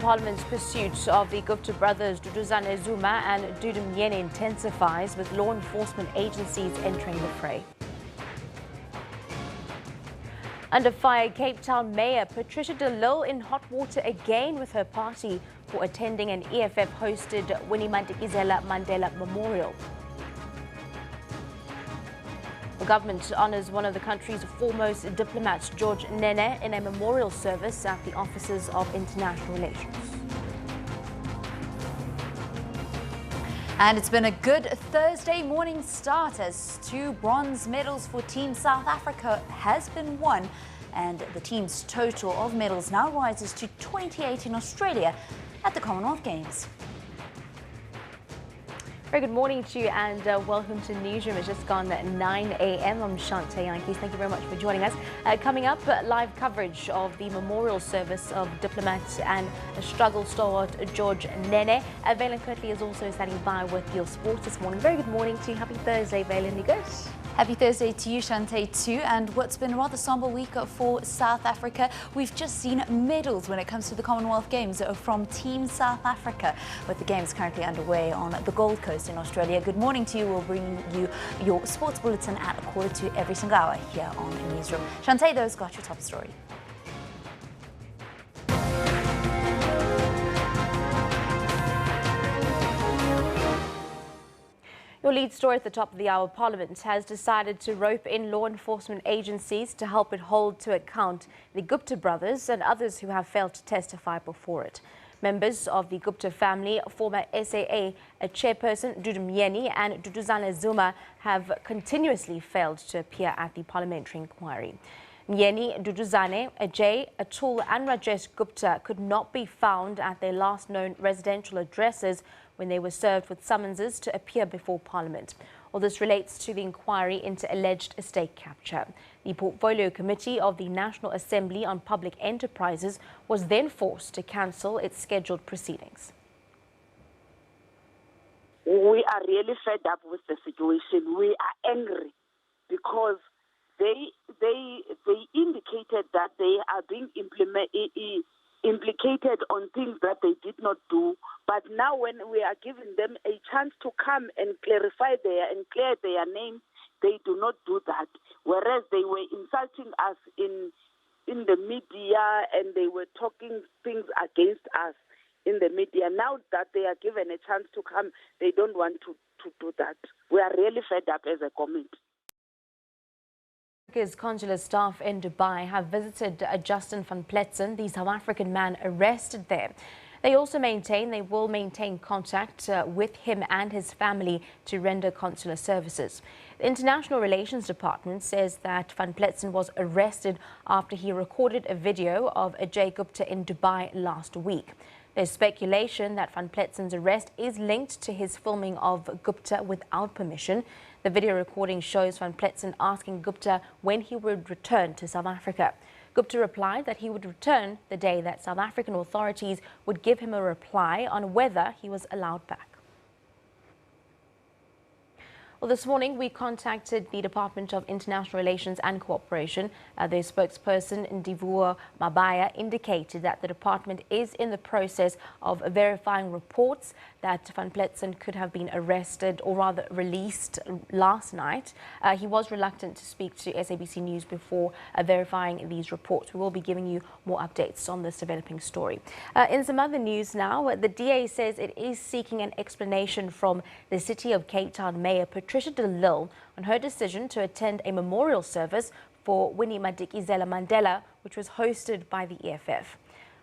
Parliament's pursuit of the Gupta brothers Duduzane Zuma and Dudu Myeni intensifies, with law enforcement agencies entering the fray. Under fire, Cape Town Mayor Patricia de Lille in hot water again with her party for attending an EFF-hosted Winnie Madikizela Mandela Memorial. The government honours one of the country's foremost diplomats, George Nene, in a memorial service at the offices of international relations. And it's been a good Thursday morning start as 2 bronze medals for Team South Africa has been won, and the team's total of medals now rises to 28 in Australia at the Commonwealth Games. Very good morning to you and welcome to Newsroom. It's just gone at 9 a.m. I'm Shante Yankees. Thank you very much for joining us. Coming up, live coverage of the memorial service of Diplomat and struggle stalwart George Nene. Valen Kirtley is also standing by with your sports this morning. Very good morning to you. Happy Thursday, Valen. You good? Happy Thursday to you, Shante, too. And what's been a rather somber week for South Africa, we've just seen medals when it comes to the Commonwealth Games from Team South Africa, with the games currently underway on the Gold Coast in Australia. Good morning to you. We'll bring you your sports bulletin at 1:45 every single hour here on Newsroom. Shante, those got your top story. Your lead story at the top of the hour: Parliament has decided to rope in law enforcement agencies to help it hold to account the Gupta brothers and others who have failed to testify before it. Members of the Gupta family, former SAA chairperson Dudu Myeni and Duduzane Zuma, have continuously failed to appear at the parliamentary inquiry. Myeni, Duduzane, Ajay, Atul and Rajesh Gupta could not be found at their last known residential addresses when they were served with summonses to appear before Parliament. All this relates to the inquiry into alleged estate capture. The Portfolio Committee of the National Assembly on Public Enterprises was then forced to cancel its scheduled proceedings. We are really fed up with the situation. We are angry because they indicated that they are being implicated on things that they did not do. But now when we are giving them a chance to come and clarify and clear their names, they do not do that. Whereas they were insulting us in the media and they were talking things against us in the media. Now that they are given a chance to come, they don't want to do that. We are really fed up as a committee. Africa's consular staff in Dubai have visited Justin van Pletzen, the South African man arrested there. They also maintain they will maintain contact with him and his family to render consular services. The International Relations Department says that Van Pletzen was arrested after he recorded a video of Ajay Gupta in Dubai last week. There's speculation that Van Pletzen's arrest is linked to his filming of Gupta without permission. The video recording shows Van Pletzen asking Gupta when he would return to South Africa. Gupta replied that he would return the day that South African authorities would give him a reply on whether he was allowed back. Well, this morning we contacted the Department of International Relations and Cooperation. Their spokesperson, Ndivua Mabaya, indicated that the department is in the process of verifying reports that Van Pletzen could have been arrested, or rather released, last night. He was reluctant to speak to SABC News before verifying these reports. We will be giving you more updates on this developing story. In some other news now, the DA says it is seeking an explanation from the City of Cape Town Mayor Patricia de Lille on her decision to attend a memorial service for Winnie Madikizela Mandela, which was hosted by the EFF.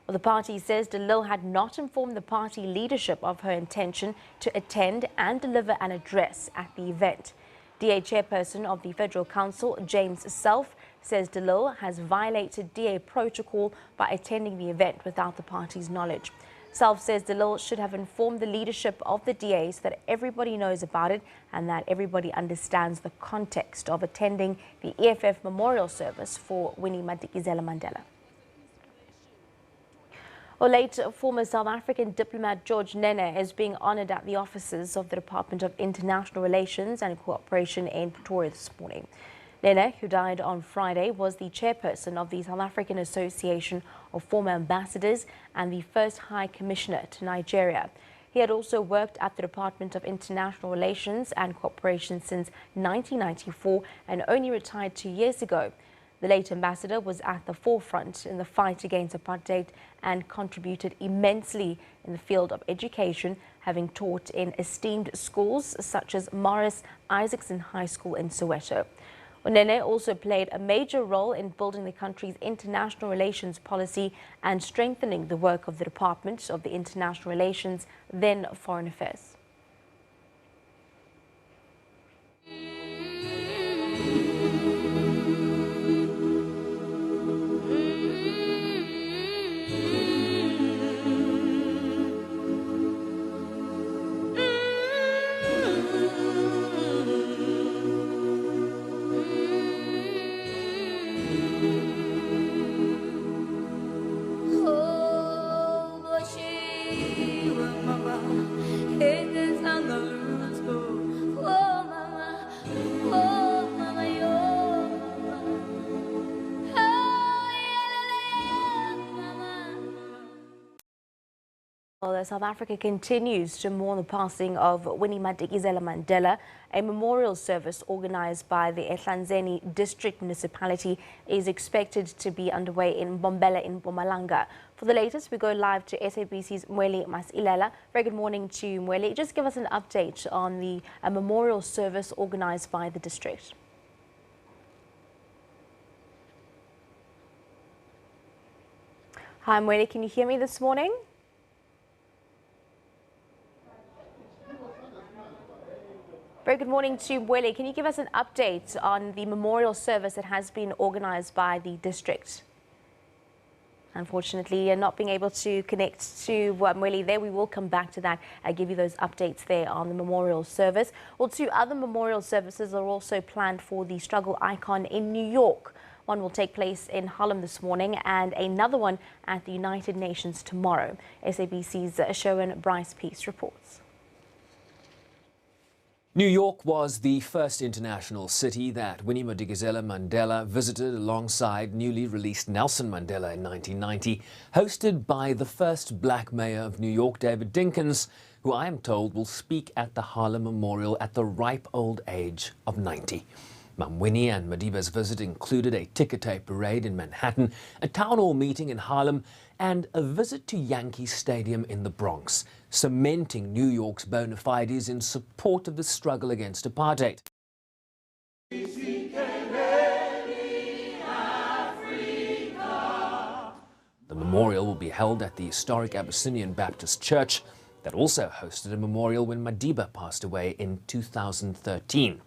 Well, the party says de Lille had not informed the party leadership of her intention to attend and deliver an address at the event. DA chairperson of the Federal Council, James Self, says de Lille has violated DA protocol by attending the event without the party's knowledge. Self says de Lille should have informed the leadership of the DA so that everybody knows about it and that everybody understands the context of attending the EFF memorial service for Winnie Madikizela Mandela. Well, late former South African diplomat George Nene is being honoured at the offices of the Department of International Relations and Cooperation in Pretoria this morning. Nene, who died on Friday, was the chairperson of the South African Association of Former Ambassadors and the first High Commissioner to Nigeria. He had also worked at the Department of International Relations and Cooperation since 1994 and only retired 2 years ago. The late ambassador was at the forefront in the fight against apartheid and contributed immensely in the field of education, having taught in esteemed schools such as Morris Isaacson High School in Soweto. Nene also played a major role in building the country's international relations policy and strengthening the work of the Department of the International Relations, then Foreign Affairs. Well, South Africa continues to mourn the passing of Winnie Madikizela Mandela. A memorial service organized by the Ehlanzeni District Municipality is expected to be underway in Bombela in Mpumalanga. For the latest, we go live to SABC's Mweli Masilela. Very good morning to you, Mweli. Just give us an update on the memorial service organized by the district. Hi, Mweli. Can you hear me this morning? Very good morning to Mwele. Can you give us an update on the memorial service that has been organized by the district? Unfortunately, you're not being able to connect to Mwele there. We will come back to that and give you those updates there on the memorial service. Well, 2 other memorial services are also planned for the struggle icon in New York. One will take place in Harlem this morning and another one at the United Nations tomorrow. SABC's Sherwin Bryce Peace reports. New York was the first international city that Winnie Madikizela Mandela visited alongside newly released Nelson Mandela in 1990, hosted by the first black mayor of New York, David Dinkins, who I am told will speak at the Harlem Memorial at the ripe old age of 90. Mum Winnie and Madiba's visit included a ticker tape parade in Manhattan, a town hall meeting in Harlem, and a visit to Yankee Stadium in the Bronx, cementing New York's bona fides in support of the struggle against apartheid. The memorial will be held at the historic Abyssinian Baptist Church that also hosted a memorial when Madiba passed away in 2013.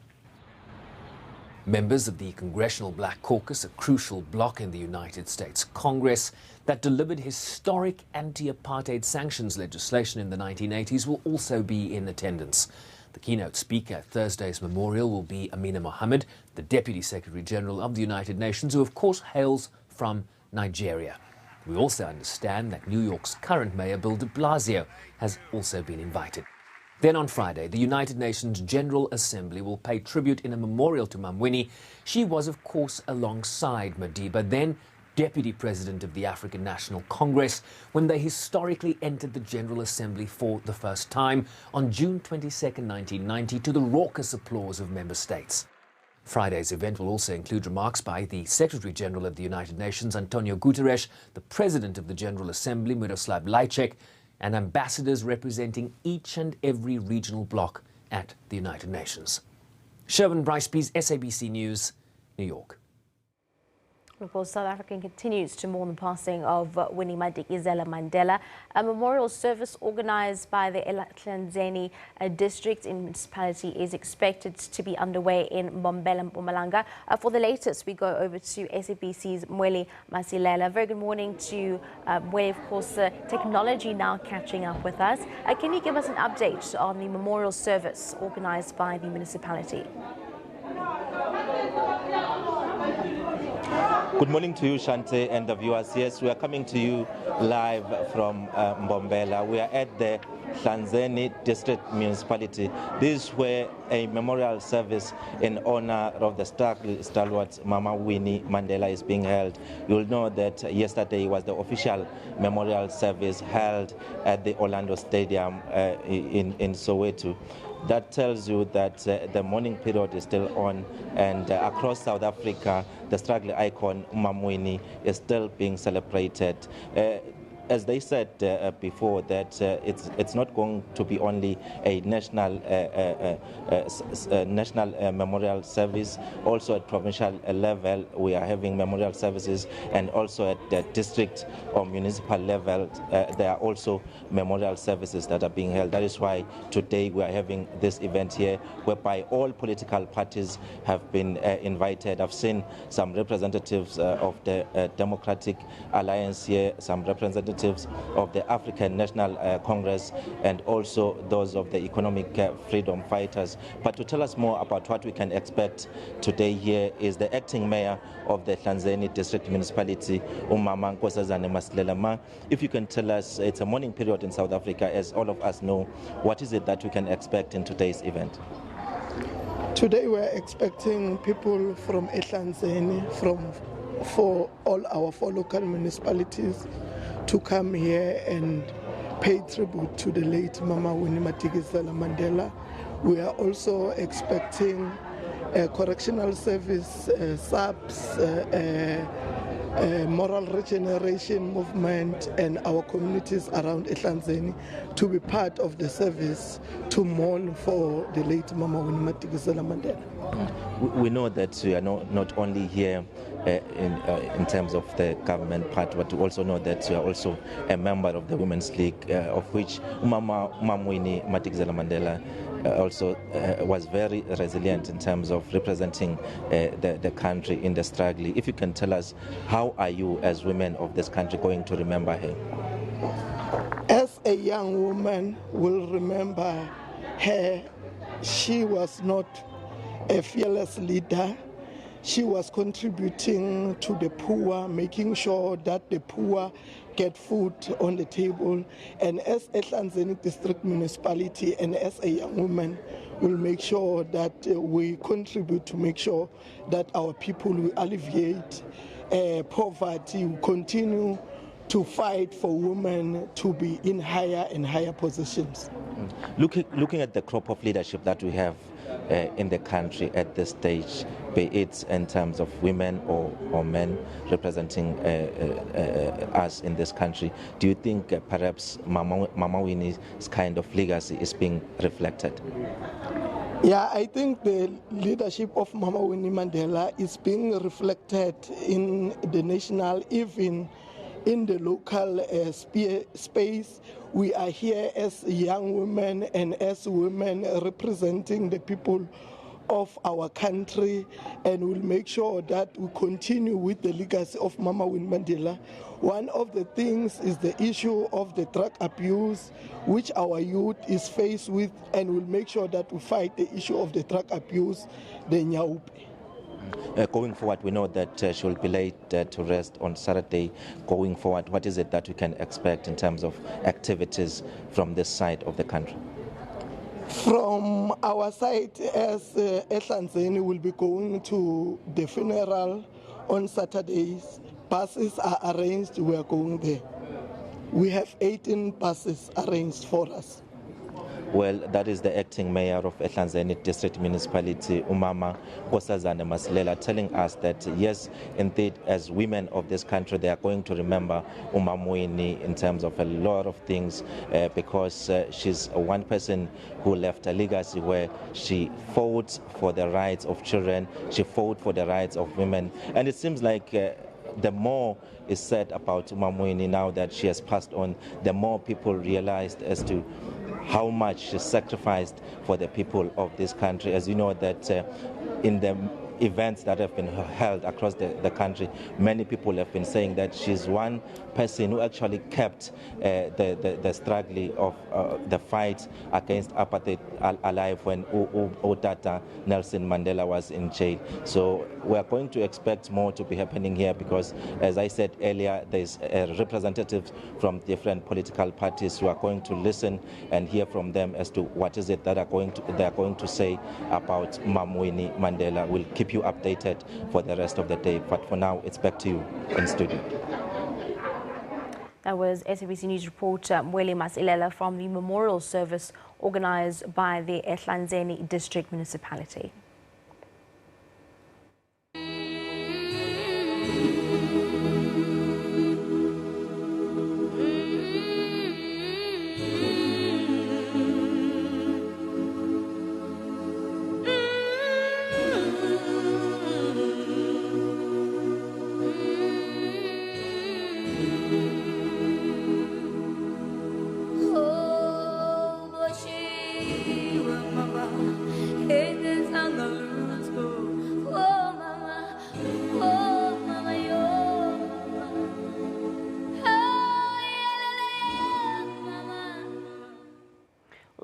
Members of the Congressional Black Caucus, a crucial bloc in the United States Congress that delivered historic anti-apartheid sanctions legislation in the 1980s, will also be in attendance. The keynote speaker at Thursday's memorial will be Amina Mohammed, the Deputy Secretary General of the United Nations, who of course hails from Nigeria. We also understand that New York's current mayor, Bill de Blasio, has also been invited. Then on Friday, the United Nations General Assembly will pay tribute in a memorial to Mum Winnie. She was, of course, alongside Madiba, then Deputy President of the African National Congress, when they historically entered the General Assembly for the first time on June 22, 1990, to the raucous applause of member states. Friday's event will also include remarks by the Secretary General of the United Nations, Antonio Guterres, the President of the General Assembly, Miroslav Lajcek, and ambassadors representing each and every regional bloc at the United Nations. Sherwin Bryce Peace, SABC News, New York. Of course, South Africa continues to mourn the passing of Winnie Madikizela Mandela. A memorial service organized by the Ehlanzeni District Municipality is expected to be underway in Bombela, Mpumalanga. For the latest, we go over to SABC's Mweli Masilela. Very good morning to Mweli. Of course, technology now catching up with us. Can you give us an update on the memorial service organized by the municipality? Good morning to you, Shante, and the viewers. Yes, we are coming to you live from Mbombela. We are at the Hlanzeni District Municipality. This is where a memorial service in honor of the struggle stalwart Mama Winnie Mandela is being held. You'll know that yesterday was the official memorial service held at the Orlando Stadium in Soweto. That tells you that the mourning period is still on, and across South Africa, the struggle icon Mama Winnie is still being celebrated. As they said before, that it's not going to be only a national memorial service. Also at provincial level, we are having memorial services, and also at the district or municipal level, there are also memorial services that are being held. That is why today we are having this event here, whereby all political parties have been invited. I've seen some representatives of the Democratic Alliance here, some representatives of the African National Congress, and also those of the economic freedom fighters. But to tell us more about what we can expect today here is the acting mayor of the Hlanzeni District Municipality, Umama Nkosazana Masilela. If you can tell us, it's a mourning period in South Africa, as all of us know. What is it that we can expect in today's event? Today we're expecting people from Hlanzeni, for all our 4 local municipalities, to come here and pay tribute to the late Mama Winnie Madikizela Mandela. We are also expecting a correctional service, SABC, moral regeneration movement, and our communities around Hlanzeni to be part of the service to mourn for the late Mama Winnie Madikizela Mandela. We know that we are not only here in terms of the government part, but we also know that you are also a member of the Women's League, of which Mama Winnie Madikizela Mandela also was very resilient in terms of representing the country in the struggle. If you can tell us, how are you as women of this country going to remember her? As a young woman will remember her, she was not a fearless leader. She was contributing to the poor, making sure that the poor get food on the table. And as a Hlanzeni District Municipality and as a young woman, will make sure that we contribute to make sure that our people will alleviate poverty, will continue to fight for women to be in higher and higher positions. Looking at the crop of leadership that we have in the country at this stage, be it in terms of women or men representing us in this country, do you think perhaps Mama Winnie's kind of legacy is being reflected? Yeah, I think the leadership of Mama Winnie Mandela is being reflected in the national, even in the local space. We are here as young women and as women representing the people of our country, and we'll make sure that we continue with the legacy of Mama Winnie Mandela. One of the things is the issue of the drug abuse, which our youth is faced with, and we'll make sure that we fight the issue of the drug abuse, the Nyaupe. Going forward, we know that she will be laid to rest on Saturday. Going forward, what is it that we can expect in terms of activities from this side of the country? From our side, as Hlanzeni will be going to the funeral on Saturdays, buses are arranged, we are going there. We have 18 buses arranged for us. Well, that is the acting mayor of Hlanzeni District Municipality, Umama Nkosazana Masilela, telling us that yes, indeed, as women of this country, they are going to remember Mama Winnie in terms of a lot of things, because she's one person who left a legacy where she fought for the rights of children, she fought for the rights of women, and it seems like the more is said about Mama Winnie now that she has passed on, the more people realized as to how much she sacrificed for the people of this country. As you know that in events that have been held across the country, many people have been saying that she's one person who actually kept the struggle of the fight against apartheid alive when Otata Nelson Mandela was in jail. So we are going to expect more to be happening here because, as I said earlier, there's representatives from different political parties who are going to listen and hear from them as to what is it that they are going to say about Winnie Mandela. We'll keep you updated for the rest of the day, but for now it's back to you in studio. That was SABC News reporter Madikizela from the memorial service organized by the Ehlanzeni District Municipality.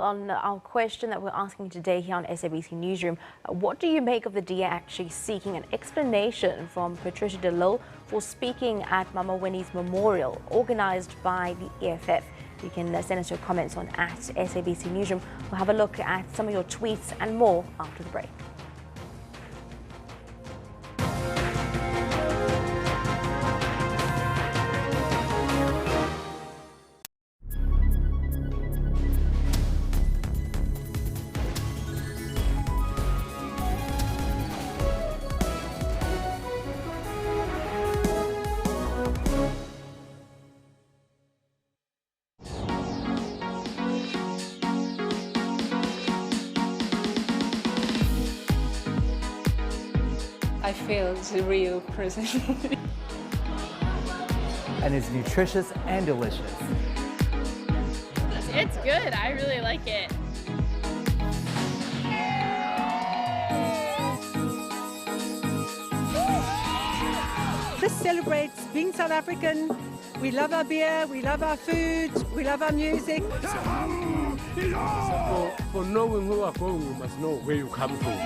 On our question that we're asking today here on SABC Newsroom, what do you make of the DA actually seeking an explanation from Patricia de Lille for speaking at Mama Winnie's memorial organised by the EFF? You can send us your comments on @SABC Newsroom. We'll have a look at some of your tweets and more after the break. I feel it's a real person. And it's nutritious and delicious. It's good. I really like it. This celebrates being South African. We love our beer, we love our food, we love our music. For knowing who you are going, you must know where you come from.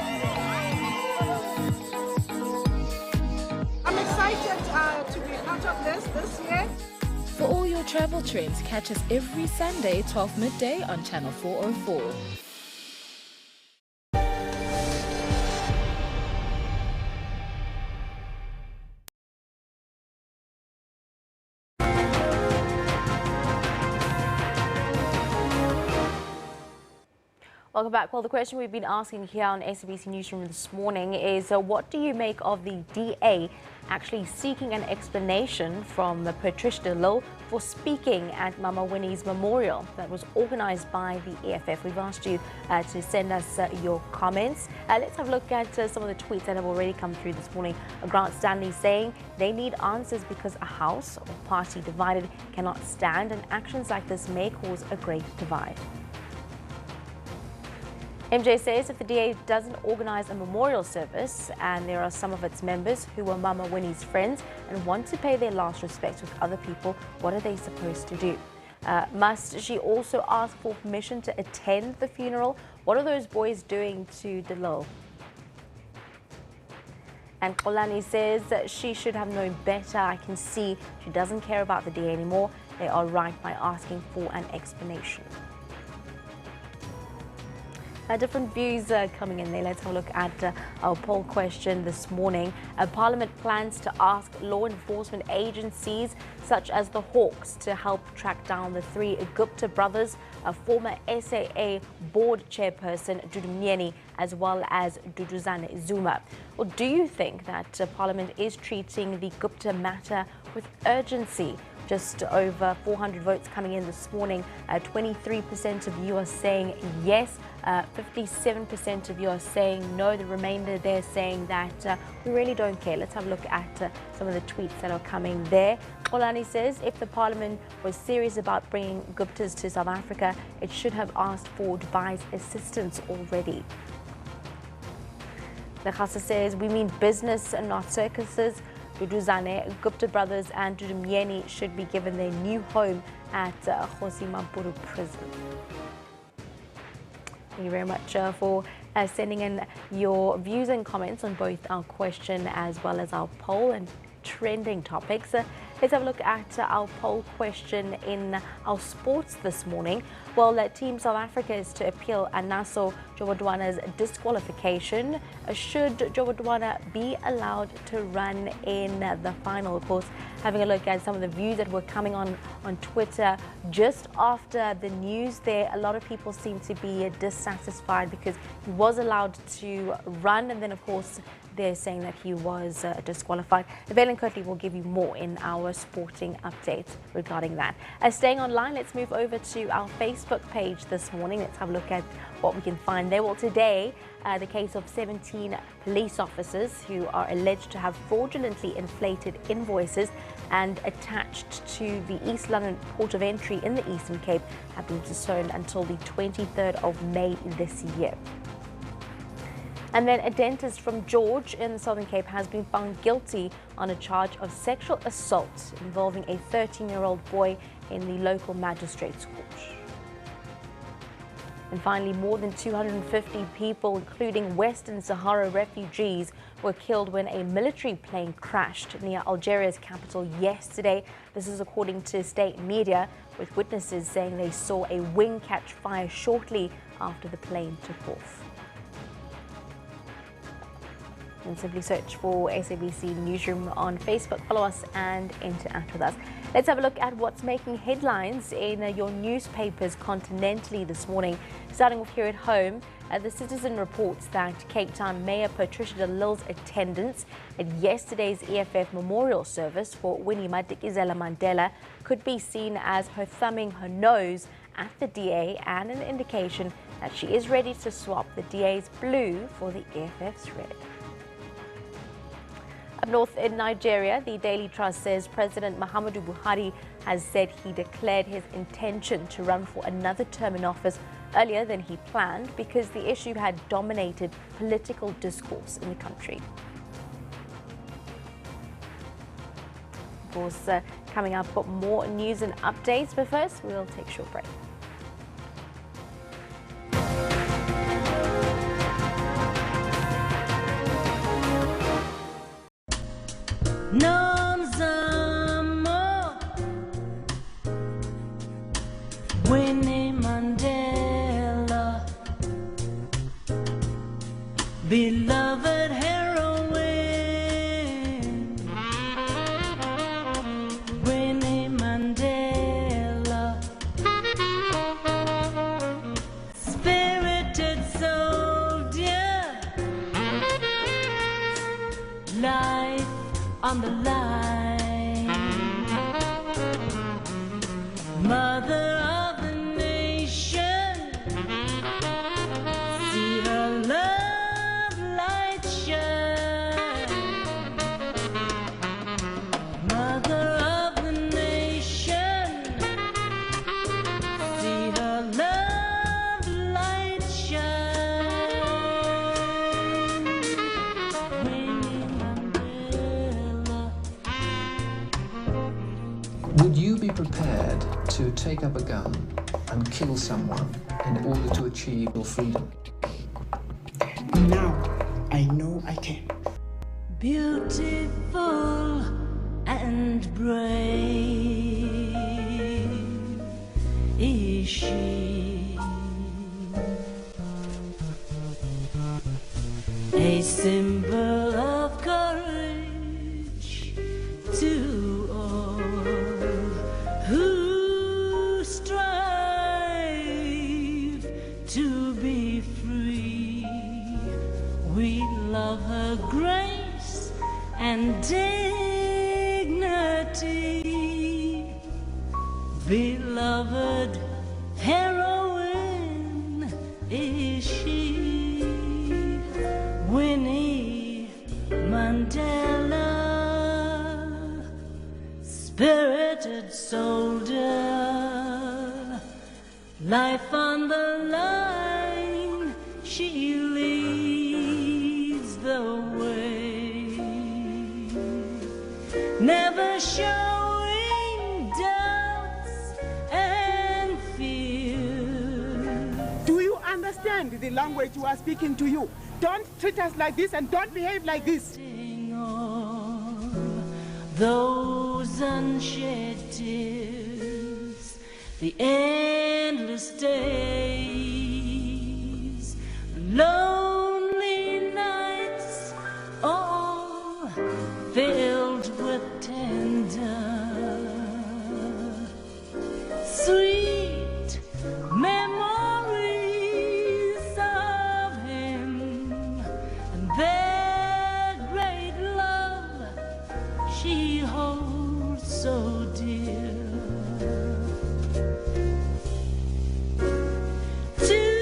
I'm excited to be part of this year. For all your travel trends, catch us every Sunday, 12 midday on Channel 404. Welcome back. Well, the question we've been asking here on SABC Newsroom this morning is what do you make of the DA actually seeking an explanation from Patricia de Lille for speaking at Mama Winnie's memorial that was organised by the EFF? We've asked you to send us your comments. Let's have a look at some of the tweets that have already come through this morning. Grant Stanley saying they need answers because a house or party divided cannot stand, and actions like this may cause a great divide. MJ says if the DA doesn't organise a memorial service and there are some of its members who were Mama Winnie's friends and want to pay their last respects with other people, what are they supposed to do? Must she also ask for permission to attend the funeral? What are those boys doing to de Lille? And Kolani says that she should have known better. I can see she doesn't care about the DA anymore. They are right by asking for an explanation. Different views coming in there. Let's have a look at our poll question this morning. Parliament plans to ask law enforcement agencies such as the Hawks to help track down the 3 Gupta brothers, a former SAA board chairperson Dudumyeni, as well as Duduzane Zuma. Or do you think that Parliament is treating the Gupta matter with urgency? Just over 400 votes coming in this morning. 23% of you are saying yes, 57% of you are saying no. The remainder they're saying that we really don't care. Let's have a look at some of the tweets that are coming there. Olani says if the Parliament was serious about bringing Guptas to South Africa, it should have asked for Dubai's assistance already. Lekasa says, we mean business and not circuses. Duduzane, Gupta brothers and Dudumyeni should be given their new home at Mampuru prison. Thank you very much for sending in your views and comments on both our question as well as our poll and trending topics. Let's have a look at our poll question in our sports this morning. Well, Team South Africa is to appeal Anaso Jowadwana's disqualification. Should Jowadwana be allowed to run in the final? Of course, having a look at some of the views that were coming on Twitter just after the news there, a lot of people seem to be dissatisfied because he was allowed to run, and then of course they're saying that he was disqualified. Valen Kirtley will give you more in our sporting update regarding that. Staying online, let's move over to our Facebook page this morning. Let's have a look at what we can find there. Well, today, the case of 17 police officers who are alleged to have fraudulently inflated invoices and attached to the East London port of entry in the Eastern Cape have been postponed until the 23rd of May this year. And then a dentist from George in the Southern Cape has been found guilty on a charge of sexual assault involving a 13-year-old boy in the local magistrate's court. And finally, more than 250 people, including Western Sahara refugees, were killed when a military plane crashed near Algeria's capital yesterday. This is according to state media, with witnesses saying they saw a wing catch fire shortly after the plane took off. And simply search for SABC Newsroom on Facebook, follow us and interact with us. Let's have a look at what's making headlines in your newspapers continentally this morning. Starting off here at home, The Citizen reports that Cape Town Mayor Patricia de Lille's attendance at yesterday's EFF memorial service for Winnie Madikizela Mandela could be seen as her thumbing her nose at the DA and an indication that she is ready to swap the DA's blue for the EFF's red. Up north in Nigeria, the Daily Trust says President Muhammadu Buhari has said he declared his intention to run for another term in office earlier than he planned because the issue had dominated political discourse in the country. Of course, coming up, got more news and updates, but first we'll take a short break. Winnie Mandela, beloved heroine. Winnie Mandela, spirited soldier, life on the line, mother of the nation, see her love light shine, mother of the nation, see her love light shine. Winnie Mandela. Would you be prepared to take up a gun and kill someone in order to achieve your freedom? Now I know I can. Beautiful and brave is she, a symbol of courage to all who strive to be free. We love her grace and dignity, beloved heroine is she, Winnie Mandela, spirited soldier, life on the line, she leads the never showing doubts and fears. Do you understand the language we are speaking to you? Don't treat us like this and don't behave like this. Those unshed tears, the endless days, lonely nights, all filled with tender, sweet memories of him and their great love she holds so dear. Together,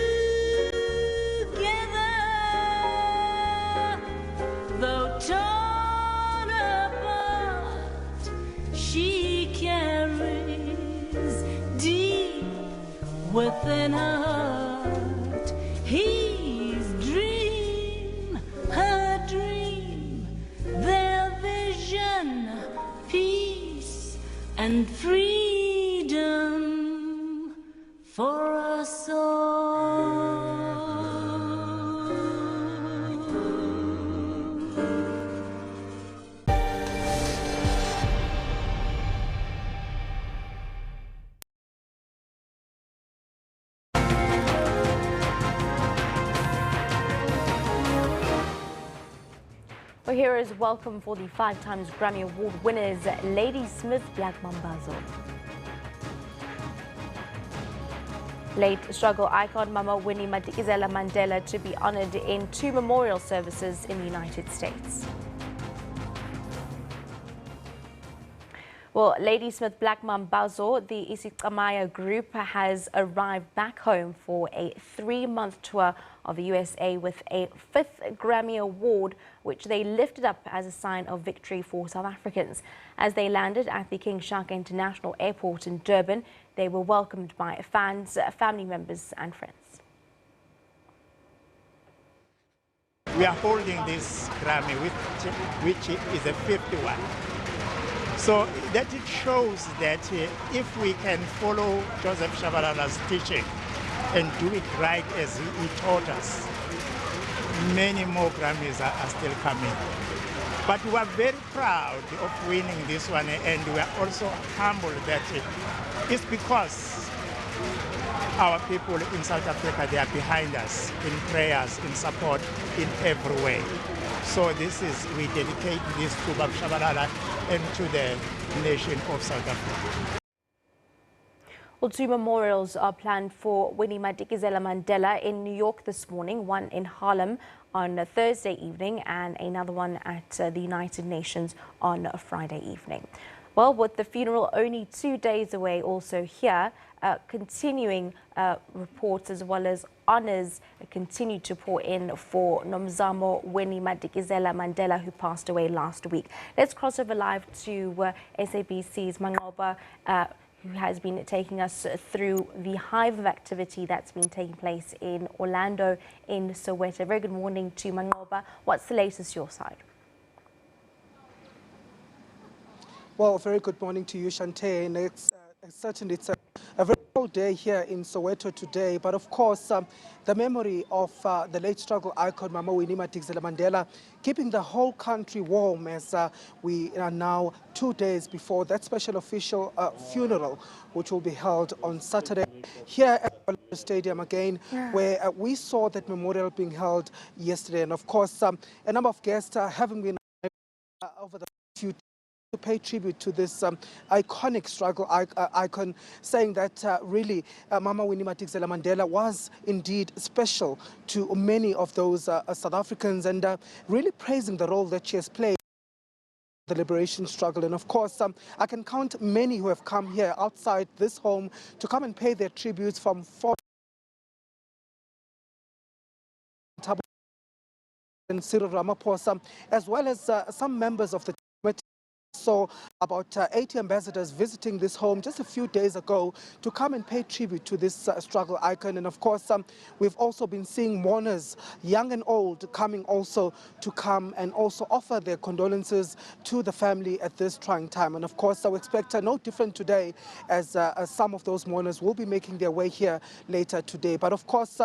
though torn apart, she carries deep within her heart his dream, her dream, their vision, peace and freedom for us all. Well, here is welcome for the 5 times Grammy Award winners, Lady Smith Black Mambazo. Late struggle icon Mama Winnie Madikizela Mandela to be honored in 2 memorial services in the United States. Well, Lady Smith Black Mambazo, the Isikamaya group, has arrived back home for a 3-month tour of the USA with a 5th Grammy Award, which they lifted up as a sign of victory for South Africans. As they landed at the King Shaka International Airport in Durban, they were welcomed by fans, family members and friends. We are holding this Grammy, which is a 51. So that it shows that if we can follow Joseph Shabalala's teaching and do it right as he taught us, many more Grammys are still coming. But we are very proud of winning this one, and we are also humbled that it's because our people in South Africa, they are behind us in prayers, in support, in every way. So this is, we dedicate this to Bab Shabalala and to the nation of South Africa. Well, 2 memorials are planned for Winnie Madikizela Mandela in New York this morning, one in Harlem on a Thursday evening and another one at the United Nations on a Friday evening. Well, with the funeral only 2 days away also here, continuing reports as well as honours continue to pour in for Nomzamo Winnie Madikizela Mandela, who passed away last week. Let's cross over live to SABC's Mangoba, who has been taking us through the hive of activity that's been taking place in Orlando, in Soweto. Very good morning to Mangoba. What's the latest your side? Well, very good morning to you, Shante. And certainly it's a very cold day here in Soweto today. But of course, the memory of the late struggle icon Mama Winnie Madikizela Mandela keeping the whole country warm as we are now 2 days before that special official funeral, which will be held on Saturday here at the stadium again, where we saw that memorial being held yesterday. And of course, a number of guests having been over the few to pay tribute to this iconic struggle icon, saying that really Mama Winnie Madikizela Mandela was indeed special to many of those South Africans, and really praising the role that she has played in the liberation struggle. And of course, I can count many who have come here outside this home to come and pay their tributes, from and Cyril Ramaphosa, as well as some members of the saw about 80 ambassadors visiting this home just a few days ago to come and pay tribute to this struggle icon. And of course, we've also been seeing mourners, young and old, coming also to come and also offer their condolences to the family at this trying time. And of course, we expect no different today as some of those mourners will be making their way here later today. But of course,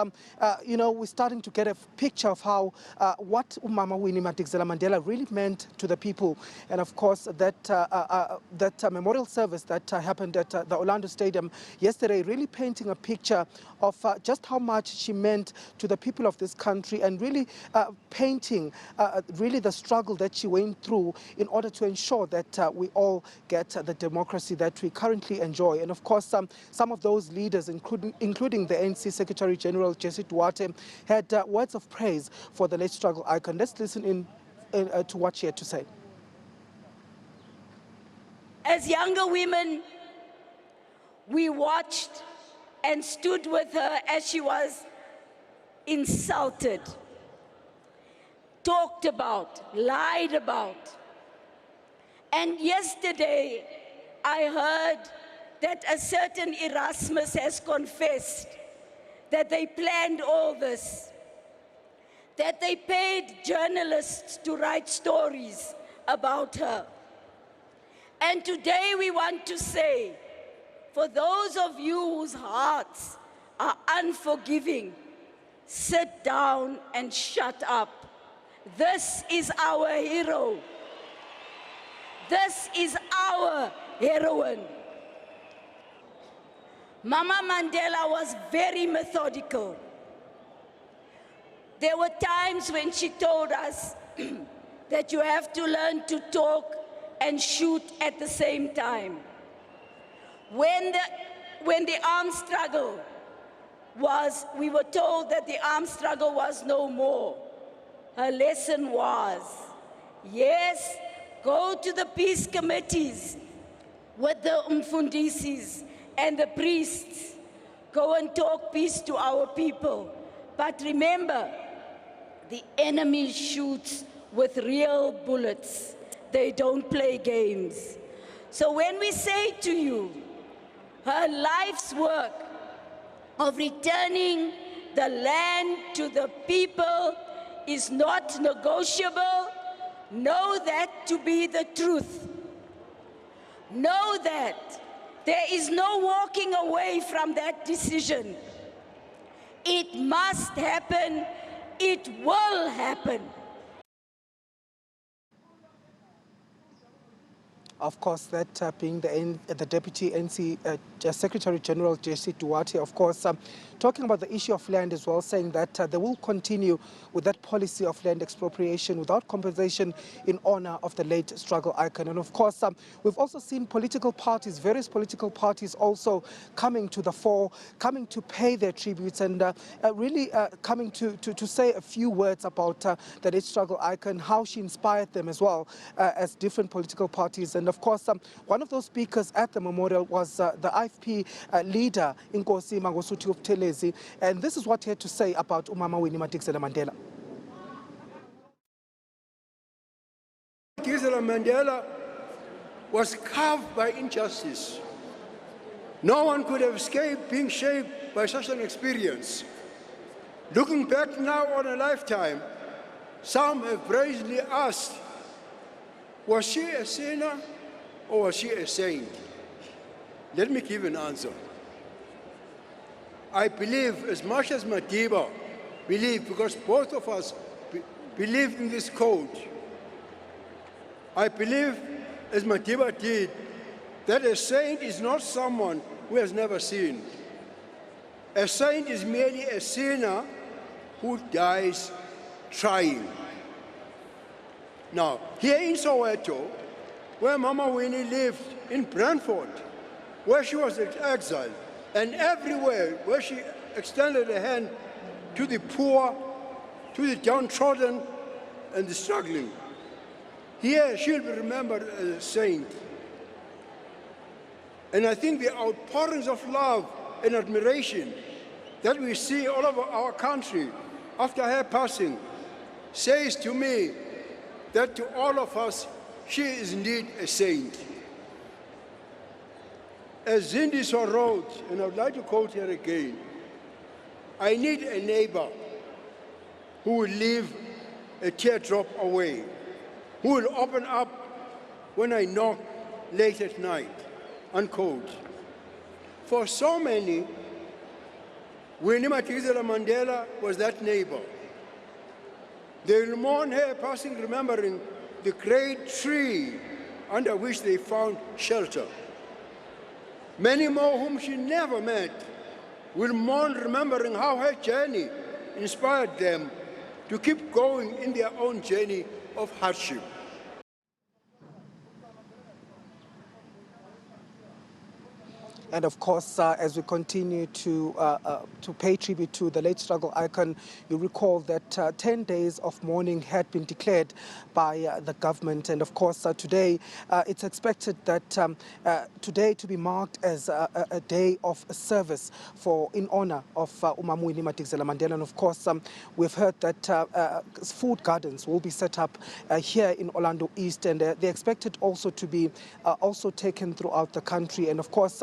you know, we're starting to get a picture of how what Mama Winnie Madikizela Mandela really meant to the people. And of course, that memorial service that happened at the Orlando Stadium yesterday really painting a picture of just how much she meant to the people of this country, and really painting really the struggle that she went through in order to ensure that we all get the democracy that we currently enjoy. And of course, some of those leaders, including the ANC Secretary General Jesse Duarte, had words of praise for the late struggle icon. Let's listen in to what she had to say. As younger women, we watched and stood with her as she was insulted, talked about, lied about. And yesterday, I heard that a certain Erasmus has confessed that they planned all this, that they paid journalists to write stories about her. And today we want to say, for those of you whose hearts are unforgiving, sit down and shut up. This is our hero. This is our heroine. Mama Mandela was very methodical. There were times when she told us that you have to learn to talk and shoot at the same time. When the armed struggle was, we were told that the armed struggle was no more. Her lesson was, yes, go to the peace committees with the umfundisis and the priests. Go and talk peace to our people. But remember, the enemy shoots with real bullets. They don't play games. So when we say to you, her life's work of returning the land to the people is not negotiable, know that to be the truth. Know that there is no walking away from that decision. It must happen. It will happen. Of course, that being the Deputy NC Secretary General Jesse Duarte, of course, talking about the issue of land as well, saying that they will continue with that policy of land expropriation without compensation in honor of the late struggle icon. And of course, we've also seen political parties, various political parties also coming to the fore, coming to pay their tributes, and really coming to say a few words about the late struggle icon, how she inspired them as well as different political parties. And of course, one of those speakers at the memorial was the IFP leader, Nkosi Mangosuthu Buthelezi, and this is what he had to say about Umama Winnie Madikizela Mandela. Madikizela Mandela was carved by injustice. No one could have escaped being shaped by such an experience. Looking back now on a lifetime, some have brazenly asked, was she a sinner or was she a saint? Let me give an answer. I believe as much as Madiba believed, because both of us believe in this code, I believe, as Madiba did, that a saint is not someone who has never sinned. A saint is merely a sinner who dies trying. Now, here in Soweto, where Mama Winnie lived, in Brantford, where she was exiled, and everywhere where she extended a hand to the poor, to the downtrodden, and the struggling. Here, she'll be remembered as a saint. And I think the outpourings of love and admiration that we see all over our country after her passing says to me that to all of us, she is indeed a saint. As Zindiso wrote, and I would like to quote her again, I need a neighbor who will live a teardrop away, who will open up when I knock late at night, unquote. For so many, Winnie Madikizela Mandela was that neighbor. They will mourn her passing, remembering the great tree under which they found shelter. Many more whom she never met will mourn, remembering how her journey inspired them to keep going in their own journey of hardship. And of course, as we continue to pay tribute to the late struggle icon, you recall that 10 days of mourning had been declared by the government. And of course, today, it's expected that today to be marked as a day of service in honor of Winnie Madikizela Mandela. And of course, we've heard that food gardens will be set up here in Orlando East, and they're expected also to be also taken throughout the country. And of course,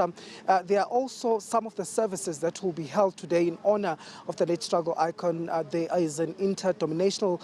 there are also some of the services that will be held today in honor of the late struggle icon. There is an interdenominational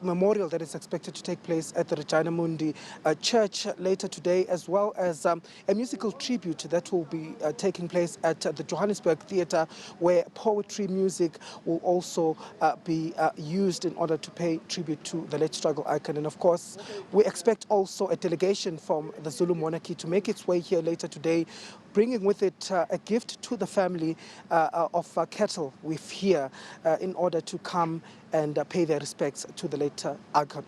memorial that is expected to take place at the Regina Mundi Church later today, as well as a musical tribute that will be taking place at the Johannesburg Theatre, where poetry music will also be used in order to pay tribute to the late struggle icon. And of course, we expect also a delegation from the Zulu monarchy to make its way here later today, bringing with it a gift to the family of cattle with here in order to come and pay their respects to the late icon.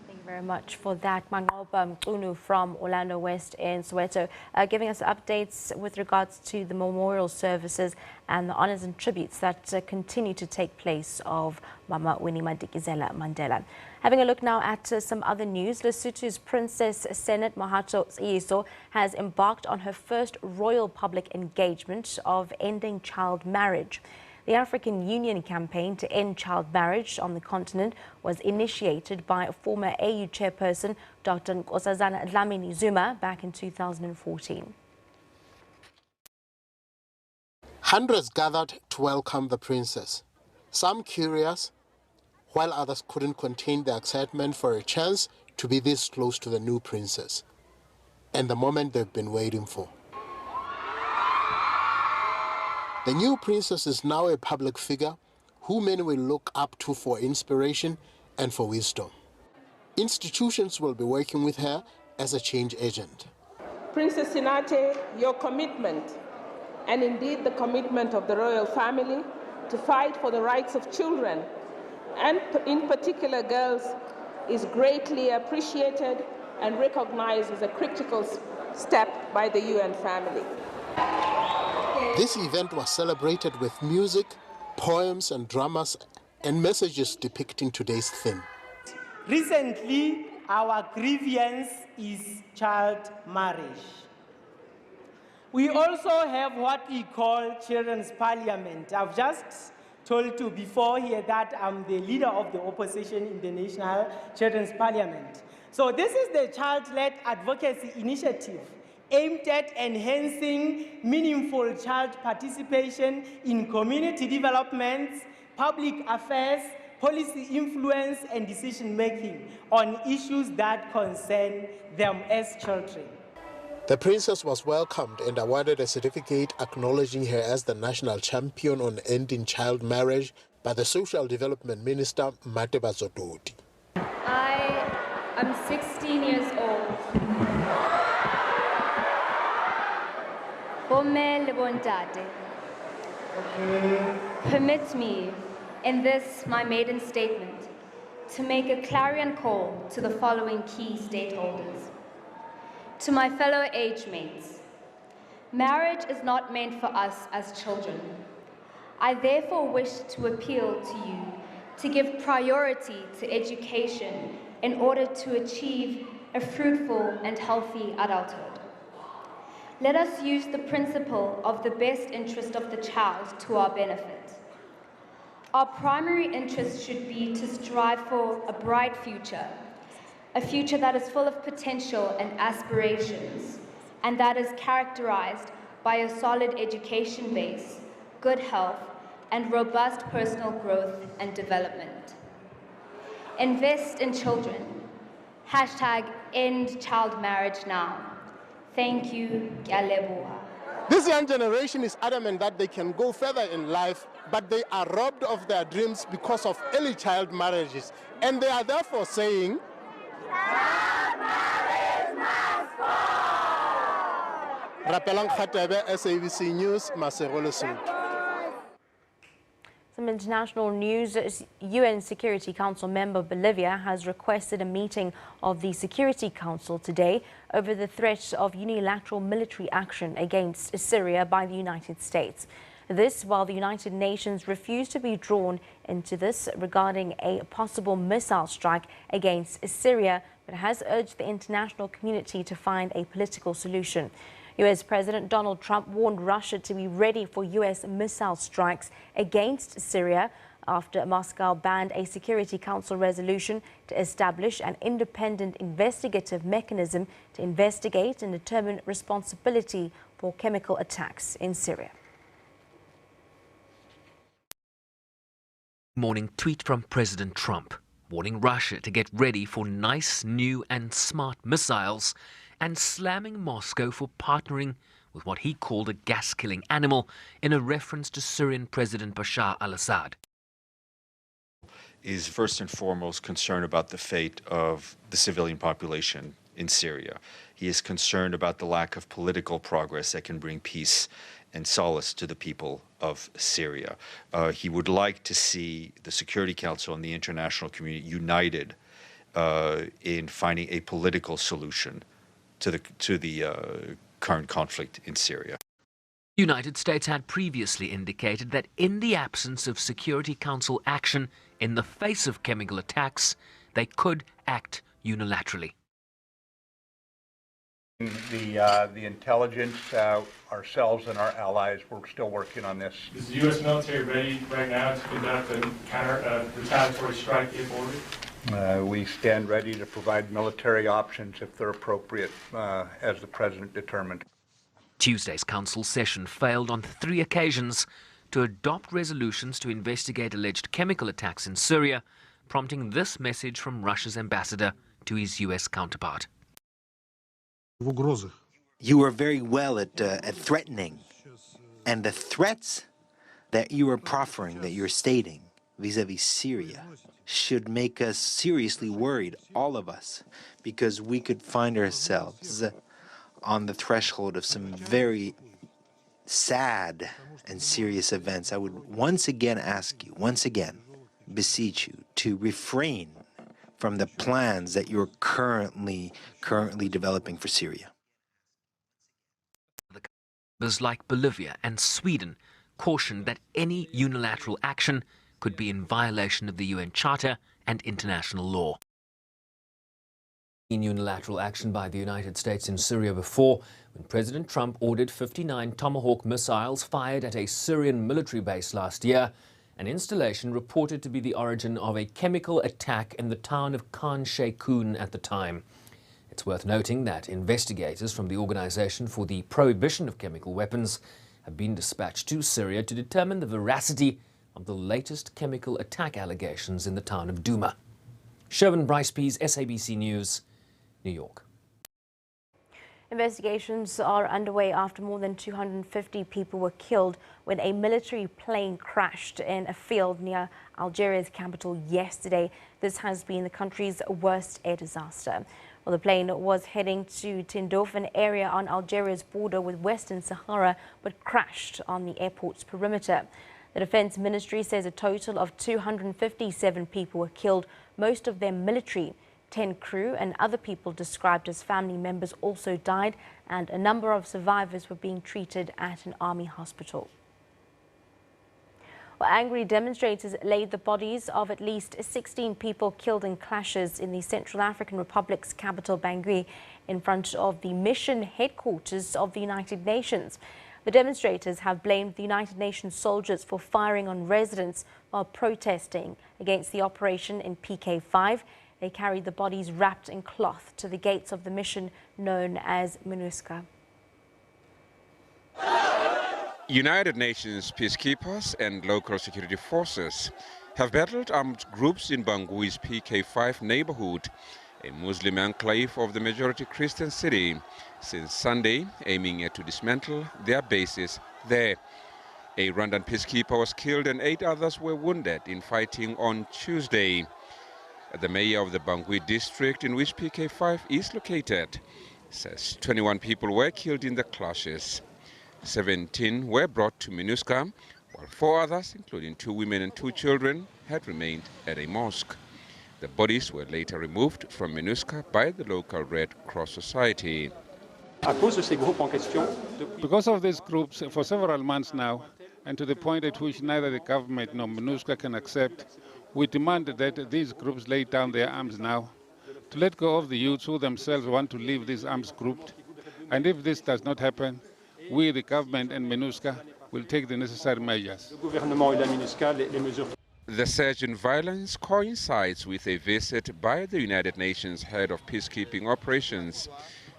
Thank you very much for that. Mangoba Mqunu from Orlando West in Soweto, giving us updates with regards to the memorial services and the honours and tributes that continue to take place of Mama Winnie Madikizela Mandela. Having a look now at some other news, Lesotho's Princess Senet Mohato has embarked on her first royal public engagement of ending child marriage. The African Union campaign to end child marriage on the continent was initiated by former AU chairperson Dr. Nkosazana Dlamini Zuma back in 2014. Hundreds gathered to welcome the princess, some curious, while others couldn't contain their excitement for a chance to be this close to the new princess, and the moment they've been waiting for. The new princess is now a public figure who many will look up to for inspiration and for wisdom. Institutions will be working with her as a change agent. Princess Sinate, your commitment, and indeed the commitment of the royal family to fight for the rights of children, and in particular girls, is greatly appreciated and recognized as a critical step by the UN family. This event was celebrated with music, poems and dramas and messages depicting today's theme. Recently, our grievance is child marriage. We also have what we call Children's Parliament. I've just told you before here that I'm the leader of the opposition in the National Children's Parliament. So this is the child-led advocacy initiative aimed at enhancing meaningful child participation in community development, public affairs, policy influence and decision-making on issues that concern them as children. The princess was welcomed and awarded a certificate acknowledging her as the national champion on ending child marriage by the Social Development Minister, Madikizela. I am 16 years old. Permit me, in this my maiden statement, to make a clarion call to the following key stakeholders. To my fellow age mates, marriage is not meant for us as children. I therefore wish to appeal to you to give priority to education in order to achieve a fruitful and healthy adulthood. Let us use the principle of the best interest of the child to our benefit. Our primary interest should be to strive for a bright future, a future that is full of potential and aspirations, and that is characterized by a solid education base, good health, and robust personal growth and development. Invest in children. Hashtag end child marriage now. Thank you, Kyaleboa. This young generation is adamant that they can go further in life, but they are robbed of their dreams because of early child marriages. And they are therefore saying, child marriage must fall! Rapelang Khatebe, SABC News, Masegolo Sud. Some international news. UN Security Council member Bolivia has requested a meeting of the Security Council today over the threat of unilateral military action against Syria by the United States. This while the United Nations refused to be drawn into this regarding a possible missile strike against Syria, but has urged the international community to find a political solution. U.S. President Donald Trump warned Russia to be ready for U.S. missile strikes against Syria after Moscow banned a Security Council resolution to establish an independent investigative mechanism to investigate and determine responsibility for chemical attacks in Syria. Morning tweet from President Trump warning Russia to get ready for nice, new and smart missiles, and slamming Moscow for partnering with what he called a gas-killing animal in a reference to Syrian President Bashar al-Assad. Is first and foremost concerned about the fate of the civilian population in Syria. He is concerned about the lack of political progress that can bring peace and solace to the people of Syria. He would like to see the Security Council and the international community united in finding a political solution to the current conflict in Syria. The United States had previously indicated that in the absence of Security Council action in the face of chemical attacks, they could act unilaterally. The intelligence, ourselves and our allies, we're still working on this. Is the U.S. military ready right now to conduct a retaliatory strike if ordered? We stand ready to provide military options if they're appropriate, as the President determined. Tuesday's council session failed on 3 occasions to adopt resolutions to investigate alleged chemical attacks in Syria, prompting this message from Russia's ambassador to his U.S. counterpart. You are very well at threatening, and the threats that you are proffering, that you're stating vis-a-vis Syria, should make us seriously worried, all of us, because we could find ourselves on the threshold of some very sad and serious events. I would once again ask you, beseech you, to refrain from the plans that you're currently developing for Syria. Countries like Bolivia and Sweden cautioned that any unilateral action could be in violation of the UN Charter and international law. Unilateral action by the United States in Syria before, when President Trump ordered 59 Tomahawk missiles fired at a Syrian military base last year, an installation reported to be the origin of a chemical attack in the town of Khan Sheikhoun at the time. It's worth noting that investigators from the Organization for the Prohibition of Chemical Weapons have been dispatched to Syria to determine the veracity of the latest chemical attack allegations in the town of Douma. Sherwin Bryce-Pease, SABC News, New York. Investigations are underway after more than 250 people were killed when a military plane crashed in a field near Algeria's capital yesterday. This has been the country's worst air disaster. Well, the plane was heading to Tindouf, an area on Algeria's border with Western Sahara, but crashed on the airport's perimeter. The Defense Ministry says a total of 257 people were killed, most of them military. 10 crew and other people described as family members also died, and a number of survivors were being treated at an army hospital. Well, angry demonstrators laid the bodies of at least 16 people killed in clashes in the Central African Republic's capital Bangui in front of the mission headquarters of the United Nations. The demonstrators have blamed the United Nations soldiers for firing on residents while protesting against the operation in PK5. They carried the bodies wrapped in cloth to the gates of the mission known as MINUSCA. United Nations peacekeepers and local security forces have battled armed groups in Bangui's PK5 neighborhood, a Muslim enclave of the majority Christian city, since Sunday, aiming to dismantle their bases there. A Rwandan peacekeeper was killed and 8 others were wounded in fighting on Tuesday. The mayor of the Bangui district, in which PK5 is located, says 21 people were killed in the clashes. 17 were brought to MINUSCA, while 4 others, including 2 women and 2 children, had remained at a mosque. The bodies were later removed from MINUSCA by the local Red Cross Society. Because of these groups, for several months now, and to the point at which neither the government nor MINUSCA can accept, we demand that these groups lay down their arms now, to let go of the youths who themselves want to leave these arms grouped. And if this does not happen, we, the government and MINUSCA, will take the necessary measures. The surge in violence coincides with a visit by the United Nations head of peacekeeping operations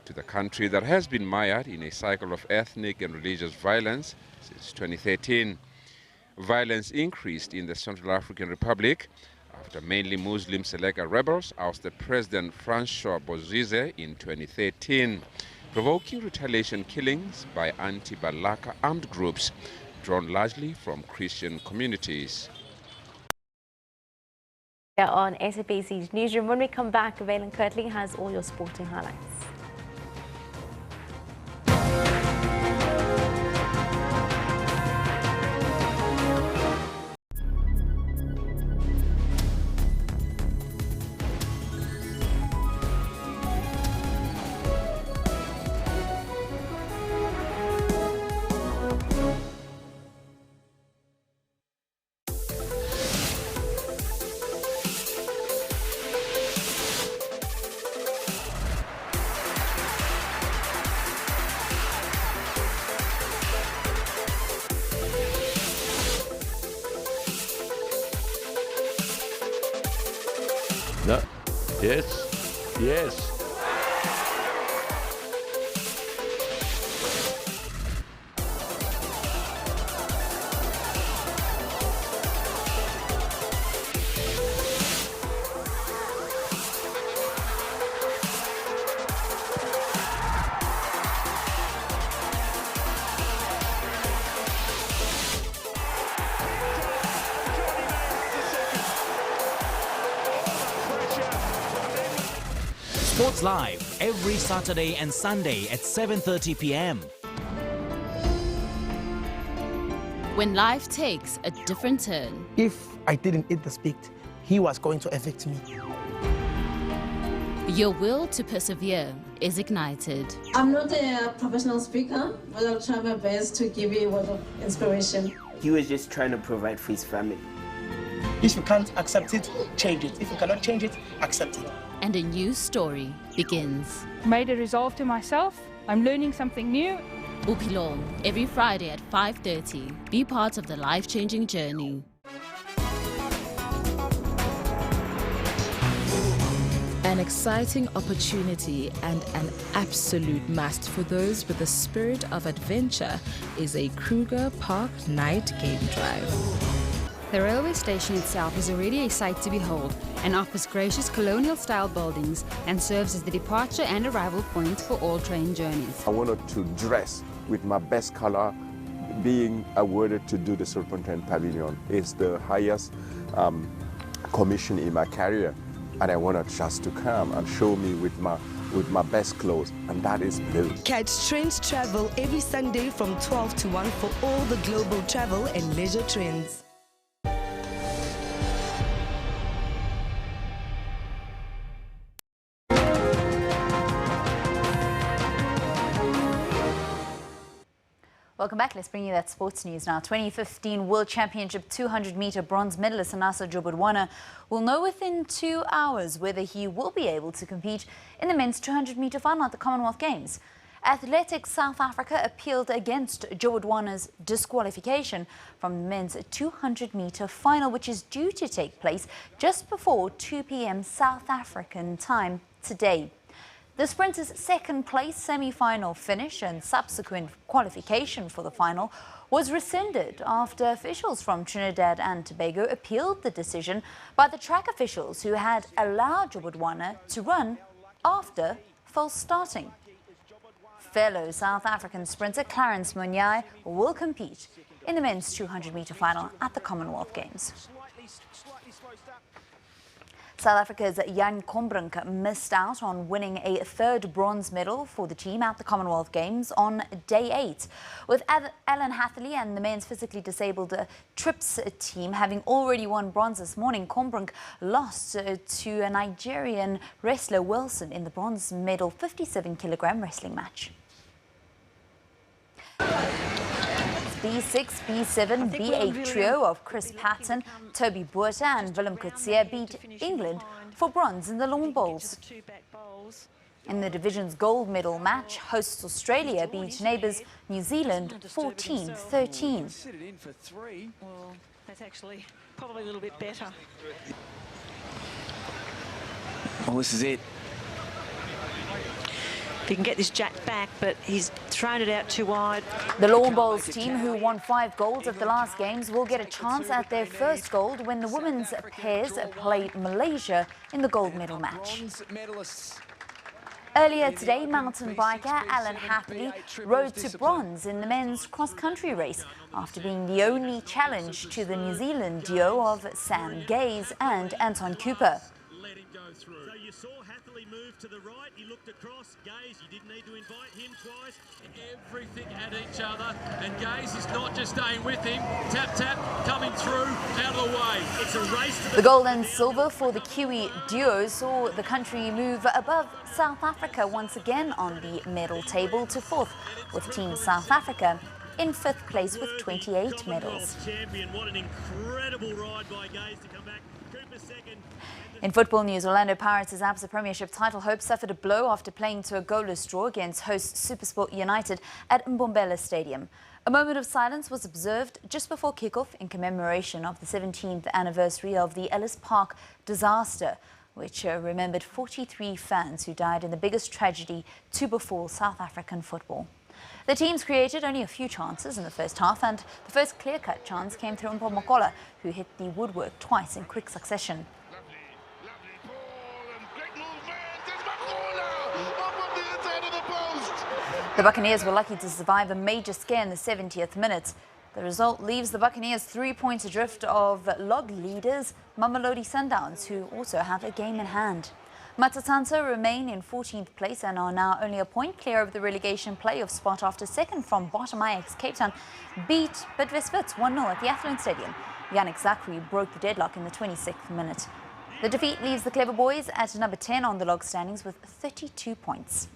to the country that has been mired in a cycle of ethnic and religious violence since 2013. Violence increased in the Central African Republic after mainly Muslim Seleka rebels ousted President Francois Bozize in 2013, provoking retaliation killings by anti-Balaka armed groups drawn largely from Christian communities. On SABC's Newsroom, when we come back, Valen Kirtley has all your sporting highlights. No. Yes. Yes. Sports Live every Saturday and Sunday at 7:30 p.m. When life takes a different turn. If I didn't eat the speak, he was going to evict me. Your will to persevere is ignited. I'm not a professional speaker, but I'll try my best to give you a word of inspiration. He was just trying to provide for his family. If you can't accept it, change it. If you cannot change it, accept it. And a new story begins. Made a resolve to myself. I'm learning something new. Upilong, every Friday at 5:30. Be part of the life-changing journey. An exciting opportunity and an absolute must for those with the spirit of adventure is a Kruger Park night game drive. The railway station itself is already a sight to behold and offers gracious colonial-style buildings and serves as the departure and arrival point for all train journeys. I wanted to dress with my best color. Being awarded to do the Serpentine Pavilion is the highest commission in my career, and I wanted just to come and show me with my best clothes, and that is blue. Catch Trends Travel every Sunday from 12 to 1 for all the global travel and leisure trends. Welcome back. Let's bring you that sports news now. 2015 World Championship 200-meter bronze medalist Anasa Jobodwana will know within 2 hours whether he will be able to compete in the men's 200-meter final at the Commonwealth Games. Athletics South Africa appealed against Jobodwana's disqualification from the men's 200-meter final, which is due to take place just before 2 p.m. South African time today. The sprinter's second-place semi-final finish and subsequent qualification for the final was rescinded after officials from Trinidad and Tobago appealed the decision by the track officials who had allowed Jobodwana to run after false starting. Fellow South African sprinter Clarence Munyai will compete in the men's 200-meter final at the Commonwealth Games. South Africa's Jan Kombrink missed out on winning a third bronze medal for the team at the Commonwealth Games on day 8. With Alan Hatherley and the men's physically disabled trips team having already won bronze this morning, Kombrink lost to a Nigerian wrestler Wilson in the bronze medal 57-kilogram wrestling match. B6, B7, B8 trio of Chris Patton, Toby Botha and Willem Coetzee beat England for bronze in the lawn bowls. In the division's gold medal match, hosts Australia beat neighbours New Zealand 14-13. Well, that's actually probably a little bit better. Well, this is it. If he can get this jack back, but he's thrown it out too wide. The Lawn Bowls team, who won 5 golds at the last games, will get a chance at their first gold when the women's pairs play Malaysia in the gold medal match. Earlier today, mountain biker Alan Hatherley rode to bronze in the men's cross-country race after being the only challenge to the New Zealand duo of Sam Gaze and Anton Cooper. So you saw Hatherley move to the right, he looked across, Gaze, you didn't need to invite him twice, everything at each other, and Gaze is not just staying with him, tap tap, coming through, out of the way. It's a race to the gold and silver for the Kiwi duo saw the country move above South Africa once again on the medal table to 4th, with Team South Africa in 5th place with 28 medals. What an incredible ride by Gaze to come back. Cooper's second. In football news, Orlando Pirates' ABSA Premiership title hopes suffered a blow after playing to a goalless draw against host SuperSport United at Mbombela Stadium. A moment of silence was observed just before kickoff in commemoration of the 17th anniversary of the Ellis Park disaster, which remembered 43 fans who died in the biggest tragedy to befall South African football. The teams created only a few chances in the first half, and the first clear-cut chance came through Mpomokola, who hit the woodwork twice in quick succession. The Buccaneers were lucky to survive a major scare in the 70th minute. The result leaves the Buccaneers 3 points adrift of log leaders Mamelodi Sundowns, who also have a game in hand. Matatanta remain in 14th place and are now only a point clear of the relegation playoff spot after second from bottom Ajax Cape Town beat Bidvest 1-0 at the Athlone Stadium. Yannick Zachary broke the deadlock in the 26th minute. The defeat leaves the Clever Boys at number 10 on the log standings with 32 points.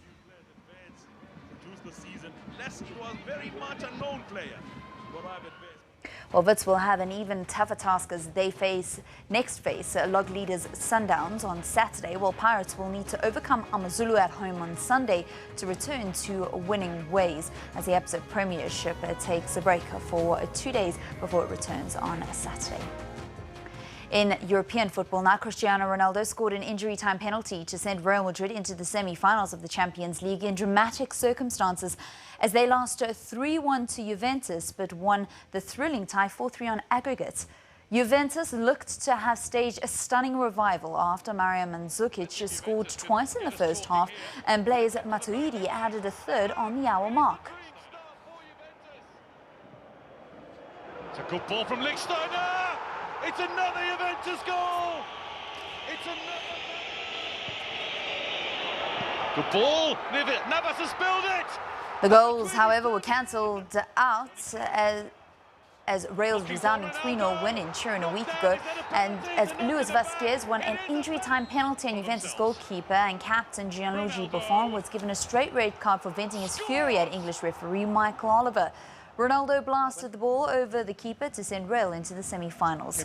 Well, Wits will have an even tougher task as they next face log leaders Sundowns on Saturday, while Pirates will need to overcome AmaZulu at home on Sunday to return to winning ways as the ABSA Premiership takes a break for 2 days before it returns on Saturday. In European football now, Cristiano Ronaldo scored an injury-time penalty to send Real Madrid into the semi-finals of the Champions League in dramatic circumstances as they lost 3-1 to Juventus but won the thrilling tie 4-3 on aggregate. Juventus looked to have staged a stunning revival after Mario Mandzukic scored twice in the first half and Blaise Matuidi added a third on the hour mark. It's a good ball from Lichtsteiner! It's another Juventus goal! It's another... Good ball! Navas has spilled it! The goals, however, were cancelled out as Real's resounding 3-0 win in Turin a week ago, and as Luis Vasquez won an injury-time penalty and Juventus goalkeeper and captain Gianluigi Buffon was given a straight red card for venting his fury at English referee Michael Oliver. Ronaldo blasted the ball over the keeper to send Real into the semi-finals.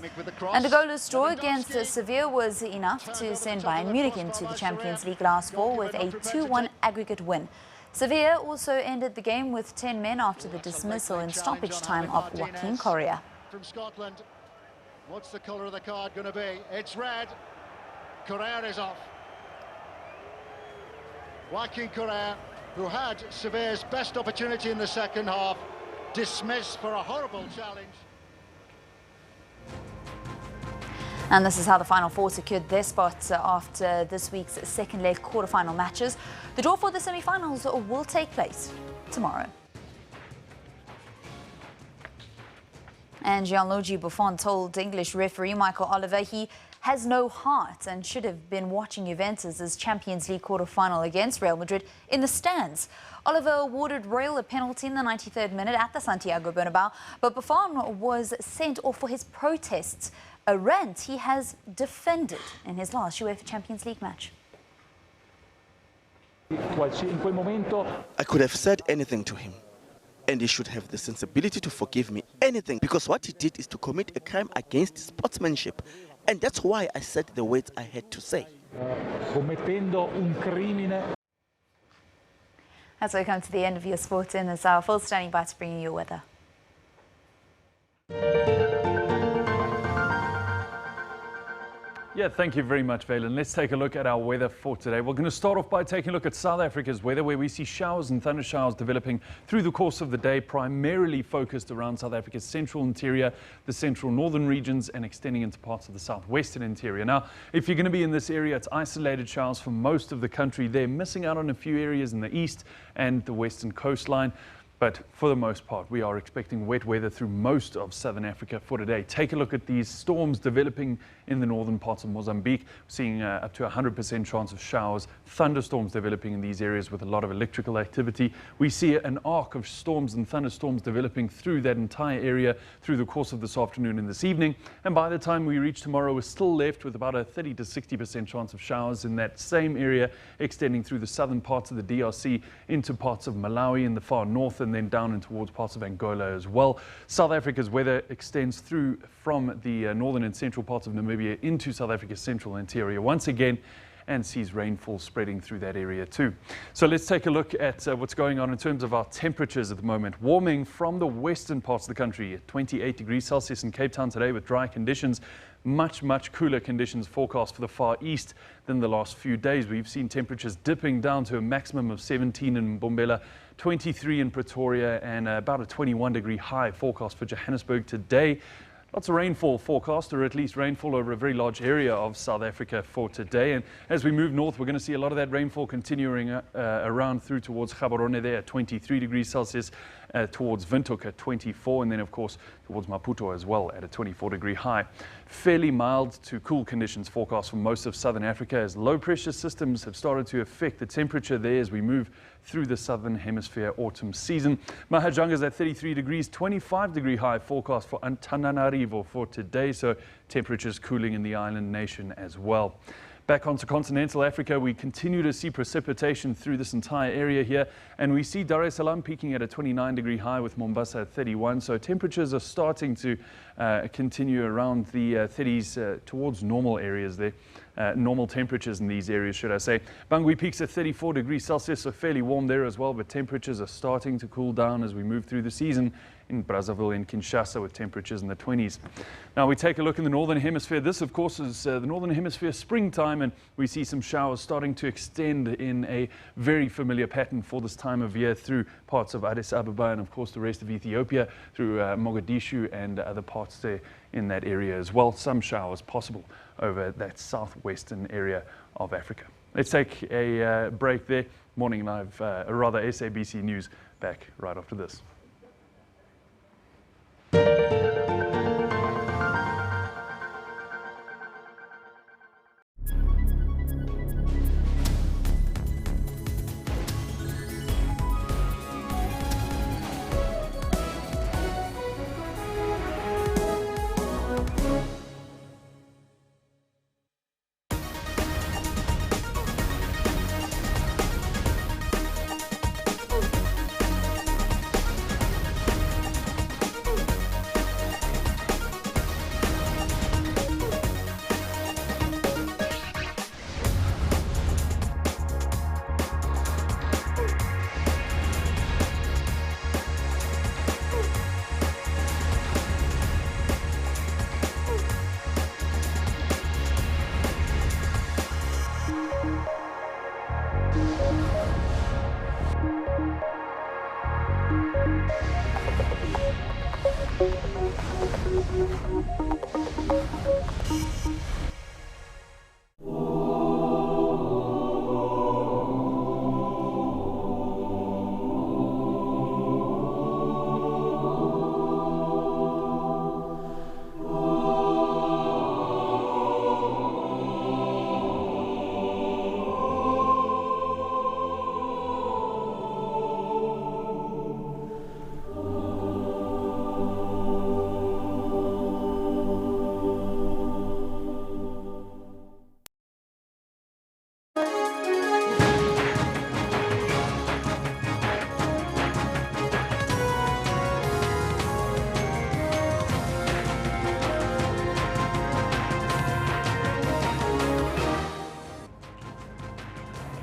And a goalless draw against Sevilla was enough to send Bayern Munich into the Champions League last fall with a 2-1 aggregate win. Sevilla also ended the game with 10 men after the dismissal in stoppage time of Joaquin Correa. From Scotland, what's the colour of the card going to be? It's red. Correa is off. Joaquin Correa, who had Sevilla's best opportunity in the second half, dismissed for a horrible challenge. And this is how the Final Four secured their spots after this week's second leg quarterfinal matches. The draw for the semi-finals will take place tomorrow. And Gianluigi Buffon told English referee Michael Oliver he has no heart and should have been watching Juventus' Champions League quarterfinal against Real Madrid in the stands. Oliver awarded Real a penalty in the 93rd minute at the Santiago Bernabeu, but Buffon was sent off for his protests, a rant he has defended in his last UEFA Champions League match. I could have said anything to him, and he should have the sensibility to forgive me anything, because what he did is to commit a crime against sportsmanship, and that's why I said the words I had to say. As we come to the end of your Sport In this hour, Phil standing by to bring you your weather. Yeah, thank you very much, Valen. Let's take a look at our weather for today. We're going to start off by taking a look at South Africa's weather, where we see showers and thunder showers developing through the course of the day, primarily focused around South Africa's central interior, the central northern regions, and extending into parts of the southwestern interior. Now, if you're going to be in this area, it's isolated showers for most of the country. They're missing out on a few areas in the east and the western coastline. But for the most part, we are expecting wet weather through most of southern Africa for today. Take a look at these storms developing in the northern parts of Mozambique, seeing up to 100% chance of showers, thunderstorms developing in these areas with a lot of electrical activity. We see an arc of storms and thunderstorms developing through that entire area through the course of this afternoon and this evening. And by the time we reach tomorrow, we're still left with about a 30 to 60% chance of showers in that same area, extending through the southern parts of the DRC into parts of Malawi in the far north, and then down and towards parts of Angola as well. South Africa's weather extends through from the northern and central parts of Namibia into South Africa's central interior once again, and sees rainfall spreading through that area too. So let's take a look at what's going on in terms of our temperatures at the moment. Warming from the western parts of the country at 28 degrees Celsius in Cape Town today with dry conditions. Much cooler conditions forecast for the far east than the last few days. We've seen temperatures dipping down to a maximum of 17 in Mbombela, 23 in Pretoria, and about a 21 degree high forecast for Johannesburg today. Lots of rainfall forecast, or at least rainfall over a very large area of South Africa for today. And as we move north, we're going to see a lot of that rainfall continuing around through towards Gaborone there at 23 degrees Celsius, towards Windhoek at 24, and then of course towards Maputo as well at a 24 degree high. Fairly mild to cool conditions forecast for most of southern Africa, as low pressure systems have started to affect the temperature there as we move through the southern hemisphere autumn season. Mahajanga's at 33 degrees, 25 degree high forecast for Antananarivo for today, so temperatures cooling in the island nation as well. Back onto continental Africa, we continue to see precipitation through this entire area here, and we see Dar es Salaam peaking at a 29 degree high with Mombasa at 31, so temperatures are starting to continue around the 30s towards normal areas there. Normal temperatures in these areas, should I say. Bangui peaks at 34 degrees Celsius, so fairly warm there as well, but temperatures are starting to cool down as we move through the season in Brazzaville and Kinshasa with temperatures in the 20s. Now we take a look in the northern hemisphere. This, of course, is the northern hemisphere springtime, and we see some showers starting to extend in a very familiar pattern for this time of year through parts of Addis Ababa and, of course, the rest of Ethiopia, through Mogadishu and other parts there in that area as well. Some showers possible over that southwestern area of Africa. Let's take a break there. Morning Live, rather SABC News, back right after this.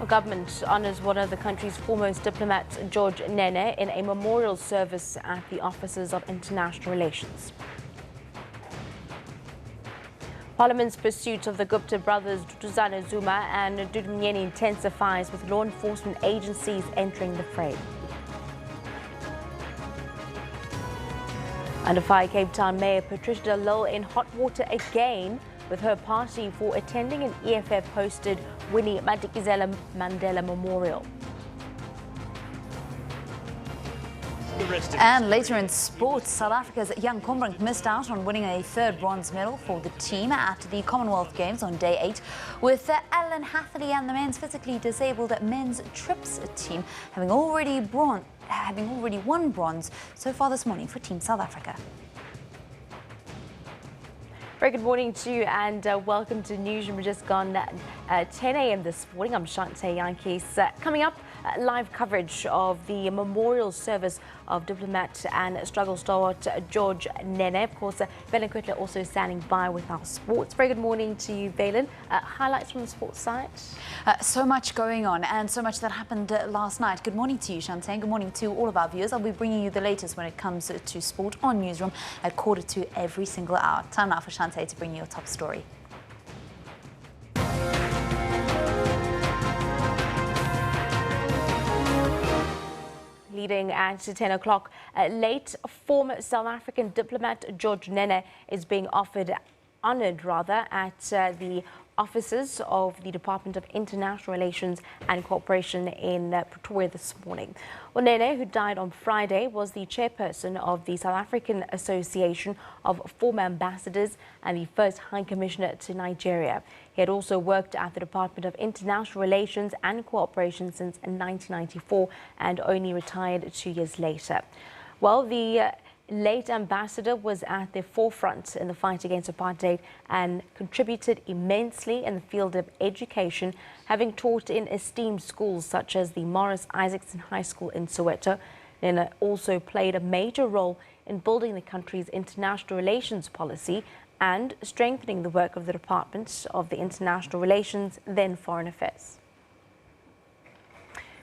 Government honours one of the country's foremost diplomats, George Nene, in a memorial service at the offices of international relations. Parliament's pursuit of the Gupta brothers Duduzane Zuma and Dudumyeni intensifies, with law enforcement agencies entering the fray. Under fire, Cape Town Mayor Patricia de Lille in hot water again, with her party for attending an EFF-hosted Winnie Madikizela Mandela Memorial. And later in sports, South Africa's Jan Combrink missed out on winning a third bronze medal for the team at the Commonwealth Games on day 8, with Alan Hathley and the men's physically disabled men's trips team having already won bronze so far this morning for Team South Africa. Very good morning to you and welcome to Newsroom. We're just gone 10 a.m. this morning. I'm Shante Yankees. Coming up, live coverage of the memorial service of diplomat and struggle stalwart George Nene. Of course, Valen Kutler also standing by with our sports. Very good morning to you, Valen. Highlights from the sports side? So much going on and so much that happened last night. Good morning to you, Shante. Good morning to all of our viewers. I'll be bringing you the latest when it comes to sport on Newsroom at 1:45 every single hour. Time now for Shante to bring you your top story. Leading at 10 o'clock, late former South African diplomat George Nene is being honoured at the offices of the Department of International Relations and Cooperation in Pretoria this morning. Well, Nene, who died on Friday, was the chairperson of the South African Association of Former Ambassadors and the first High Commissioner to Nigeria. He had also worked at the Department of International Relations and Cooperation since 1994 and only retired 2 years later. Well, the late ambassador was at the forefront in the fight against apartheid and contributed immensely in the field of education, having taught in esteemed schools such as the Morris Isaacson High School in Soweto. Nene also played a major role in building the country's international relations policy and strengthening the work of the Department of the International Relations, then Foreign Affairs.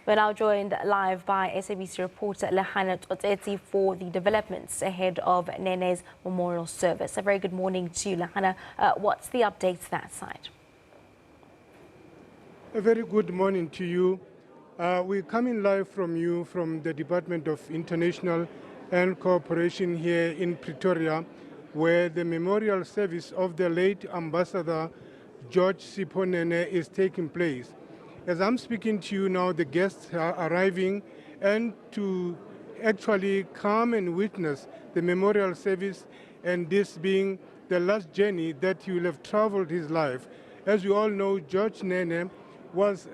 We're now joined live by SABC reporter Lehana Toteti for the developments ahead of Nene's memorial service. A very good morning to you, Lehana. What's the update to that side? A very good morning to you. We're coming live from the Department of International and Cooperation here in Pretoria, where the memorial service of the late Ambassador George Sipho Nene is taking place. As I'm speaking to you now, the guests are arriving, and to actually come and witness the memorial service, and this being the last journey that he will have traveled his life. As we all know, George Nene was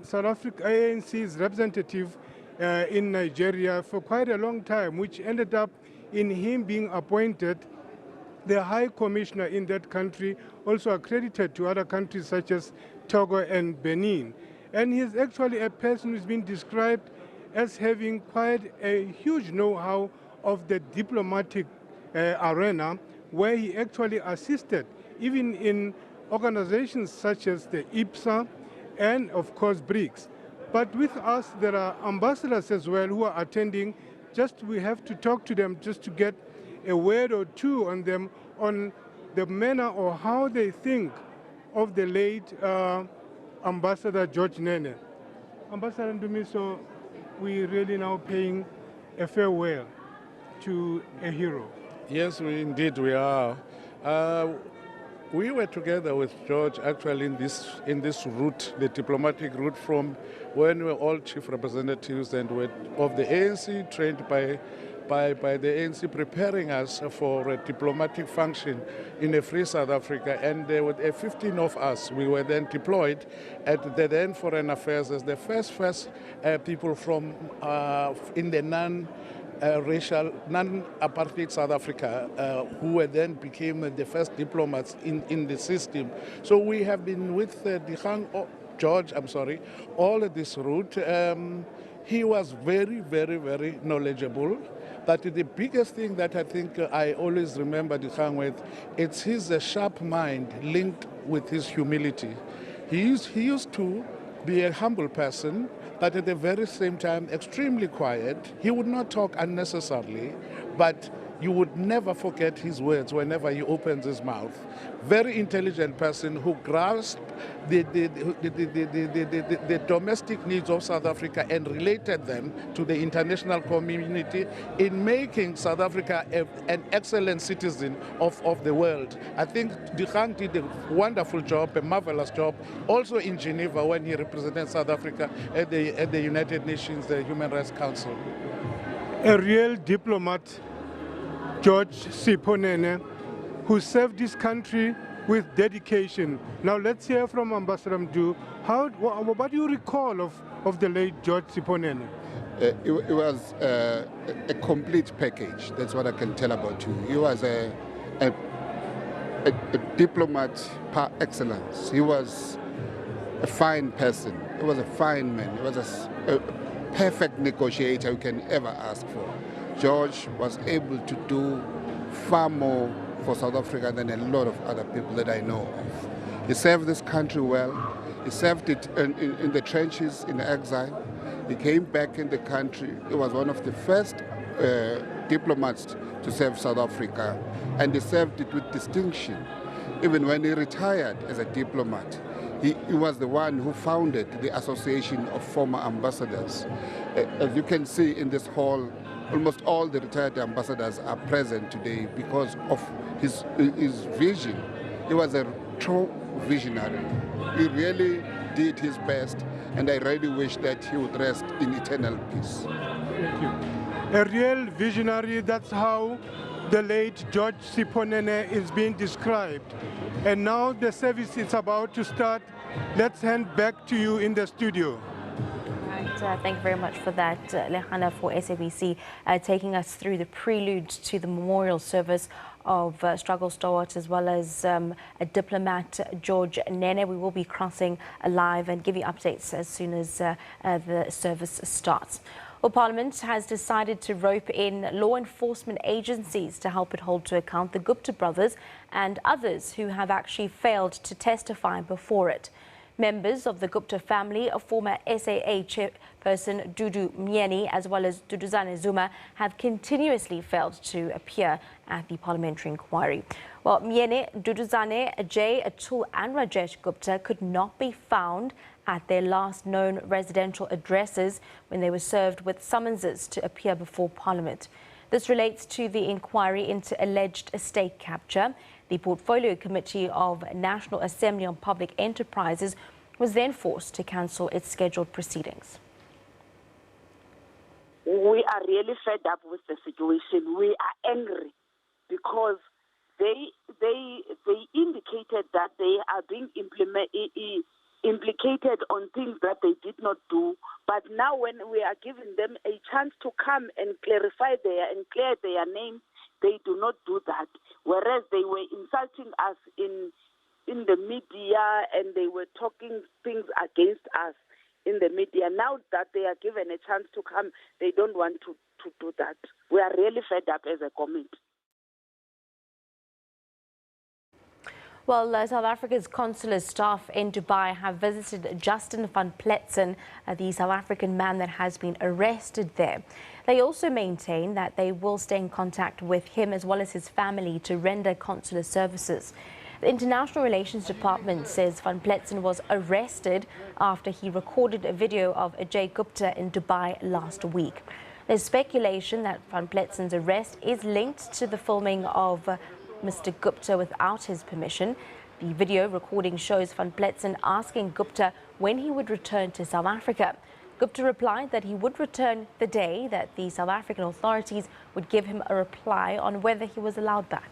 South Africa ANC's representative in Nigeria for quite a long time, which ended up in him being appointed the High Commissioner in that country, also accredited to other countries such as Togo and Benin. And he's actually a person who's been described as having quite a huge know-how of the diplomatic arena, where he actually assisted even in organizations such as the IPSA and, of course, BRICS. But with us, there are ambassadors as well who are attending. We have to talk to them just to get a word or two on them, on the manner or how they think of the late Ambassador George Nene. Ambassador Ndumiso, we really now paying a farewell to a hero. Yes, indeed we are. We were together with George actually in this route, the diplomatic route from when we were all chief representatives and were of the ANC, trained by the ANC, preparing us for a diplomatic function in a free South Africa. And there were 15 of us. We were then deployed at the then Foreign Affairs as the first people from in the racial, non-apartheid South Africa, who then became the first diplomats in the system. So we have been with George, all of this route. He was very, very, very knowledgeable. But the biggest thing that I think I always remember Dikgang with, it's his sharp mind linked with his humility. He used to be a humble person, but at the very same time extremely quiet. He would not talk unnecessarily, but you would never forget his words whenever he opens his mouth. Very intelligent person who grasped the domestic needs of South Africa and related them to the international community in making South Africa an excellent citizen of the world. I think Dikgang did a wonderful job, a marvelous job, also in Geneva when he represented South Africa at the United Nations, the Human Rights Council. A real diplomat, George Siponene, who served this country with dedication. Now let's hear from Ambassador Mdu. What do you recall of the late George Siponene? It was a complete package. That's what I can tell about you. He was a diplomat par excellence. He was a fine person. He was a fine man. He was a perfect negotiator you can ever ask for. George was able to do far more for South Africa than a lot of other people that I know of. He served this country well. He served it in the trenches, in exile. He came back in the country. He was one of the first diplomats to serve South Africa, and he served it with distinction. Even when he retired as a diplomat, he was the one who founded the Association of Former Ambassadors. As you can see in this hall, almost all the retired ambassadors are present today because of his vision. He was a true visionary. He really did his best, and I really wish that he would rest in eternal peace. Thank you. A real visionary, that's how the late George Siponene is being described. And now the service is about to start. Let's hand back to you in the studio. Thank you very much for that, Lehana, for SABC, taking us through the prelude to the memorial service of struggle stalwart as well as a diplomat, George Nene. We will be crossing live and give you updates as soon as the service starts. Well, Parliament has decided to rope in law enforcement agencies to help it hold to account the Gupta brothers and others who have actually failed to testify before it. Members of the Gupta family, a former SAA chairperson Dudu Myeni as well as Duduzane Zuma have continuously failed to appear at the parliamentary inquiry. Well, Myeni, Duduzane, Ajay, Atul and Rajesh Gupta could not be found at their last known residential addresses when they were served with summonses to appear before Parliament. This relates to the inquiry into alleged estate capture. The Portfolio Committee of National Assembly on Public Enterprises was then forced to cancel its scheduled proceedings. We are really fed up with the situation. We are angry because they indicated that they are being implicated on things that they did not do. But now when we are giving them a chance to come and clear their names, they do not do that. Whereas they were insulting us in the media and they were talking things against us in the media. Now that they are given a chance to come, they don't want to do that. We are really fed up as a committee. Well, South Africa's consular staff in Dubai have visited Justin van Pletsen, the South African man that has been arrested there. They also maintain that they will stay in contact with him as well as his family to render consular services. The International Relations Department says Van Pletzen was arrested after he recorded a video of Ajay Gupta in Dubai last week. There's speculation that Van Pletzen's arrest is linked to the filming of Mr. Gupta without his permission. The video recording shows Van Pletzen asking Gupta when he would return to South Africa. Gupta replied that he would return the day that the South African authorities would give him a reply on whether he was allowed back.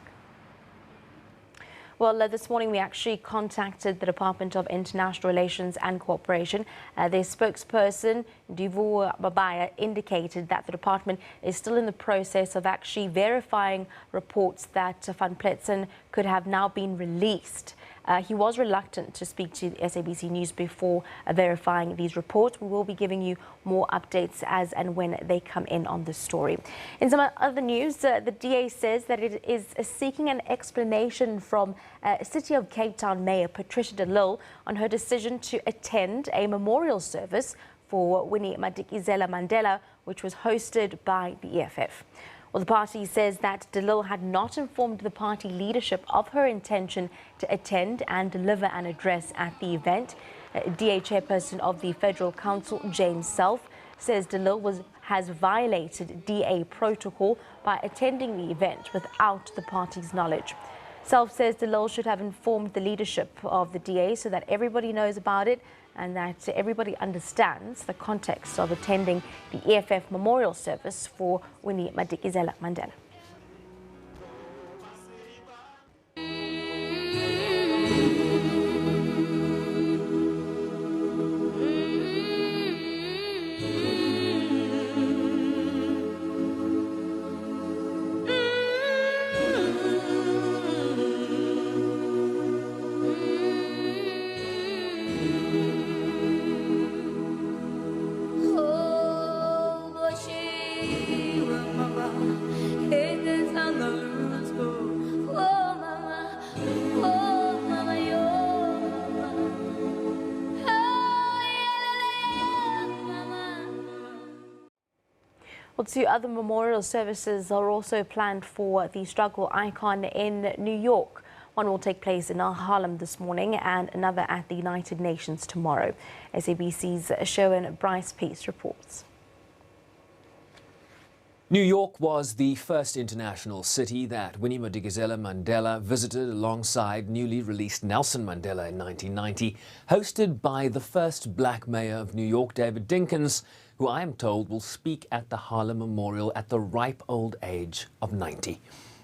Well, this morning we actually contacted the Department of International Relations and Cooperation. Their spokesperson, Diplomat, indicated that the department is still in the process of actually verifying reports that Van Pletzen could have now been released. He was reluctant to speak to SABC News before verifying these reports. We will be giving you more updates as and when they come in on this story. In some other news, the DA says that it is seeking an explanation from City of Cape Town Mayor Patricia de Lille on her decision to attend a memorial service for Winnie Madikizela Mandela, which was hosted by the EFF. Well, the party says that de Lille had not informed the party leadership of her intention to attend and deliver an address at the event. DA chairperson of the Federal Council, James Self, says de Lille has violated DA protocol by attending the event without the party's knowledge. Self says de Lille should have informed the leadership of the DA so that everybody knows about it and that everybody understands the context of attending the EFF memorial service for Winnie Madikizela Mandela. Well, 2 other memorial services are also planned for the struggle icon in New York. One will take place in Harlem this morning and another at the United Nations tomorrow. SABC's Sherwin Bryce Peace reports. New York was the first international city that Winnie Madikizela Mandela visited alongside newly released Nelson Mandela in 1990, hosted by the first black mayor of New York, David Dinkins, who I am told will speak at the Harlem Memorial at the ripe old age of 90.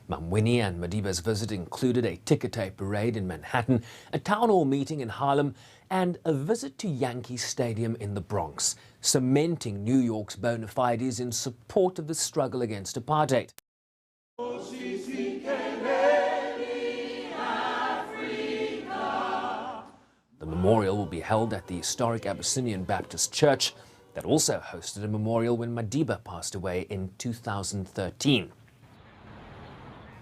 Mum Winnie and Madiba's visit included a ticker tape parade in Manhattan, a town hall meeting in Harlem, and a visit to Yankee Stadium in the Bronx, cementing New York's bona fides in support of the struggle against apartheid. The memorial will be held at the historic Abyssinian Baptist Church that also hosted a memorial when Madiba passed away in 2013.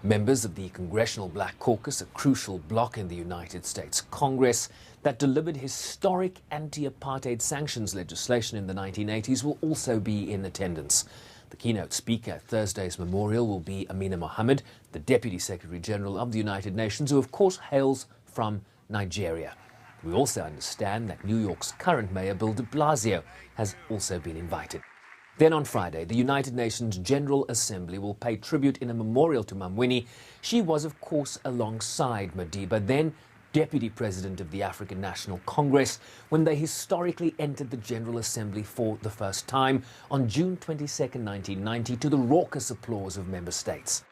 Members of the Congressional Black Caucus, a crucial bloc in the United States Congress that delivered historic anti-apartheid sanctions legislation in the 1980s, will also be in attendance. The keynote speaker at Thursday's memorial will be Amina Mohammed, the Deputy Secretary General of the United Nations, who of course hails from Nigeria. We also understand that New York's current mayor, Bill de Blasio, has also been invited. Then on Friday, the United Nations General Assembly will pay tribute in a memorial to Mum Winnie. She was, of course, alongside Madiba, then Deputy President of the African National Congress, when they historically entered the General Assembly for the first time on June 22, 1990, to the raucous applause of member states.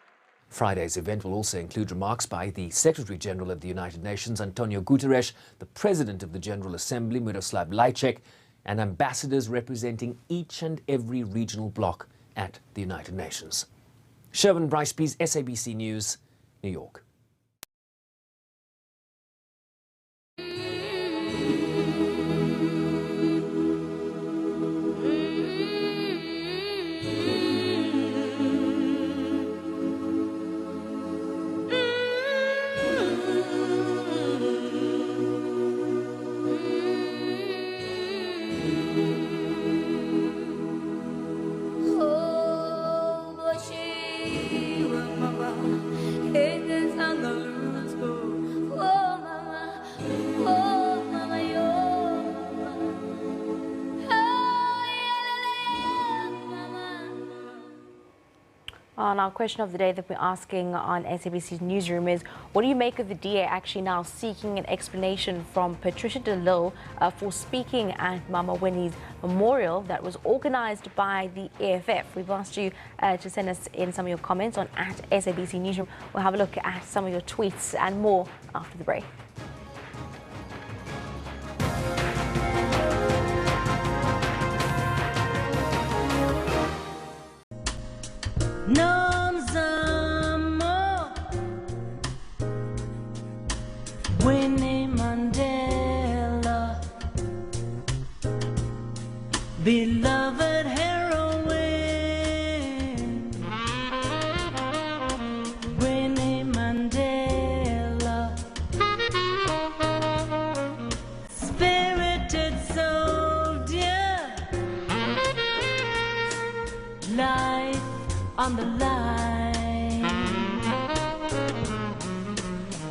Friday's event will also include remarks by the Secretary General of the United Nations, Antonio Guterres, the President of the General Assembly, Miroslav Lajcek, and ambassadors representing each and every regional bloc at the United Nations. Sherwin Bryce Peace, SABC News, New York. Hey, On our question of the day that we're asking on SABC's Newsroom is, what do you make of the DA actually now seeking an explanation from Patricia de Lille for speaking at Mama Winnie's memorial that was organised by the EFF? We've asked you to send us in some of your comments on @SABC Newsroom. We'll have a look at some of your tweets and more after the break. Winnie Mandela, beloved heroine. Winnie Mandela, spirited soldier, life on the line,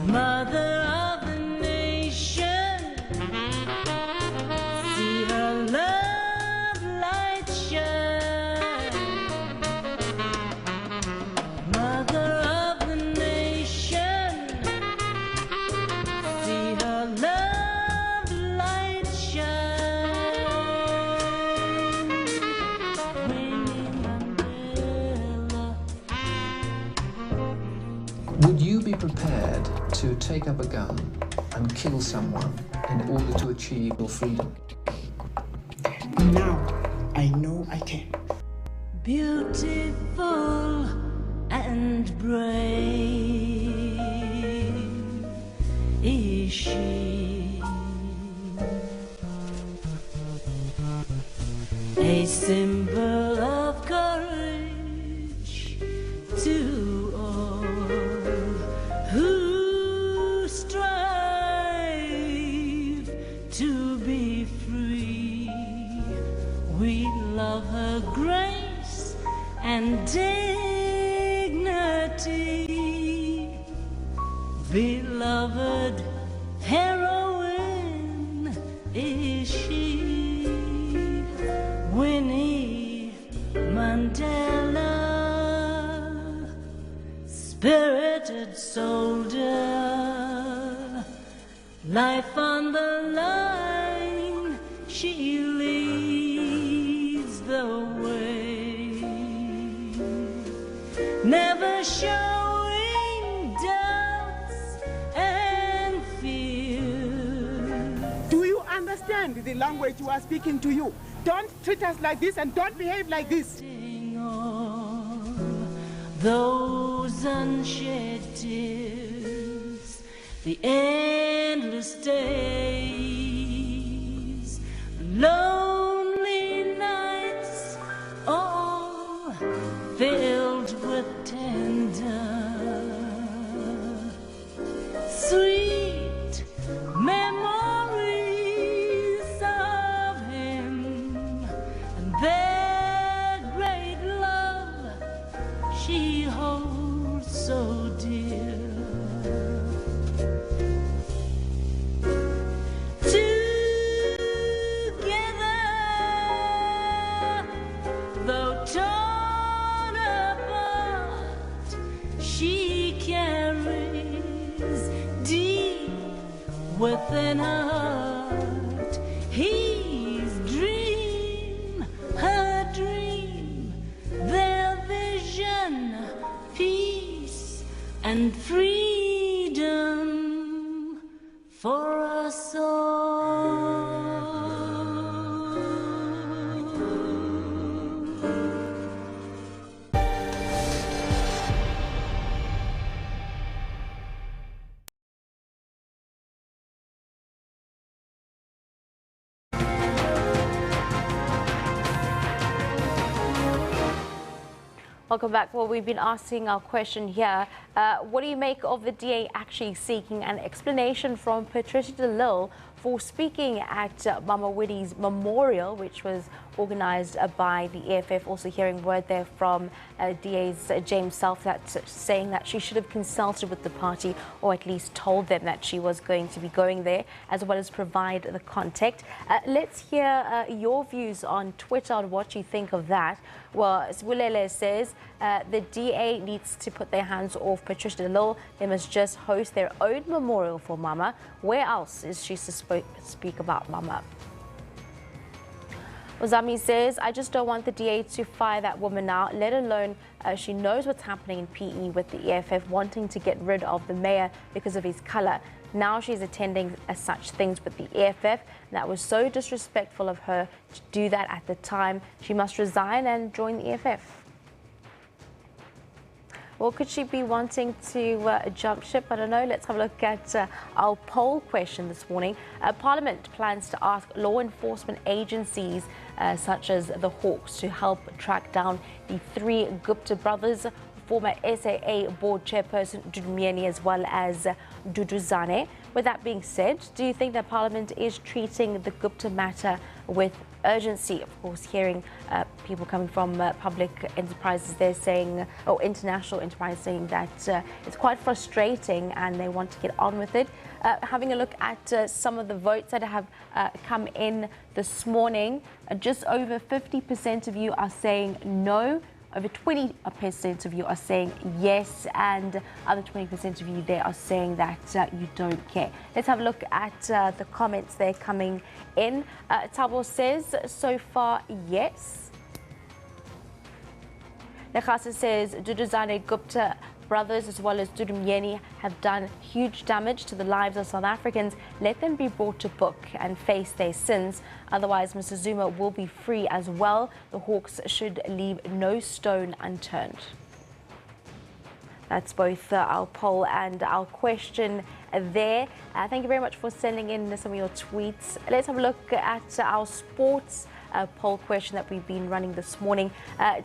mother of the nation, see her love light shine, mother of the nation, see her love light shine. Winnie Mandela. Would you be prepared to take up a gun and kill someone in order to achieve your freedom? Now I know I can. Beautiful and brave is she, a symbol of courage to all who strive to be free. We love her grace and dignity, beloved heroine is she, Winnie Mandela, spirited soldier, life on the line, she leads the way, never showing doubts and fears. Do you understand the language we are speaking to you? Don't treat us like this and don't behave like this. Those unshed tears, the endless days, lonely nights, all filled with tender, sweet memories of him and their great love she holds so dear. Together, though torn apart, she carries deep within her heart his dream, her dream, their vision, peace and freedom for us all. Welcome back. Well, we've been asking our question here What do you make of the DA actually seeking an explanation from Patricia de Lille for speaking at Mama Winnie's memorial, which was organised by the EFF? Also hearing word there from DA's James Self saying that she should have consulted with the party, or at least told them that she was going to be going there, as well as provide the contact. Let's hear your views on Twitter on what you think of that. Well, Sibulele says the DA needs to put their hands off Patricia de Lille. They must just host their own memorial for Mama. Where else is she to speak about Mama? Ozami says, I just don't want the DA to fire that woman now, let alone she knows what's happening in PE with the EFF wanting to get rid of the mayor because of his colour. Now she's attending such things with the EFF. That was so disrespectful of her to do that at the time. She must resign and join the EFF. Or could she be wanting to jump ship? I don't know. Let's have a look at our poll question this morning. Parliament plans to ask law enforcement agencies such as the Hawks to help track down the 3 Gupta brothers, former SAA board chairperson Dudumyeni as well as Duduzane. With that being said, do you think that Parliament is treating the Gupta matter with urgency? Of course, hearing people coming from public enterprises, they're saying, or international enterprises, saying that it's quite frustrating and they want to get on with it. Having a look at some of the votes that have come in this morning, just over 50% of you are saying no. Over 20% of you are saying yes, and other 20% of you there are saying that you don't care. Let's have a look at the comments they're coming in. Tabo says, so far, yes. Nakasa says, Duduzane Gupta brothers as well as Dudumyeni have done huge damage to the lives of South Africans. Let them be brought to book and face their sins. Otherwise, Mr. Zuma will be free as well. The Hawks should leave no stone unturned. That's both our poll and our question there. Thank you very much for sending in some of your tweets. Let's have a look at our sports poll question that we've been running this morning.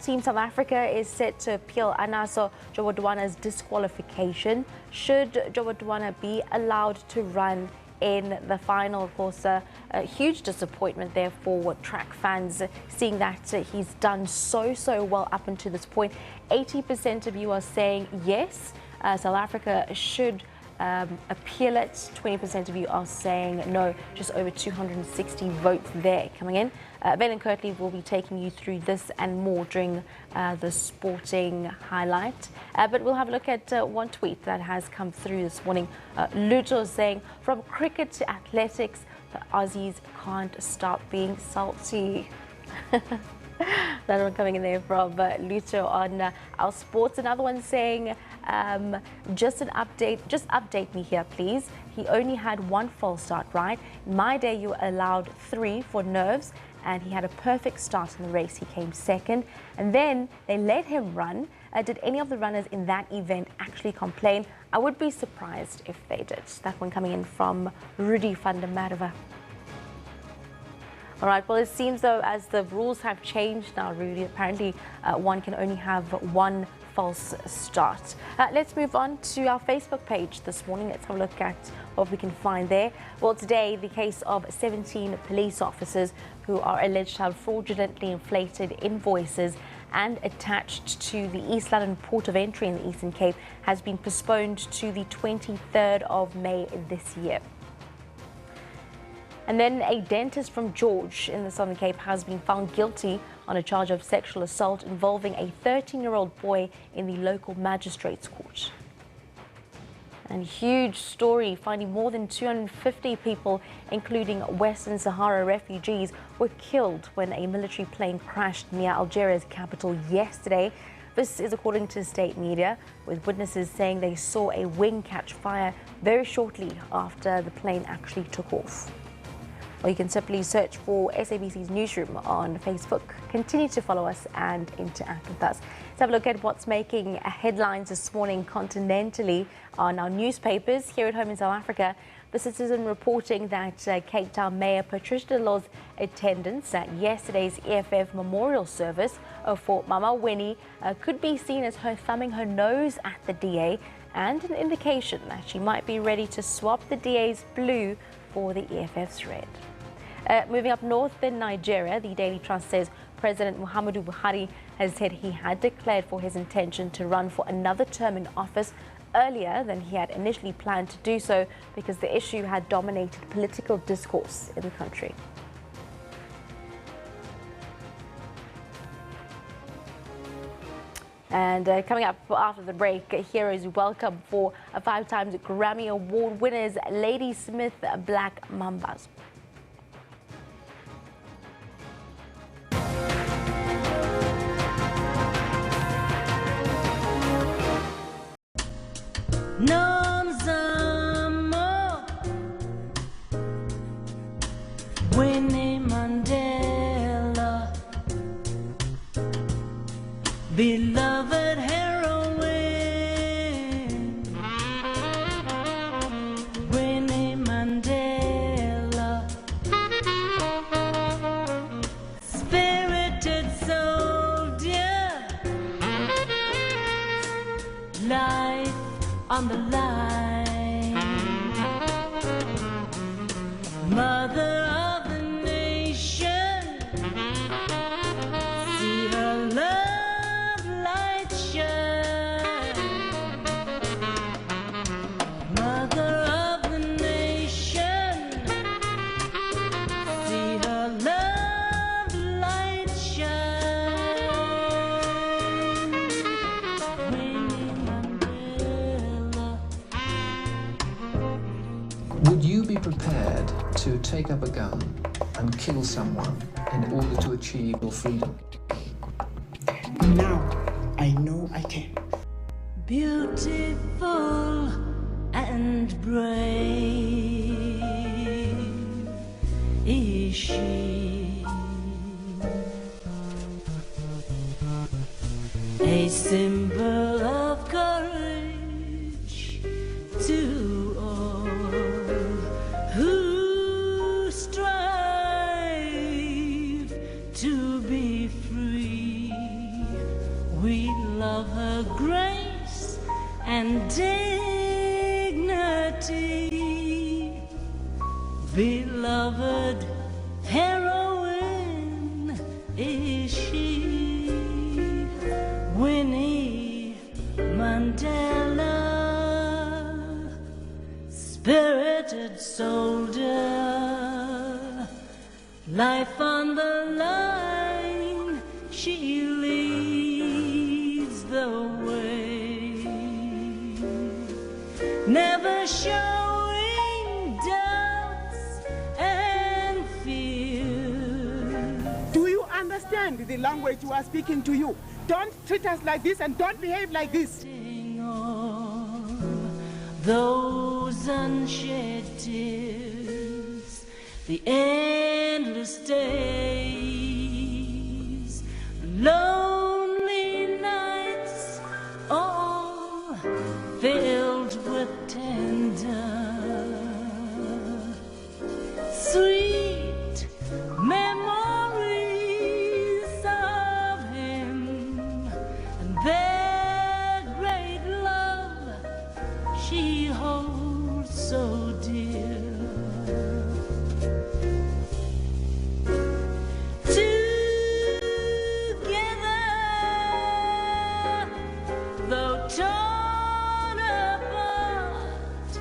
Team South Africa is set to appeal Anaso Jowadwana disqualification. Should Jowadwana be allowed to run in the final? Of course, a huge disappointment there for track fans, seeing that he's done so well up until this point. 80% of you are saying yes, South Africa should appeal it. 20% of you are saying no. Just over 260 votes there coming in. Valen Kirtley will be taking you through this and more during the sporting highlight. But we'll have a look at one tweet that has come through this morning. Luto saying, from cricket to athletics, the Aussies can't stop being salty. That one coming in there from Luto on our sports. Another one saying, just an update, just update me here, please. He only had 1 false start, right? In my day, you allowed 3 for nerves, and he had a perfect start in the race. He came second, and then they let him run. Did any of the runners in that event actually complain? I would be surprised if they did. That one coming in from Rudy van der Merwe. All right, well, it seems though as the rules have changed now, Rudy, apparently one can only have 1 false start. Let's move on to our Facebook page this morning. Let's have a look at what we can find there. Well, today, the case of 17 police officers who are alleged to have fraudulently inflated invoices and attached to the East London Port of Entry in the Eastern Cape has been postponed to the 23rd of May this year. And then a dentist from George in the Southern Cape has been found guilty on a charge of sexual assault involving a 13-year-old boy in the local magistrates' court. And huge story, finding more than 250 people, including Western Sahara refugees, were killed when a military plane crashed near Algeria's capital yesterday. This is according to state media, with witnesses saying they saw a wing catch fire very shortly after the plane actually took off. Or you can simply search for SABC's Newsroom on Facebook. Continue to follow us and interact with us. Let's have a look at what's making headlines this morning continentally on our newspapers here at home in South Africa. The Citizen reporting that Cape Town Mayor Patricia de Lille's attendance at yesterday's EFF memorial service for Mama Winnie could be seen as her thumbing her nose at the DA and an indication that she might be ready to swap the DA's blue for the EFF's red. Moving up north in Nigeria, the Daily Trust says President Muhammadu Buhari has said he had declared for his intention to run for another term in office earlier than he had initially planned to do so because the issue had dominated political discourse in the country. And coming up after the break, heroes welcome for 5-time Grammy Award winners Lady Smith Black Mambas. Winnie Mandela, beloved heroine. Winnie Mandela, spirited soldier, life on the line, mother of the nation, see her love light shine, mother of the nation, see her love light shine. Winnie Mandela. Would you be prepared to take up a gun and kill someone in order to achieve your freedom? Now I know I can. Beautiful and brave is she, a symbol of courage to all who strive to be free. We love her grace and dignity, beloved heroine is she, Winnie Mandela, spirited soldier, life on the line, she leads the way, never showing doubts and fears. Do you understand the language we are speaking to you? Don't treat us like this and don't behave like this. Those unshed tears, the endless days, lonely nights, all filled with tender, sweet memories of him and their great love she holds so dear. Together, though torn apart,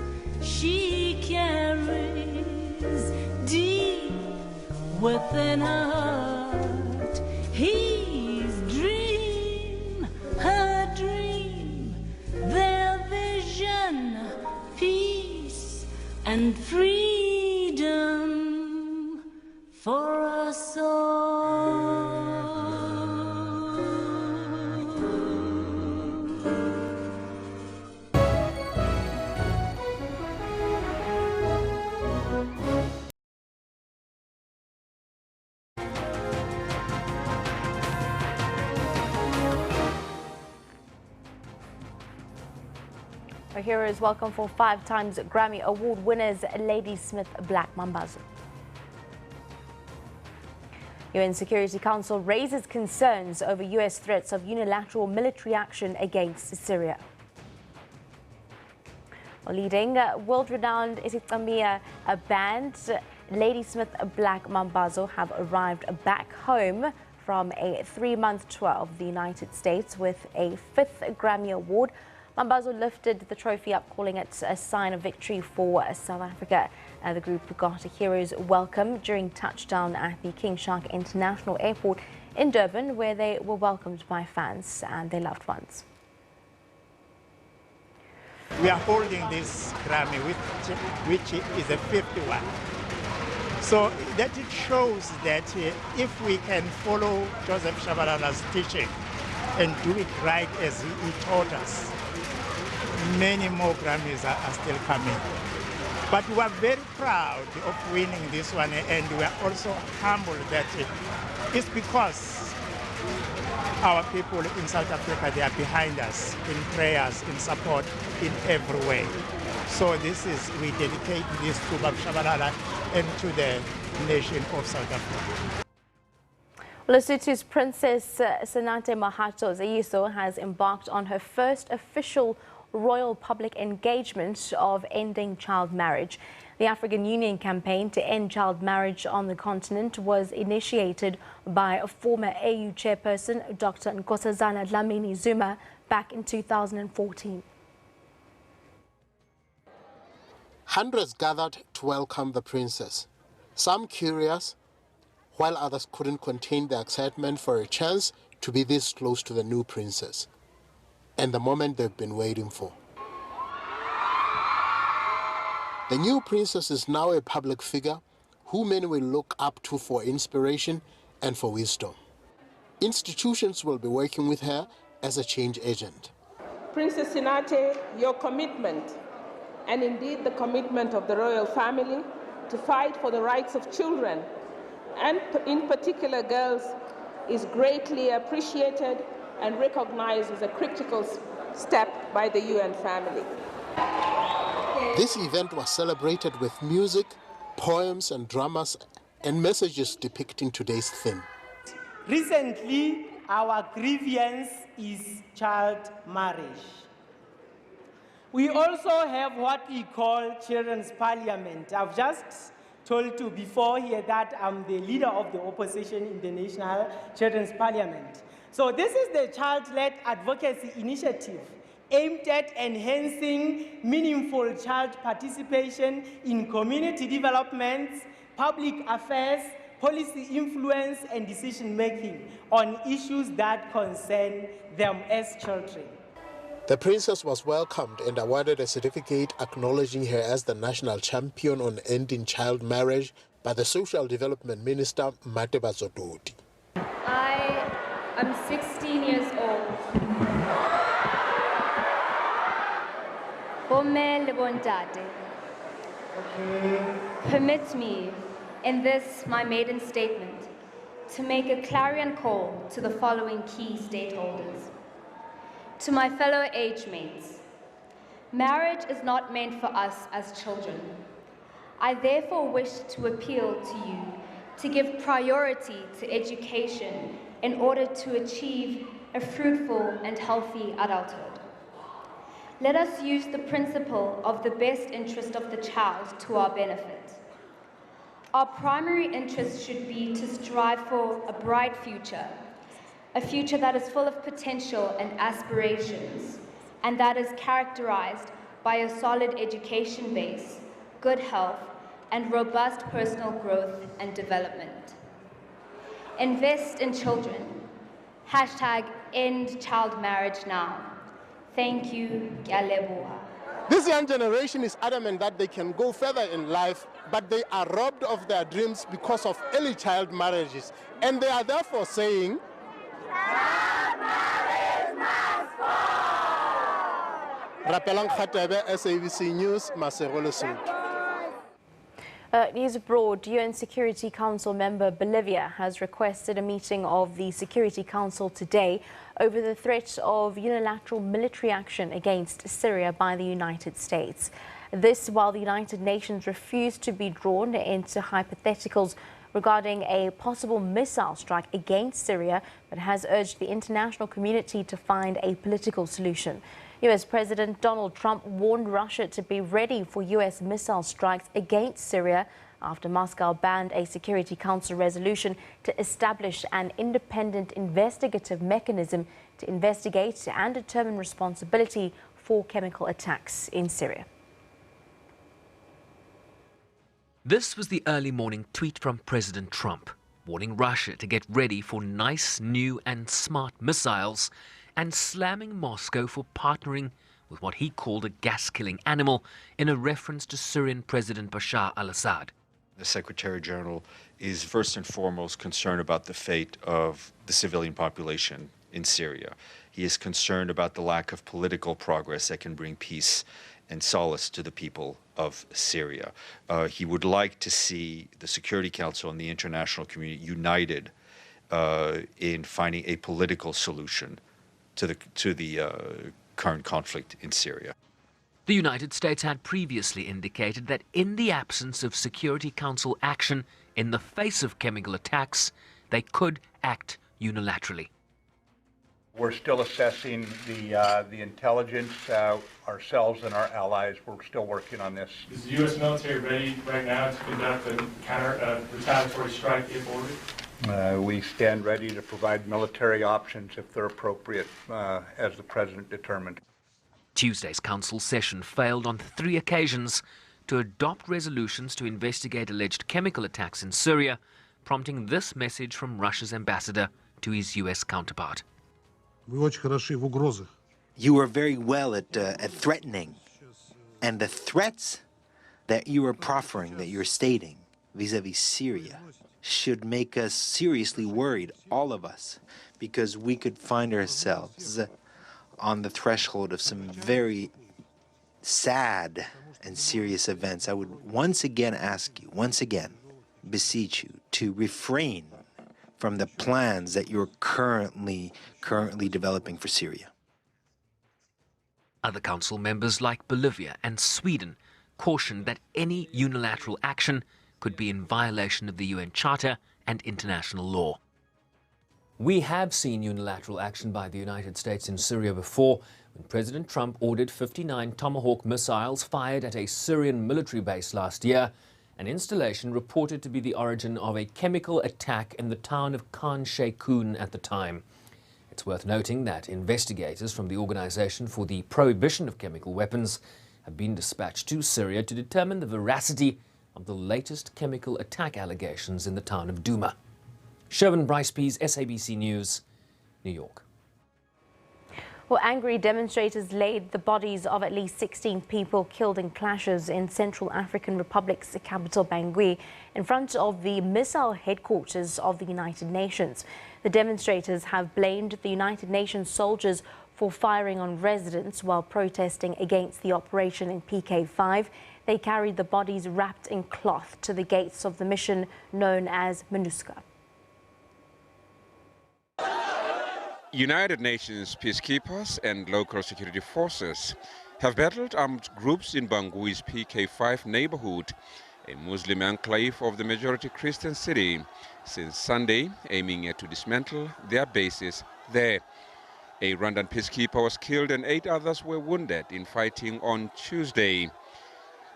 she carries deep within her heart his dream, her dream, their vision, peace and freedom for us all. Our heroes welcome for 5 times Grammy Award winners Ladysmith Black Mambazo. UN Security Council raises concerns over U.S. threats of unilateral military action against Syria. Leading world-renowned Isiqamia band Ladysmith Black Mambazo have arrived back home from a 3-month tour of the United States with a 5th Grammy Award. Mambazo lifted the trophy up, calling it a sign of victory for South Africa. The group got a hero's welcome during touchdown at the King Shark International Airport in Durban, where they were welcomed by fans and their loved ones. We are holding this Grammy, which is a 51. So that it shows that if we can follow Joseph Shabalala's teaching and do it right as he taught us, many more Grammys are still coming. But we are very proud of winning this one, and we are also humbled that it's because our people in South Africa, they are behind us in prayers, in support, in every way. So we dedicate this to Bab Shabalala and to the nation of South Africa. Lesotho's Princess Senate Mahato Zayiso has embarked on her first official royal public engagement of ending child marriage. The African Union campaign to end child marriage on the continent was initiated by a former AU chairperson, Dr. Nkosazana Dlamini Zuma, back in 2014. Hundreds gathered to welcome the princess, some curious, while others couldn't contain their excitement for a chance to be this close to the new princess, and the moment they've been waiting for. The new princess is now a public figure who many will look up to for inspiration and for wisdom. Institutions will be working with her as a change agent. Princess Senate, your commitment, and indeed the commitment of the royal family to fight for the rights of children, and in particular girls, is greatly appreciated and recognized as a critical step by the UN family. This event was celebrated with music, poems and dramas and messages depicting today's theme. Recently, our grievance is child marriage. We also have what we call Children's Parliament. I've just told you before here that I'm the leader of the opposition in the National Children's Parliament. So this is the child-led advocacy initiative aimed at enhancing meaningful child participation in community development, public affairs, policy influence and decision-making on issues that concern them as children. The princess was welcomed and awarded a certificate acknowledging her as the national champion on ending child marriage by the Social Development Minister, Mate Bazododi. I am 16 years old. Permit me, in this my maiden statement, to make a clarion call to the following key stakeholders. To my fellow age mates, marriage is not meant for us as children. I therefore wish to appeal to you to give priority to education in order to achieve a fruitful and healthy adulthood. Let us use the principle of the best interest of the child to our benefit. Our primary interest should be to strive for a bright future, a future that is full of potential and aspirations, and that is characterized by a solid education base, good health, and robust personal growth and development. Invest in children. #End child marriage now. Thank you. This young generation is adamant that they can go further in life, but they are robbed of their dreams because of early child marriages. And they are therefore saying, Rapelang Khatebe, SABC News, Masero Lesotho. News abroad, UN Security Council member Bolivia has requested a meeting of the Security Council today over the threat of unilateral military action against Syria by the United States. This while the United Nations refused to be drawn into hypotheticals regarding a possible missile strike against Syria, but has urged the international community to find a political solution. U.S. President Donald Trump warned Russia to be ready for U.S. missile strikes against Syria after Moscow banned a Security Council resolution to establish an independent investigative mechanism to investigate and determine responsibility for chemical attacks in Syria. This was the early morning tweet from President Trump, warning Russia to get ready for nice, new and smart missiles and slamming Moscow for partnering with what he called a gas-killing animal in a reference to Syrian President Bashar al-Assad. The Secretary General is first and foremost concerned about the fate of the civilian population in Syria. He is concerned about the lack of political progress that can bring peace and solace to the people of Syria. He would like to see the Security Council and the international community united in finding a political solution to the current conflict in Syria. The United States had previously indicated that in the absence of Security Council action in the face of chemical attacks, they could act unilaterally. We're still assessing the intelligence ourselves and our allies. We're still working on this. Is the U.S. military ready right now to conduct a retaliatory strike if ordered? We stand ready to provide military options if they're appropriate, as the President determined. Tuesday's council session failed on 3 occasions to adopt resolutions to investigate alleged chemical attacks in Syria, prompting this message from Russia's ambassador to his U.S. counterpart. You are very well at threatening, and the threats that you are proffering, that you're stating vis-a-vis Syria, should make us seriously worried, all of us, because we could find ourselves on the threshold of some very sad and serious events. I would once again ask you, beseech you, to refrain from the plans that you're currently developing for Syria. Other council members like Bolivia and Sweden cautioned that any unilateral action could be in violation of the UN Charter and international law. We have seen unilateral action by the United States in Syria before, when President Trump ordered 59 Tomahawk missiles fired at a Syrian military base last year, an installation reported to be the origin of a chemical attack in the town of Khan Sheikhoun at the time. It's worth noting that investigators from the Organization for the Prohibition of Chemical Weapons have been dispatched to Syria to determine the veracity of the latest chemical attack allegations in the town of Douma. Sherwin Bryce-Pease, SABC News, New York. Well, angry demonstrators laid the bodies of at least 16 people killed in clashes in Central African Republic's capital Bangui in front of the missile headquarters of the United Nations. The demonstrators have blamed the United Nations soldiers for firing on residents while protesting against the operation in PK5. They carried the bodies wrapped in cloth to the gates of the mission known as MINUSCA. United Nations peacekeepers and local security forces have battled armed groups in Bangui's PK5 neighborhood, a Muslim enclave of the majority Christian city, since Sunday, aiming to dismantle their bases there. A Rwandan peacekeeper was killed and 8 others were wounded in fighting on Tuesday.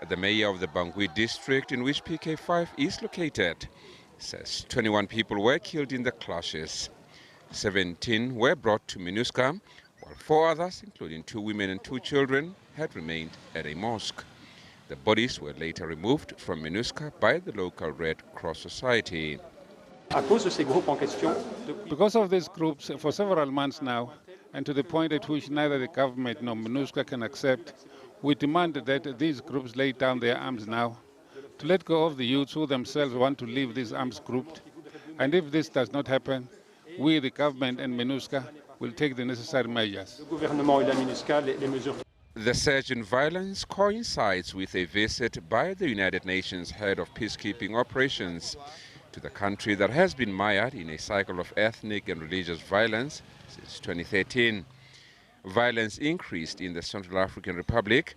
The mayor of the Bangui district in which PK5 is located says 21 people were killed in the clashes. 17 were brought to MINUSCA, while 4 others, including 2 women and 2 children, had remained at a mosque. The bodies were later removed from MINUSCA by the local Red Cross Society. Because of these groups, for several months now, and to the point at which neither the government nor MINUSCA can accept, we demand that these groups lay down their arms now, to let go of the youths who themselves want to leave these arms grouped. And if this does not happen, we, the government and MINUSCA, will take the necessary measures. The surge in violence coincides with a visit by the United Nations head of peacekeeping operations to the country that has been mired in a cycle of ethnic and religious violence since 2013. Violence increased in the Central African Republic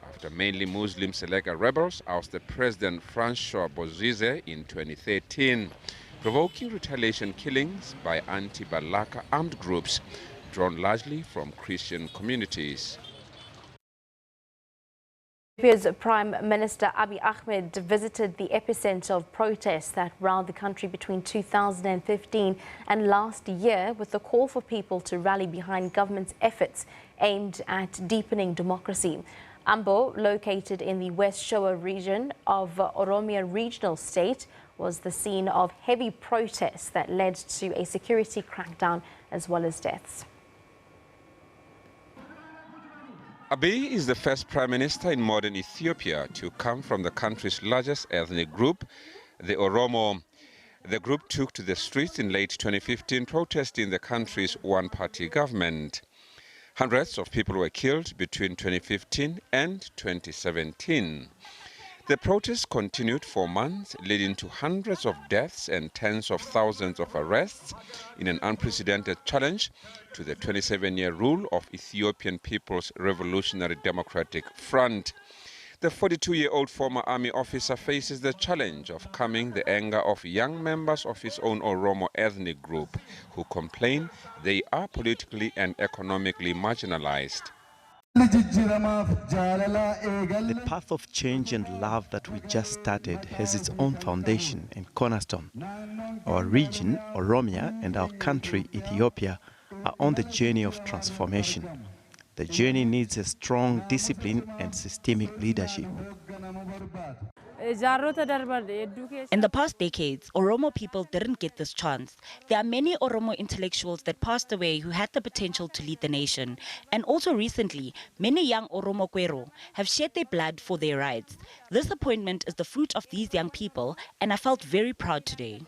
after mainly Muslim Seleka rebels ousted President Francois Bozize in 2013, provoking retaliation killings by anti-Balaka armed groups drawn largely from Christian communities. Ethiopia's Prime Minister Abiy Ahmed visited the epicenter of protests that roiled the country between 2015 and last year, with a call for people to rally behind government's efforts aimed at deepening democracy. Ambo, located in the West Shoa region of Oromia regional state, was the scene of heavy protests that led to a security crackdown as well as deaths. Abiy is the first prime minister in modern Ethiopia to come from the country's largest ethnic group, the Oromo. The group took to the streets in late 2015 protesting the country's one-party government. Hundreds of people were killed between 2015 and 2017. The protests continued for months, leading to hundreds of deaths and tens of thousands of arrests in an unprecedented challenge to the 27-year rule of Ethiopian People's Revolutionary Democratic Front. The 42-year-old former army officer faces the challenge of calming the anger of young members of his own Oromo ethnic group who complain they are politically and economically marginalized. The path of change and love that we just started has its own foundation and cornerstone. Our region, Oromia, and our country, Ethiopia, are on the journey of transformation. The journey needs a strong discipline and systemic leadership. In the past decades, Oromo people didn't get this chance. There are many Oromo intellectuals that passed away who had the potential to lead the nation. And also recently, many young Oromo Kwero have shed their blood for their rights. This appointment is the fruit of these young people, and I felt very proud today.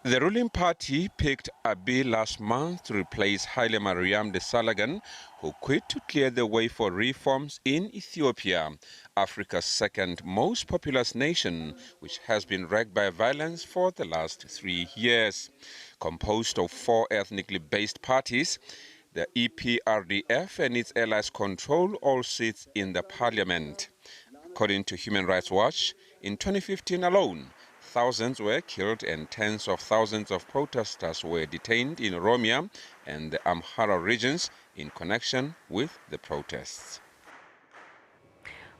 The ruling party picked Abiy last month to replace Haile Mariam Desalegn, who quit to clear the way for reforms in Ethiopia, Africa's second most populous nation, which has been wrecked by violence for the last 3 years. Composed of 4 ethnically based parties, the EPRDF and its allies control all seats in the parliament. According to Human Rights Watch, in 2015 alone, thousands were killed and tens of thousands of protesters were detained in Oromia and the Amhara regions in connection with the protests.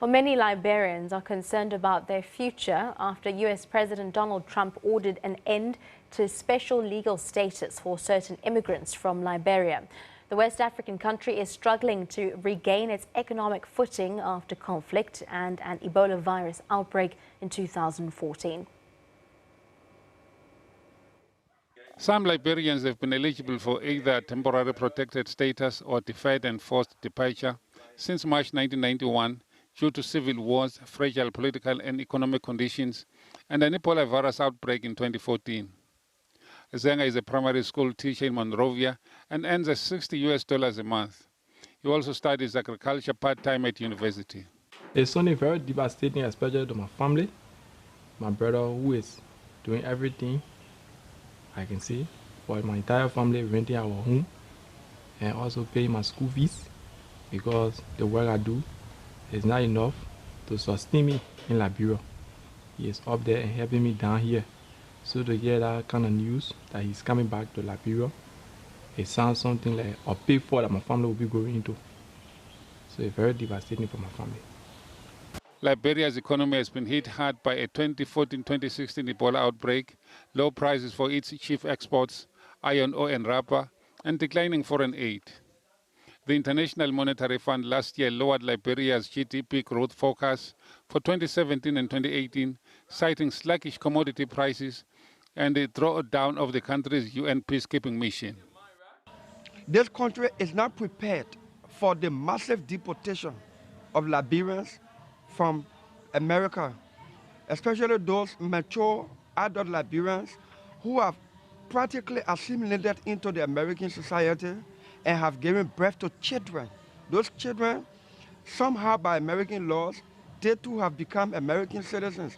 Well, many Liberians are concerned about their future after U.S. President Donald Trump ordered an end to special legal status for certain immigrants from Liberia. The West African country is struggling to regain its economic footing after conflict and an Ebola virus outbreak in 2014. Some Liberians have been eligible for either temporary protected status or deferred and forced departure since March 1991 due to civil wars, fragile political and economic conditions, and an Ebola virus outbreak in 2014. Zenga is a primary school teacher in Monrovia and earns $60 a month. He also studies agriculture part-time at university. It's something very devastating, especially to my family. My brother, who is doing everything I can see for my entire family, renting our home and also paying my school fees, because the work I do is not enough to sustain me in Liberia. He is up there and helping me down here. So to hear that kind of news that he's coming back to Liberia, it sounds something like a pitfall that my family will be going into. So it's very devastating for my family. Liberia's economy has been hit hard by a 2014-2016 Ebola outbreak, low prices for its chief exports, iron ore and rubber, and declining foreign aid. The International Monetary Fund last year lowered Liberia's GDP growth forecast for 2017 and 2018, citing sluggish commodity prices and the drawdown of the country's UN peacekeeping mission. This country is not prepared for the massive deportation of Liberians from America, especially those mature adult Liberians who have practically assimilated into the American society and have given birth to children. Those children somehow by American laws, they too have become American citizens.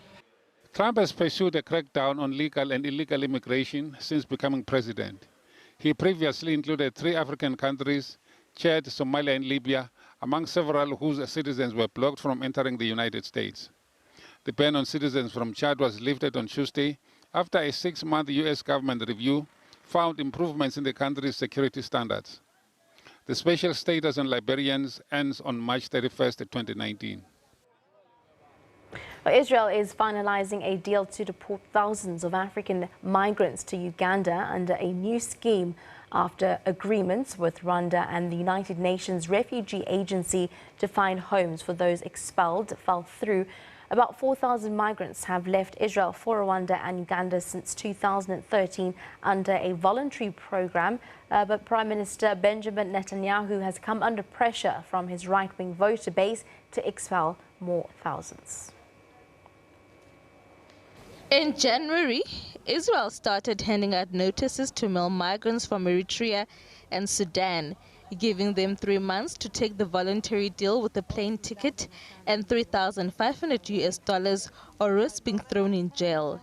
Trump has pursued a crackdown on legal and illegal immigration since becoming president. He previously included 3 African countries, Chad, Somalia, and Libya, among several whose citizens were blocked from entering the United States. The ban on citizens from Chad was lifted on Tuesday after a 6-month U.S. government review found improvements in the country's security standards. The special status on Liberians ends on March 31st, 2019. Israel is finalizing a deal to deport thousands of African migrants to Uganda under a new scheme after agreements with Rwanda and the United Nations Refugee Agency to find homes for those expelled fell through. About 4,000 migrants have left Israel for Rwanda and Uganda since 2013 under a voluntary program. But Prime Minister Benjamin Netanyahu has come under pressure from his right-wing voter base to expel more thousands. In January, Israel started handing out notices to male migrants from Eritrea and Sudan, giving them 3 months to take the voluntary deal with a plane ticket and $3,500 or risk being thrown in jail.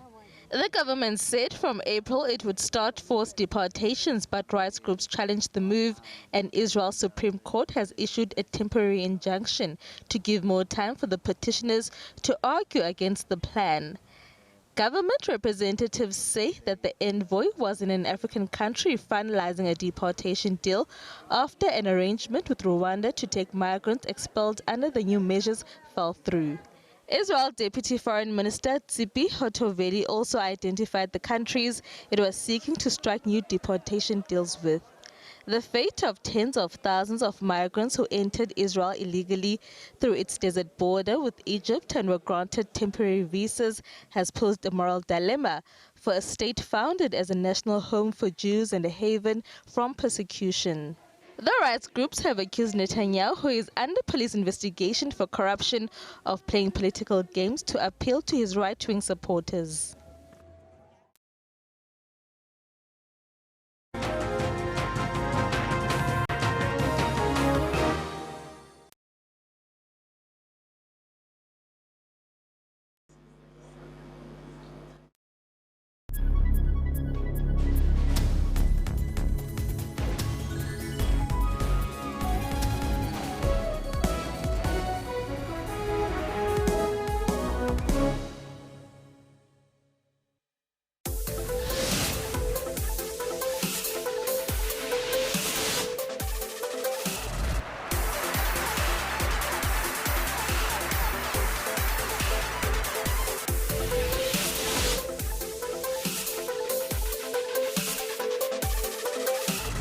The government said from April it would start forced deportations, but rights groups challenged the move, and Israel's Supreme Court has issued a temporary injunction to give more time for the petitioners to argue against the plan. Government representatives say that the envoy was in an African country finalizing a deportation deal after an arrangement with Rwanda to take migrants expelled under the new measures fell through. Israel Deputy Foreign Minister Tzipi Hotovedi also identified the countries it was seeking to strike new deportation deals with. The fate of tens of thousands of migrants who entered Israel illegally through its desert border with Egypt and were granted temporary visas has posed a moral dilemma for a state founded as a national home for Jews and a haven from persecution. The rights groups have accused Netanyahu, who is under police investigation for corruption, of playing political games to appeal to his right-wing supporters.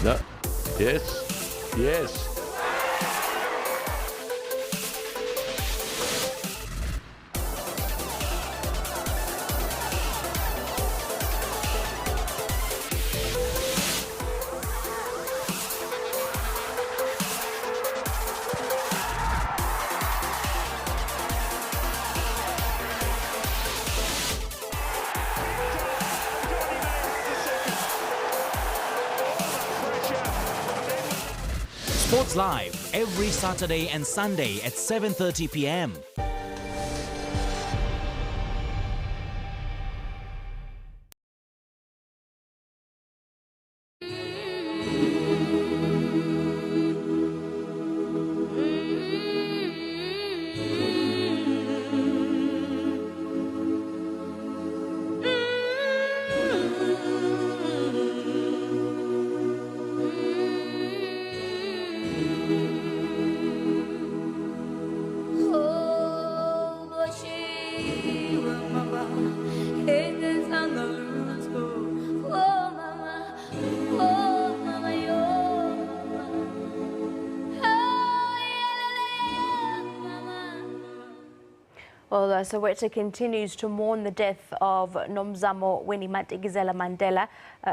No. Yes. Yes. Sports Live every Saturday and Sunday at 7:30 p.m. Well, Soweto continues to mourn the death of Nomzamo Winnie Madikizela Mandela.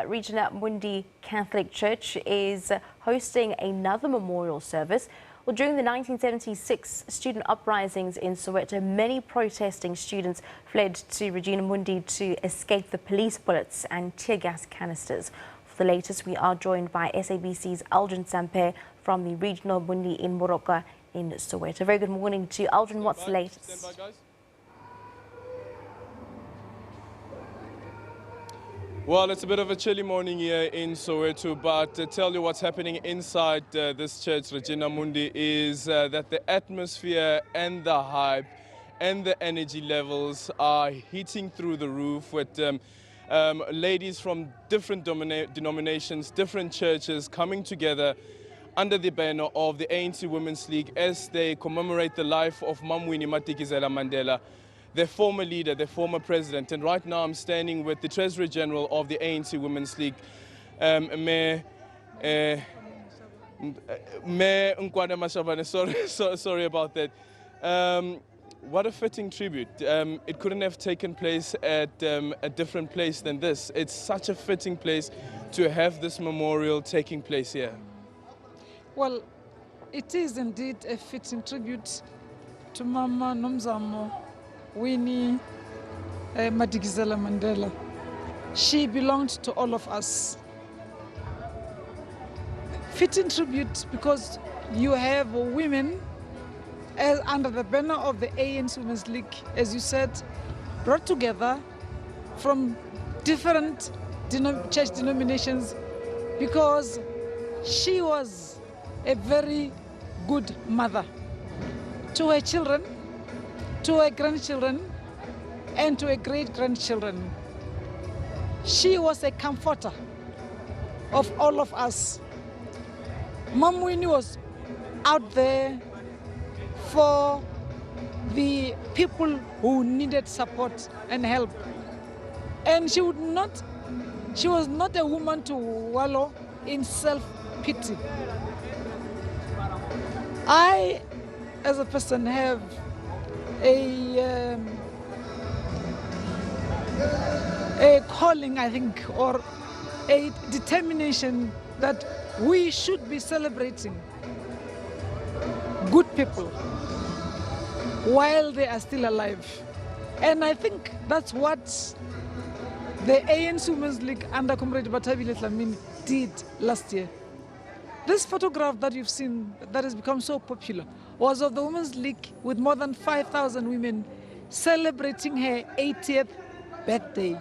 Regina Mundi Catholic Church is hosting another memorial service. Well, during the 1976 student uprisings in Soweto, many protesting students fled to Regina Mundi to escape the police bullets and tear gas canisters. For the latest, we are joined by SABC's Aljan Sampe from the regional Mundi in Moroka in Soweto. Very good morning to you. Aldrin, what's the latest? Well, it's a bit of a chilly morning here in Soweto, but to tell you what's happening inside this church, Regina Mundi, is that the atmosphere and the hype and the energy levels are hitting through the roof with ladies from different denominations, different churches coming together under the banner of the ANC Women's League as they commemorate the life of Winnie Madikizela Mandela, their former leader, their former president. And right now I'm standing with the Treasury General of the ANC Women's League, Mayor Nkwada Mashabane. Sorry about that. What a fitting tribute. It couldn't have taken place at a different place than this. It's such a fitting place to have this memorial taking place here. Well, it is indeed a fitting tribute to Mama Nomzamo Winnie Madikizela Mandela. She belonged to all of us. Fitting tribute because you have women under the banner of the ANC Women's League, as you said, brought together from different church denominations because she was a very good mother to her children, to her grandchildren, and to her great-grandchildren. She was a comforter of all of us. Mom Winnie was out there for the people who needed support and help. And she was not a woman to wallow in self-pity. I, as a person, have a calling, I think, or a determination that we should be celebrating good people while they are still alive. And I think that's what the ANC Women's League under Comrade Batabile Dlamini did last year. This photograph that you've seen that has become so popular was of the Women's League with more than 5,000 women celebrating her 80th birthday.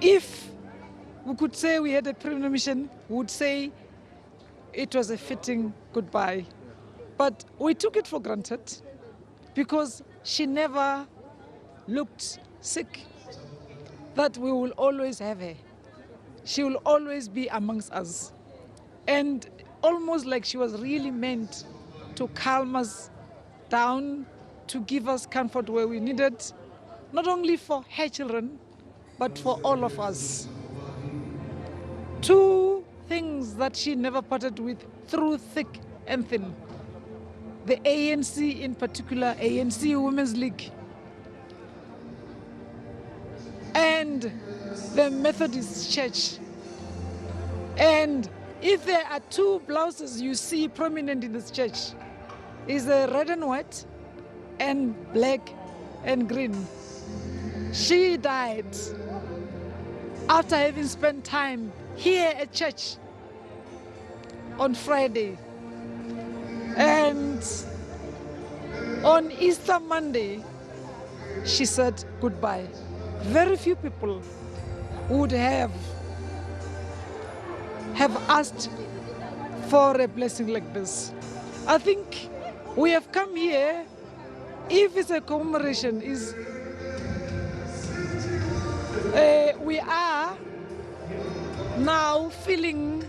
If we could say we had a premonition, we would say it was a fitting goodbye. But we took it for granted because she never looked sick, that we will always have her. She will always be amongst us. And almost like she was really meant to calm us down, to give us comfort where we needed, not only for her children, but for all of us. Two things that she never parted with through thick and thin. The ANC in particular, ANC Women's League, and the Methodist Church. And if there are two blouses you see prominent in this church, is the red and white and black and green. She died after having spent time here at church on Friday. And on Easter Monday, she said goodbye. Very few people would have asked for a blessing like this. I think we have come here, if it's a commemoration, we are now feeling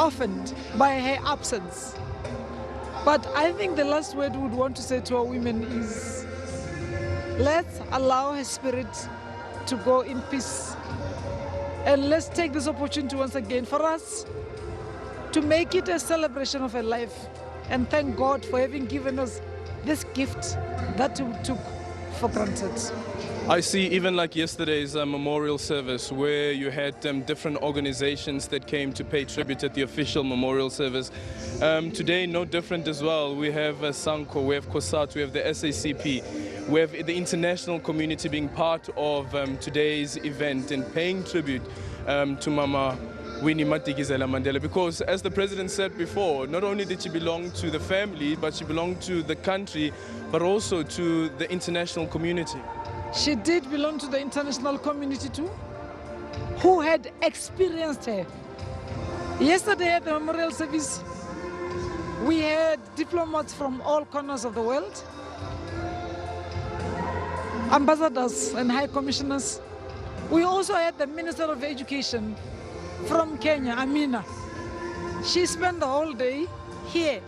offended by her absence. But I think the last word we would want to say to our women is, let's allow her spirit to go in peace. And let's take this opportunity once again for us to make it a celebration of her life and thank God for having given us this gift that we took for granted. I see even like yesterday's memorial service where you had different organizations that came to pay tribute at the official memorial service. Today, no different as well. We have Sanko, we have COSAT, we have the SACP, we have the international community being part of today's event and paying tribute to Mama Winnie Madikizela Mandela, because as the president said before, not only did she belong to the family, but she belonged to the country, but also to the international community. She did belong to the international community too, who had experienced her. Yesterday at the memorial service, we had diplomats from all corners of the world, ambassadors and high commissioners. We also had the Minister of Education from Kenya, Amina. She spent the whole day here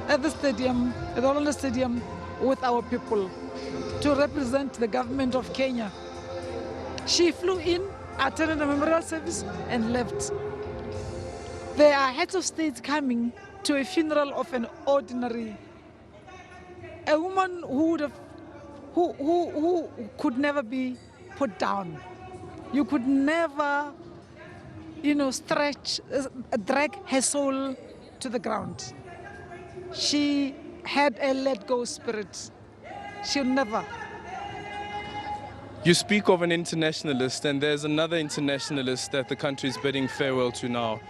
at the stadium, at the Orlando Stadium, with our people to represent the government of Kenya. She flew in, attended the memorial service, and left. There are heads of state coming to a funeral of an ordinary, a woman who could never be put down. You could never, drag her soul to the ground. She had a let-go spirit. She'll never. You speak of an internationalist, and there's another internationalist that the country is bidding farewell to now.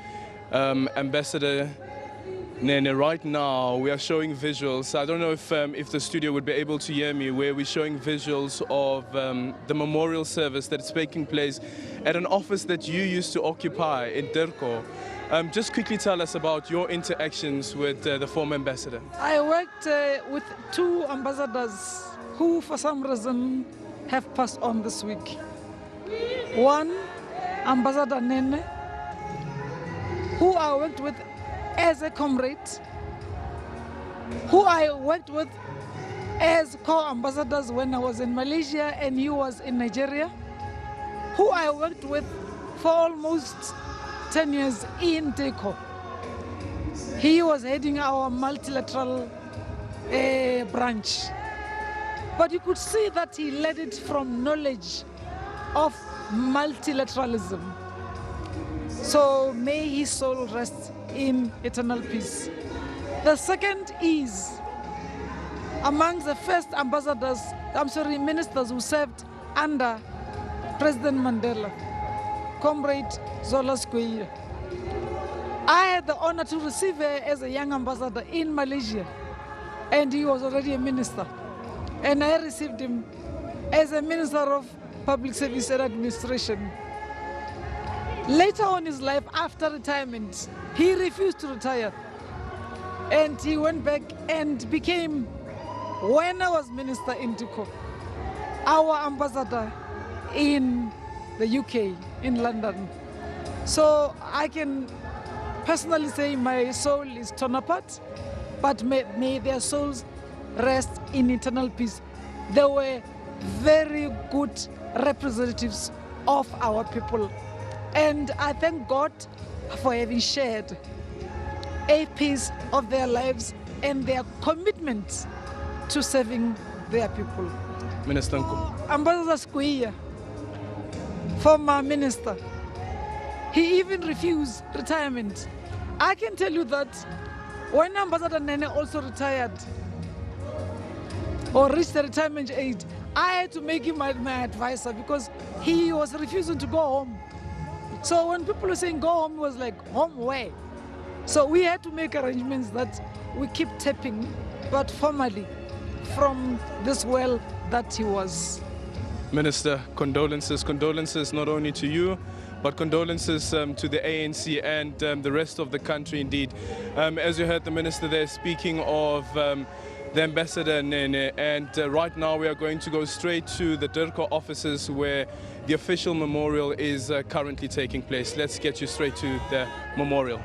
Ambassador Nene, right now we are showing visuals. I don't know if the studio would be able to hear me, where we're showing visuals of the memorial service that's taking place at an office that you used to occupy in Dirko. Just quickly tell us about your interactions with the former ambassador. I worked with two ambassadors who, for some reason, have passed on this week. One, Ambassador Nene, who I worked with as a comrade, who I worked with as co-ambassadors when I was in Malaysia and he was in Nigeria, who I worked with for almost 10 years in Teko. He was heading our multilateral branch. But you could see that he led it from knowledge of multilateralism. So may his soul rest in eternal peace. The second is amongst the first ministers who served under President Mandela, Comrade Zola Square. I had the honor to receive her as a young ambassador in Malaysia, and he was already a minister. And I received him as a Minister of Public Service and Administration. Later on in his life, after retirement, he refused to retire. And he went back and became, when I was minister in Tiko, our ambassador in the UK, in London. So I can personally say my soul is torn apart, but may their souls rest in eternal peace. They were very good representatives of our people. And I thank God for having shared a piece of their lives and their commitment to serving their people. Minister Ambassador Squia, former minister, he even refused retirement. I can tell you that when Ambassador Nene also retired, or reached the retirement age, I had to make him my advisor because he was refusing to go home. So when people were saying go home, he was like, home where? So we had to make arrangements that we keep tapping, but formally, from this well that he was. Minister, condolences not only to you, but condolences to the ANC and the rest of the country indeed. As you heard the minister there speaking of the ambassador Nene, and right now we are going to go straight to the Dirko offices where the official memorial is currently taking place. Let's get you straight to the memorial.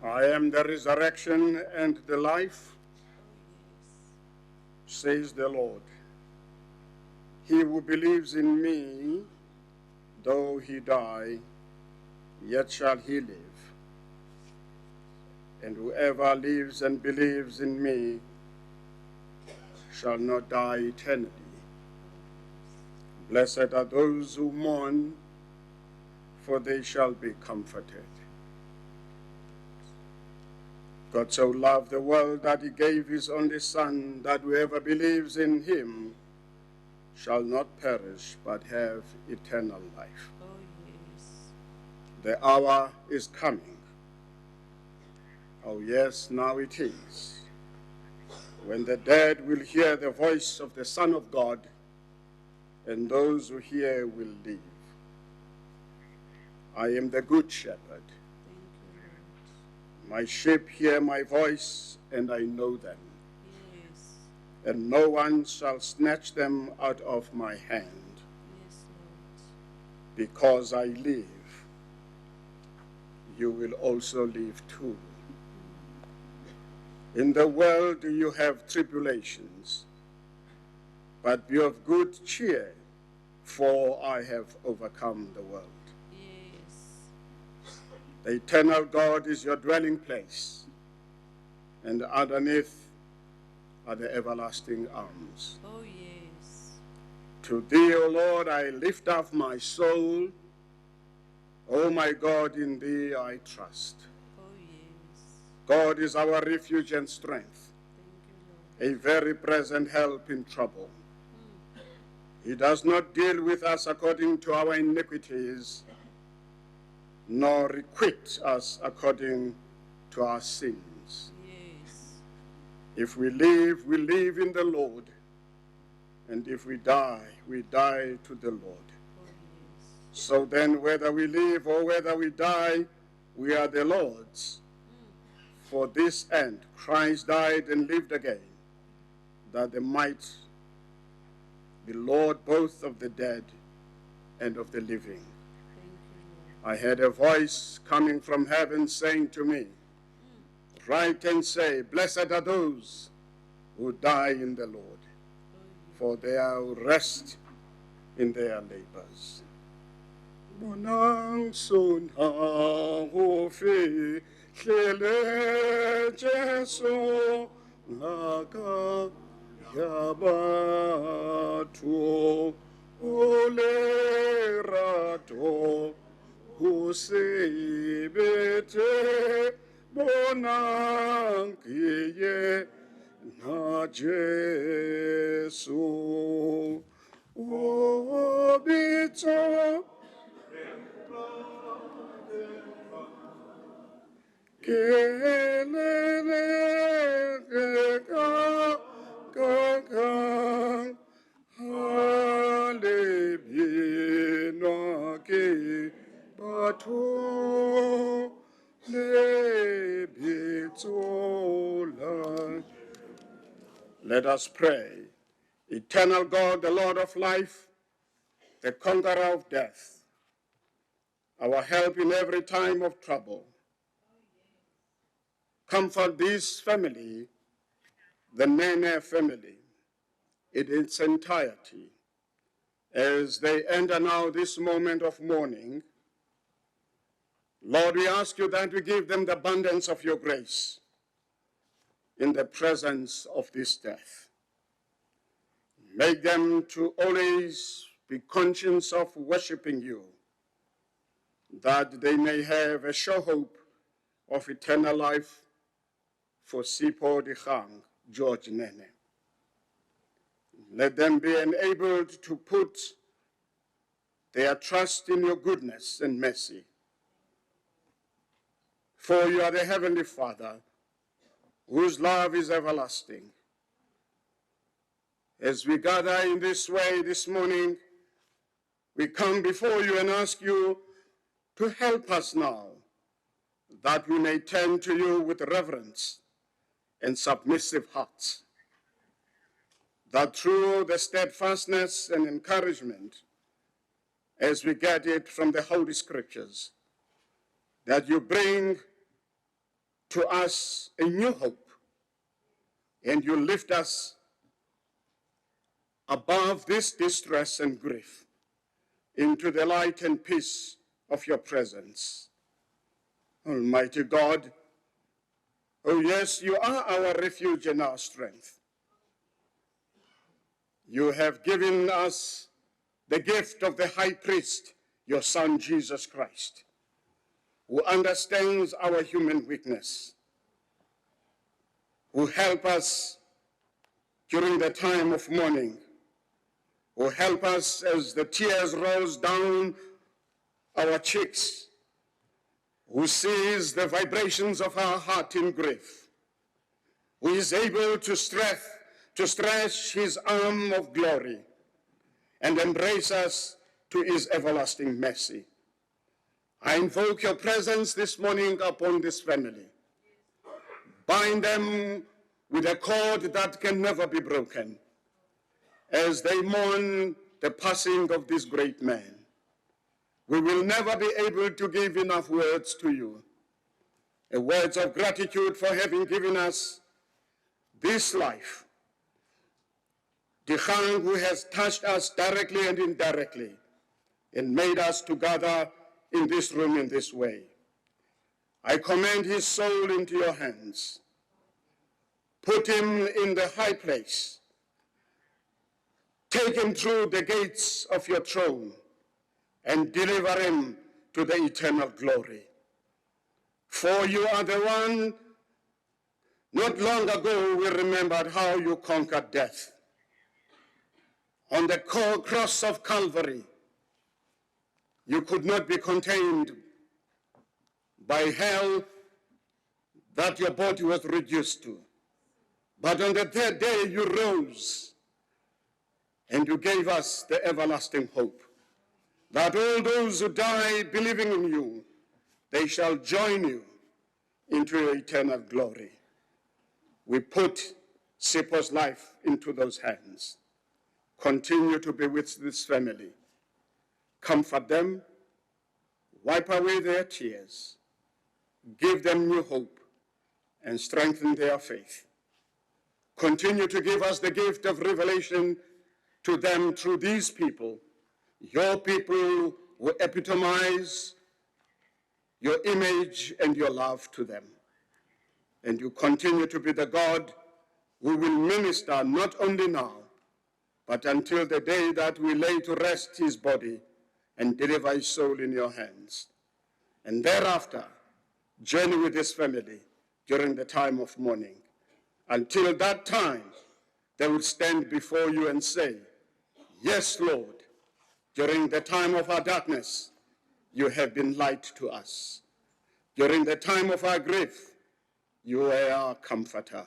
I am the resurrection and the life, says the Lord. He who believes in me, though he die, yet shall he live. And whoever lives and believes in me shall not die eternally. Blessed are those who mourn, for they shall be comforted. God so loved the world that he gave his only Son, that whoever believes in him shall not perish, but have eternal life. Oh, yes. The hour is coming. Oh, yes, now it is, when the dead will hear the voice of the Son of God, and those who hear will live. I am the good shepherd. My sheep hear my voice, and I know them. Yes. And no one shall snatch them out of my hand. Yes, Lord. Because I live, you will also live too. In the world you have tribulations, but be of good cheer, for I have overcome the world. The eternal God is your dwelling place, and underneath are the everlasting arms. Oh, yes. To thee, O Lord, I lift up my soul. O my God, in thee I trust. Oh, yes. God is our refuge and strength, a very present help in trouble. He does not deal with us according to our iniquities, nor requite us according to our sins. Yes. If we live in the Lord, and if we die to the Lord. Oh, yes. So then, whether we live or whether we die, we are the Lord's. For this end, Christ died and lived again, that they might be Lord both of the dead and of the living. I heard a voice coming from heaven saying to me, write and say, blessed are those who die in the Lord, for they will rest in their labors. Bonang son ho fe hlele Jesu ngaka yabatho ole rato Husebete bonangiye na Jesu obito kelele ka halebino ke Batu lebitola. Let us pray. Eternal God, the Lord of life, the conqueror of death, our help in every time of trouble. Comfort this family, the Nene family, in its entirety, as they enter now this moment of mourning. Lord, we ask you that we give them the abundance of your grace in the presence of this death. Make them to always be conscious of worshiping you, that they may have a sure hope of eternal life for Sipo Dihang, George Nene. Let them be enabled to put their trust in your goodness and mercy. For you are the Heavenly Father, whose love is everlasting. As we gather in this way this morning, we come before you and ask you to help us now, that we may turn to you with reverence and submissive hearts, that through the steadfastness and encouragement, as we get it from the Holy Scriptures, that you bring to us a new hope, and you lift us above this distress and grief into the light and peace of your presence. Almighty God, oh yes, you are our refuge and our strength. You have given us the gift of the high priest, your Son, Jesus Christ, who understands our human weakness, who help us during the time of mourning, who help us as the tears rolls down our cheeks, who sees the vibrations of our heart in grief, who is able to stretch his arm of glory and embrace us to his everlasting mercy. I invoke your presence this morning upon this family. Bind them with a cord that can never be broken as they mourn the passing of this great man. We will never be able to give enough words to you, words of gratitude for having given us this life. The Khan who has touched us directly and indirectly and made us to gather in this room in this way. I commend his soul into your hands. Put him in the high place. Take him through the gates of your throne and deliver him to the eternal glory. For you are the one, not long ago we remembered how you conquered death. On the cross of Calvary, you could not be contained by hell that your body was reduced to. But on the third day you rose and you gave us the everlasting hope that all those who die believing in you, they shall join you into your eternal glory. We put Sipho's life into those hands. Continue to be with this family. Comfort them, wipe away their tears, give them new hope, and strengthen their faith. Continue to give us the gift of revelation to them through these people, your people who epitomize your image and your love to them. And you continue to be the God who will minister not only now, but until the day that we lay to rest his body and deliver his soul in your hands. And thereafter, journey with this family during the time of mourning. Until that time, they will stand before you and say, yes, Lord, during the time of our darkness, you have been light to us. During the time of our grief, you are our comforter.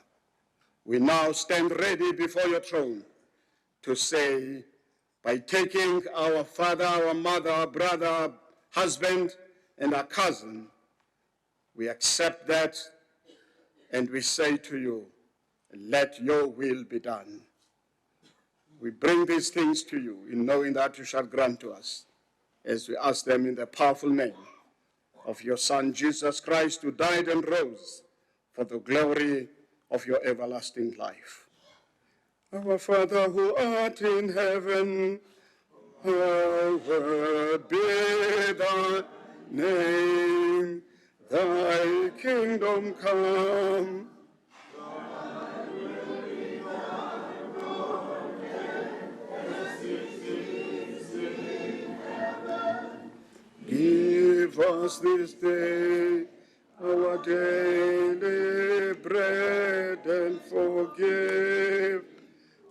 We now stand ready before your throne to say, by taking our father, our mother, our brother, husband, and our cousin, we accept that and we say to you, let your will be done. We bring these things to you in knowing that you shall grant to us, as we ask them in the powerful name of your Son, Jesus Christ, who died and rose for the glory of your everlasting life. Our Father who art in heaven, hallowed be thy name, thy kingdom come. Give us this day our daily bread, and forgive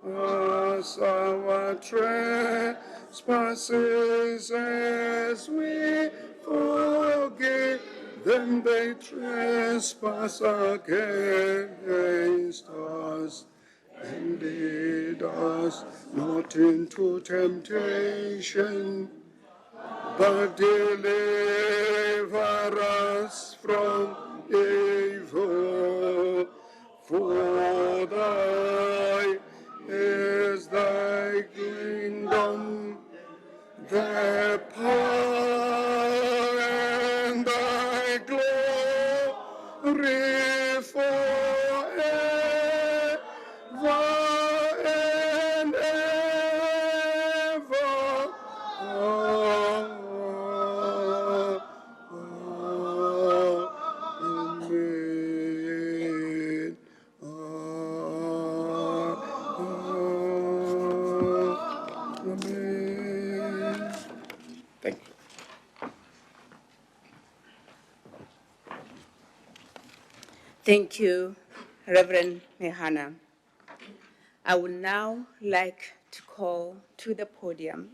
us our trespasses as we forgive them they trespass against us. And lead us not into temptation, but deliver us from evil. For thy is thy kingdom, the power and thy glory forever and ever. Thank you, Reverend Mehana. I would now like to call to the podium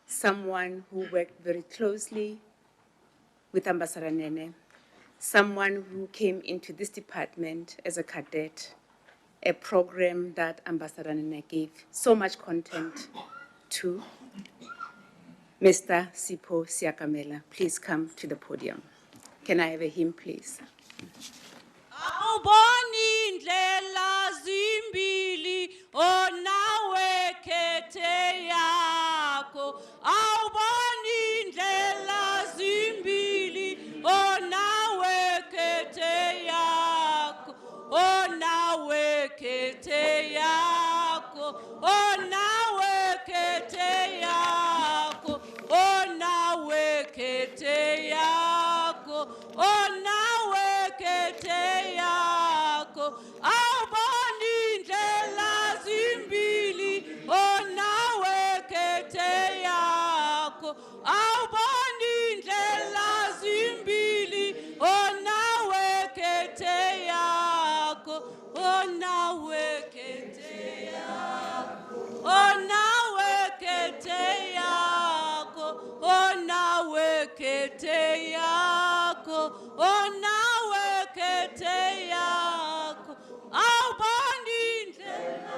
someone who worked very closely with Ambassador Nene, someone who came into this department as a cadet, a program that Ambassador Nene gave so much content to. Mr. Sipho Siakamela, please come to the podium. Can I have a hymn, please? Awuboni indlela zimbili onawe khethe yakho. Awuboni indlela zimbili onawe khethe yakho. Onawe khethe yakho. Onawe khethe yakho. Onawe khethe yakho. Onawe khethe yakho. Awuboni indlela zimbili onawe khethe yakho. Awuboni indlela zimbili onawe khethe yakho. Onawe khethe yakho. Onawe khethe yakho. Onawe khethe yakho. Onawe khethe yakho. Awuboni indlela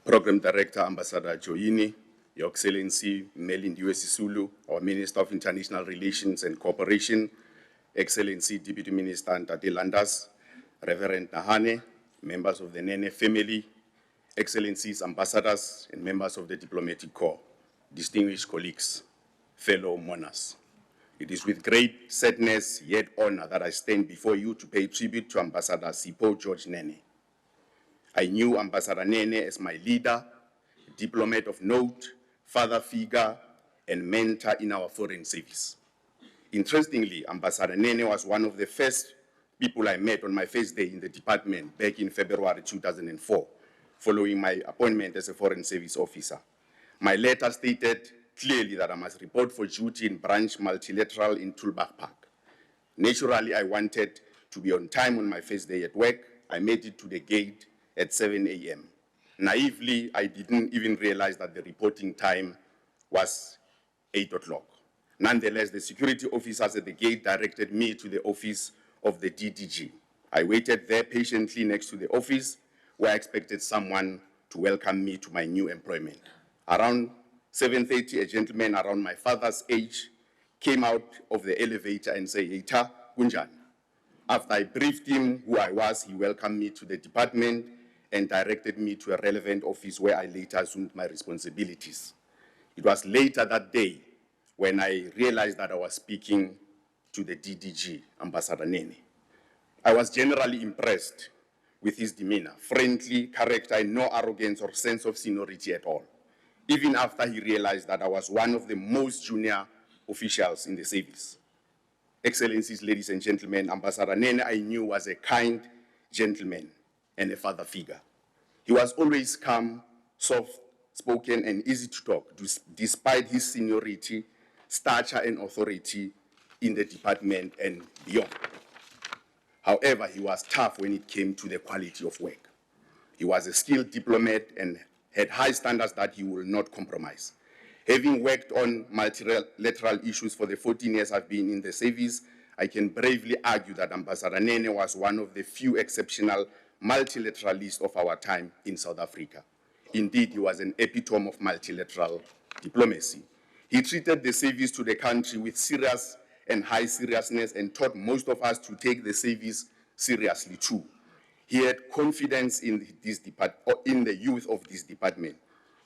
Program Director Ambassador Joyini, Your Excellency Melindiwe Sisulu, our Minister of International Relations and Cooperation, Excellency Deputy Minister Ntate Landas, Reverend Nahane, members of the Nene family, Excellencies, ambassadors, and members of the diplomatic corps, distinguished colleagues, fellow mourners. It is with great sadness yet honor that I stand before you to pay tribute to Ambassador Sipho George Nene. I knew Ambassador Nene as my leader, diplomat of note, father figure, and mentor in our foreign service. Interestingly, Ambassador Nene was one of the first people I met on my first day in the department back in February 2004, following my appointment as a foreign service officer. My letter stated clearly that I must report for duty in branch multilateral in Tulbagh Park. Naturally, I wanted to be on time on my first day at work. I made it to the gate at 7 a.m. Naively, I didn't even realize that the reporting time was 8 o'clock. Nonetheless, the security officers at the gate directed me to the office of the DDG. I waited there patiently next to the office where I expected someone to welcome me to my new employment. Around 7:30, a gentleman around my father's age came out of the elevator and said, "Eita, kunjani?" After I briefed him who I was, he welcomed me to the department and directed me to a relevant office where I later assumed my responsibilities. It was later that day when I realized that I was speaking to the DDG, Ambassador Nene. I was generally impressed with his demeanor, friendly character, and no arrogance or sense of seniority at all, even after he realized that I was one of the most junior officials in the service. Excellencies, ladies and gentlemen, Ambassador Nene I knew was a kind gentleman and a father figure. He was always calm, soft-spoken, and easy to talk, despite his seniority, stature, and authority in the department and beyond. However, he was tough when it came to the quality of work. He was a skilled diplomat and had high standards that he will not compromise. Having worked on multilateral issues for the 14 years I've been in the service, I can bravely argue that Ambassador Nene was one of the few exceptional multilateralists of our time in South Africa. Indeed, he was an epitome of multilateral diplomacy. He treated the service to the country with serious and high seriousness and taught most of us to take the service seriously too. He had confidence in the youth of this department.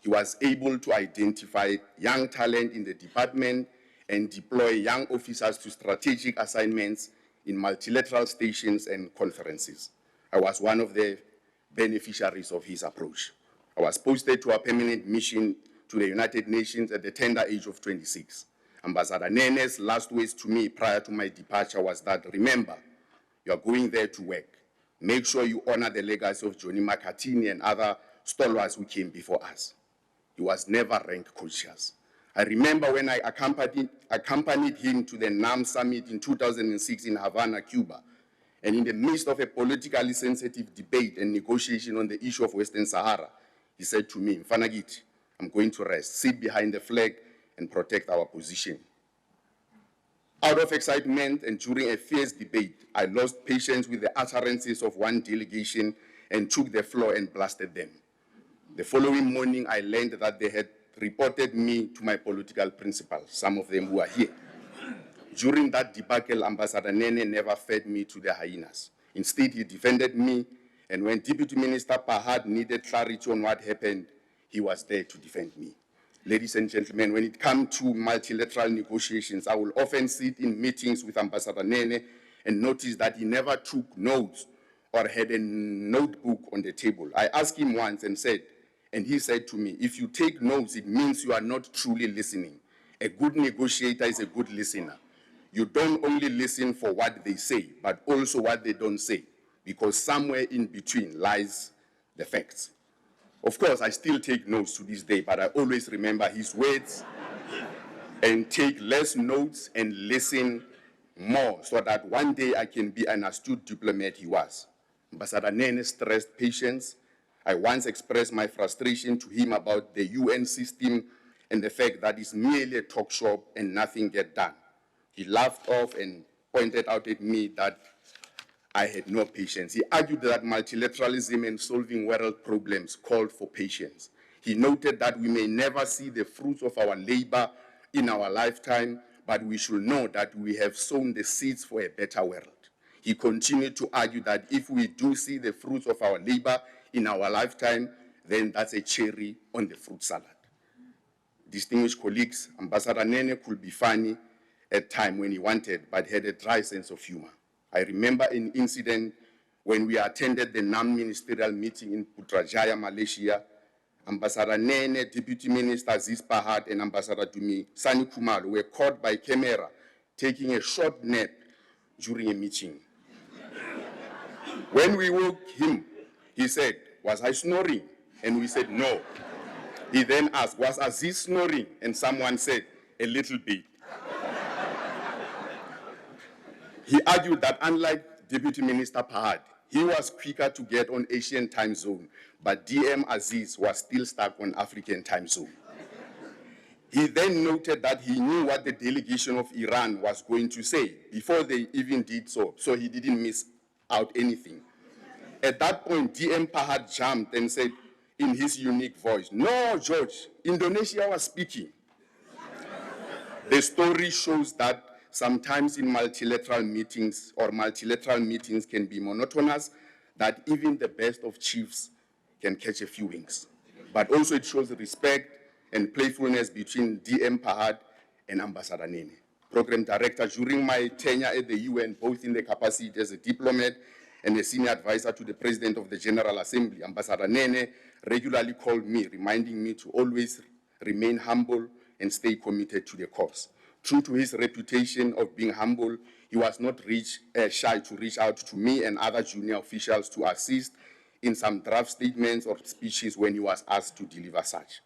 He was able to identify young talent in the department and deploy young officers to strategic assignments in multilateral stations and conferences. I was one of the beneficiaries of his approach. I was posted to a permanent mission to the United Nations at the tender age of 26. Ambassador Nene's last words to me prior to my departure was that, remember, you are going there to work. Make sure you honor the legacy of Johnny McCartney and other stalwarts who came before us. He was never rank conscious. I remember when I accompanied him to the NAM summit in 2006 in Havana, Cuba, and in the midst of a politically sensitive debate and negotiation on the issue of Western Sahara, he said to me, "Mfanagiti, I'm going to rest, sit behind the flag and protect our position." Out of excitement and during a fierce debate, I lost patience with the utterances of one delegation and took the floor and blasted them. The following morning, I learned that they had reported me to my political principals, some of them who are here. During that debacle, Ambassador Nene never fed me to the hyenas. Instead, he defended me, and when Deputy Minister Pahad needed clarity on what happened, he was there to defend me. Ladies and gentlemen, when it comes to multilateral negotiations, I will often sit in meetings with Ambassador Nene and notice that he never took notes or had a notebook on the table. I asked him once and he said to me, "If you take notes, it means you are not truly listening. A good negotiator is a good listener. You don't only listen for what they say, but also what they don't say, because somewhere in between lies the facts." Of course, I still take notes to this day, but I always remember his words and take less notes and listen more so that one day I can be an astute diplomat he was. Ambassador Nene stressed patience. I once expressed my frustration to him about the UN system and the fact that it's merely a talk shop and nothing gets done. He laughed off and pointed out at me that I had no patience. He argued that multilateralism and solving world problems called for patience. He noted that we may never see the fruits of our labor in our lifetime, but we should know that we have sown the seeds for a better world. He continued to argue that if we do see the fruits of our labor in our lifetime, then that's a cherry on the fruit salad. Distinguished colleagues, Ambassador Nene could be funny at times when he wanted, but had a dry sense of humor. I remember an incident when we attended the NAM ministerial meeting in Putrajaya, Malaysia. Ambassador Nene, Deputy Minister Aziz Pahad, and Ambassador Dumi Sani Kumalo were caught by camera taking a short nap during a meeting. When we woke him, he said, "Was I snoring?" And we said, "No." He then asked, "Was Aziz snoring?" And someone said, "A little bit." He argued that unlike Deputy Minister Pahad, he was quicker to get on Asian time zone, but DM Aziz was still stuck on African time zone. He then noted that he knew what the delegation of Iran was going to say before they even did so, so he didn't miss out anything. At that point, DM Pahad jumped and said in his unique voice, "No, George, Indonesia was speaking." The story shows that sometimes in multilateral meetings can be monotonous, that even the best of chiefs can catch a few wings. But also it shows respect and playfulness between DM Pahad and Ambassador Nene. Program director, during my tenure at the UN, both in the capacity as a diplomat and a senior advisor to the President of the General Assembly, Ambassador Nene regularly called me, reminding me to always remain humble and stay committed to the cause. True to his reputation of being humble, he was not shy to reach out to me and other junior officials to assist in some draft statements or speeches when he was asked to deliver such.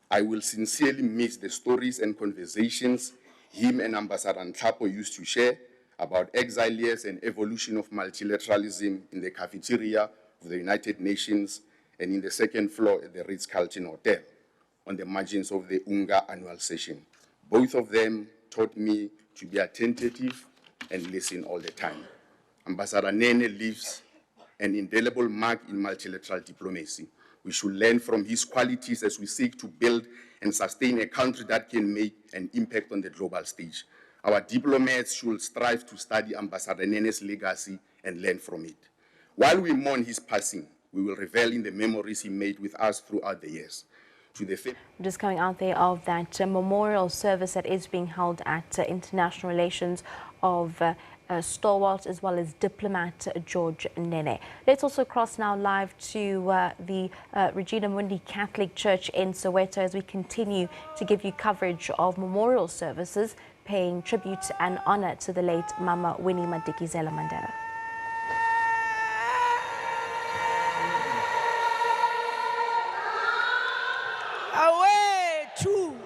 I will sincerely miss the stories and conversations him and Ambassador Nhlapo used to share about exile years and evolution of multilateralism in the cafeteria of the United Nations and in the second floor at the Ritz-Carlton Hotel on the margins of the UNGA annual session. Both of them taught me to be attentive and listen all the time. Ambassador Nene leaves an indelible mark in multilateral diplomacy. We should learn from his qualities as we seek to build and sustain a country that can make an impact on the global stage. Our diplomats should strive to study Ambassador Nene's legacy and learn from it. While we mourn his passing, we will revel in the memories he made with us throughout the years. Just coming out there of that memorial service that is being held at International Relations of stalwart as well as diplomat George Nene. Let's also cross now live to the Regina Mundi Catholic Church in Soweto as we continue to give you coverage of memorial services paying tribute and honor to the late Mama Winnie Madikizela Mandela. Away, two.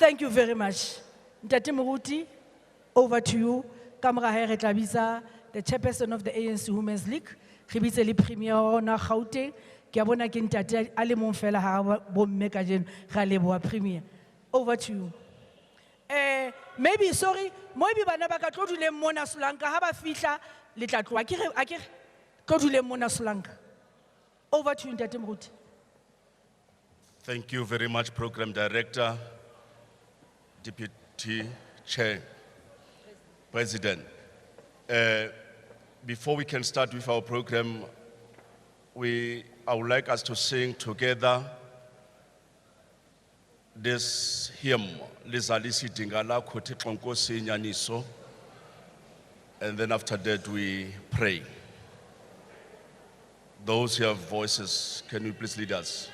Thank you very much. Ntate Moruti, over to you. Kamera here re tla bitsa the chairperson of the ANC Women's League. Re bitse le premier ona Gauteng. Ke a bona ke ntate a le mong fela ha bo mme ka jeno ga leboa premier. Over to you. Maybe sorry, maybe bana ba ka tlo dule mona Solanka ha ba fihla le tla tloa akere tlo dule mona Solanka. Over to you Ntate Moruti. Thank you very much, Program Director, Deputy Chair, President. Before we can start with our program, I would like us to sing together this hymn, Lizalisi Dingala Kote Nkosi Nyaniso, and then after that we pray. Those who have voices, can you please lead us?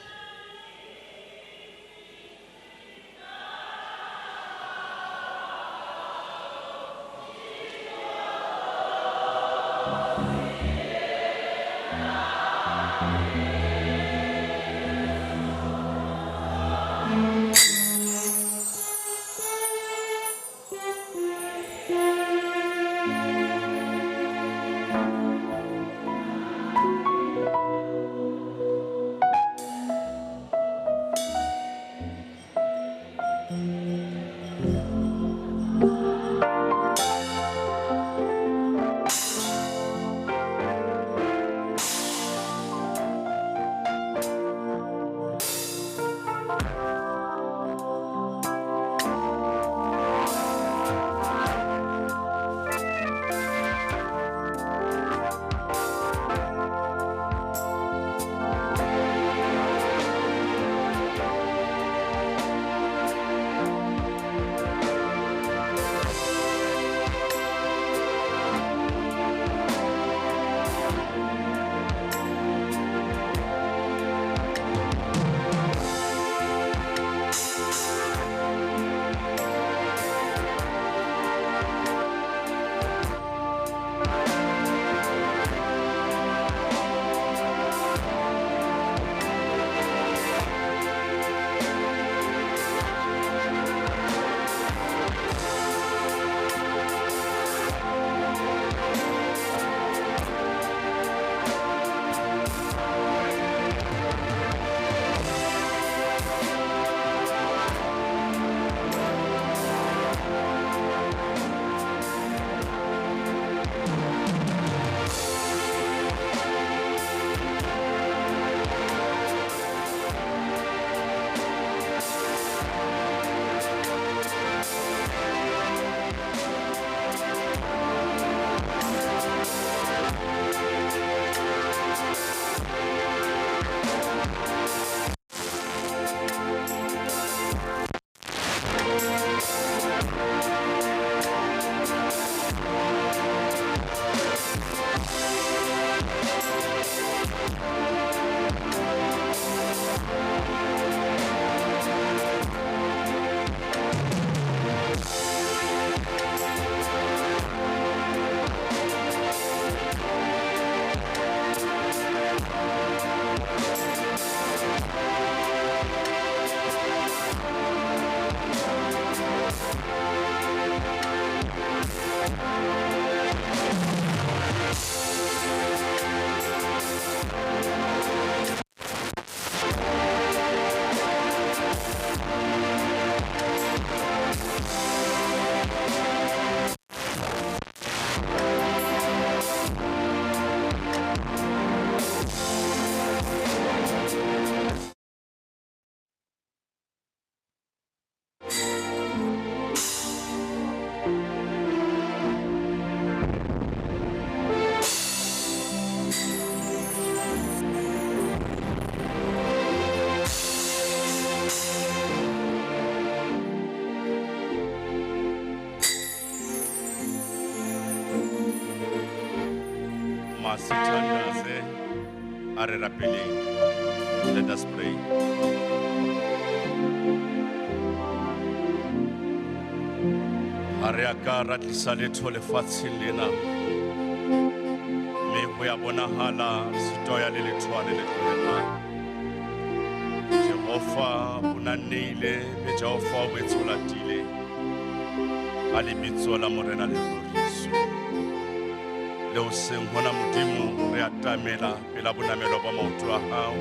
Let us pray. Ariaka ratlisale tole fatsin lena. Me hoya bona hala sitoya le letshwane le tlolela. Jehova unanile be Jehova wetsolatile ali bitsola morena le glorious le o seng hona modimo re atamela pela bonamelo ba maoto a hao